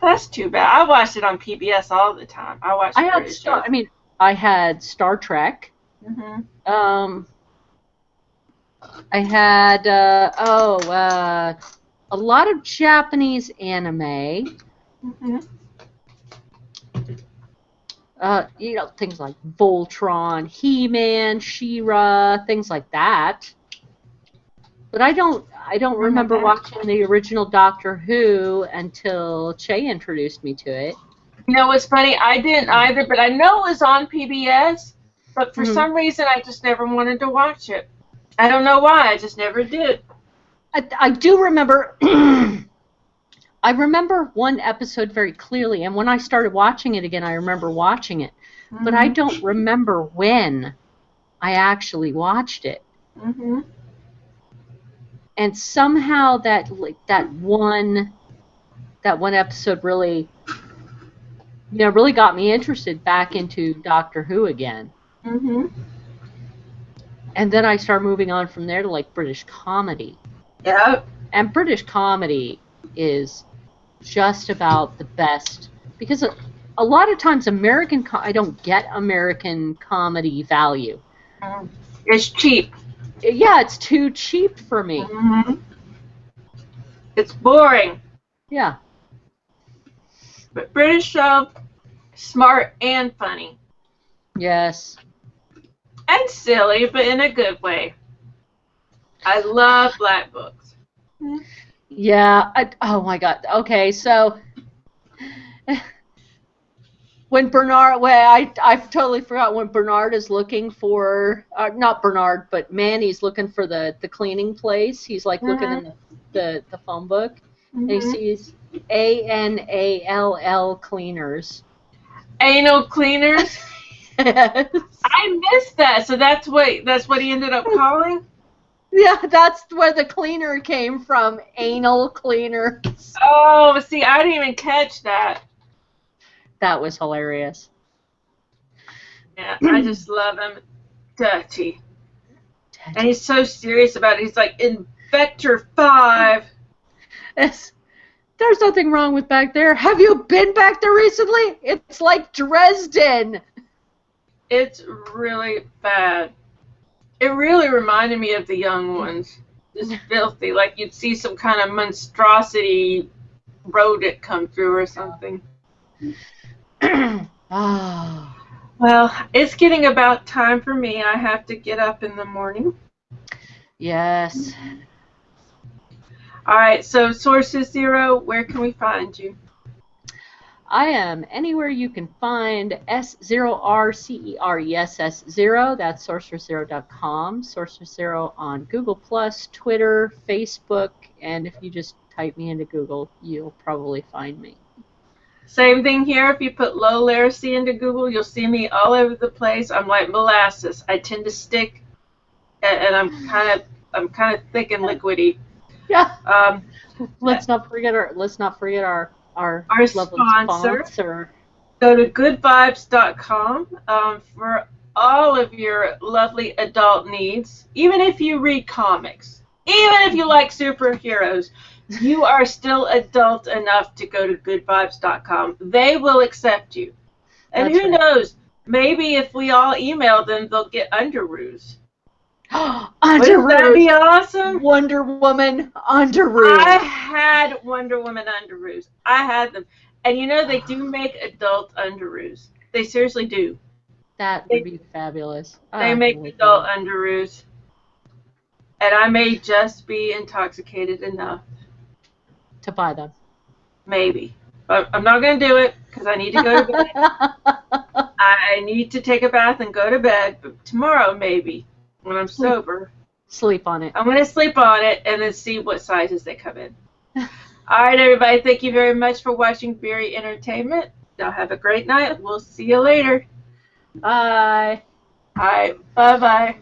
That's too bad. I watched it on PBS all the time. I watched British shows. I had Star Trek. Mm-hmm. I had a lot of Japanese anime. Mm-hmm. You know, things like Voltron, He-Man, She-Ra, things like that. But I don't remember watching the original Doctor Who until Che introduced me to it. You know what's funny? I didn't either, but I know it was on PBS, but for some reason I just never wanted to watch it. I don't know why. I just never did. I do remember... I remember one episode very clearly, and when I started watching it again, I remember watching it. Mm-hmm. But I don't remember when I actually watched it. Mm-hmm. and somehow that one episode really really got me interested back into Doctor Who again. Mhm. And then I started moving on from there to like British comedy. Yep. And British comedy is just about the best because a lot of times I don't get American comedy value. It's cheap. Yeah, it's too cheap for me. Mhm. It's boring. Yeah. But British show, smart and funny. Yes. And silly, but in a good way. I love black books. Yeah. Oh my God. Okay, so when Bernard, I totally forgot when Bernard is looking for, not Bernard, but Manny's looking for the cleaning place. He's like looking in the phone book, and he sees ANALL cleaners. Anal cleaners. Yes. I missed that. So that's what he ended up calling. Yeah, that's where the cleaner came from. Anal cleaners. Oh, see, I didn't even catch that. That was hilarious. Yeah, I just love him. Dirty. And he's so serious about it. He's like, in Vector 5. There's nothing wrong with back there. Have you been back there recently? It's like Dresden. It's really bad. It really reminded me of The Young Ones. Just filthy. Like you'd see some kind of monstrosity rodent come through or something. Oh. Well, it's getting about time for me. I have to get up in the morning. Yes. All right, so Sources Zero, where can we find you? I am anywhere you can find S0RCERESS0. That's sorcererzero.com. Sorcerer Zero on Google+, Twitter, Facebook, and if you just type me into Google, you'll probably find me. Same thing here. If you put low literacy into Google, you'll see me all over the place. I'm like molasses. I tend to stick, and I'm kind of thick and liquidy. Yeah. Let's not forget our lovely sponsor. Go to goodvibes.com for all of your lovely adult needs. Even if you read comics, even if you like superheroes, you are still adult enough to go to goodvibes.com. They will accept you. And That's who right. knows, maybe if we all email them, they'll get underoos. Underoos. Wouldn't that be awesome? Wonder Woman underoos. I had Wonder Woman underoos. I had them. And you know, they do make adult underoos. They seriously do. That would be fabulous. They make adult underoos. And I may just be intoxicated enough to buy them. Maybe. But I'm not going to do it because I need to go to bed. I need to take a bath and go to bed. But tomorrow, maybe, when I'm sober. Sleep on it. I'm going to sleep on it and then see what sizes they come in. All right, everybody. Thank you very much for watching Beery Entertainment. Y'all have a great night. We'll see you later. Bye. All right. Bye-bye.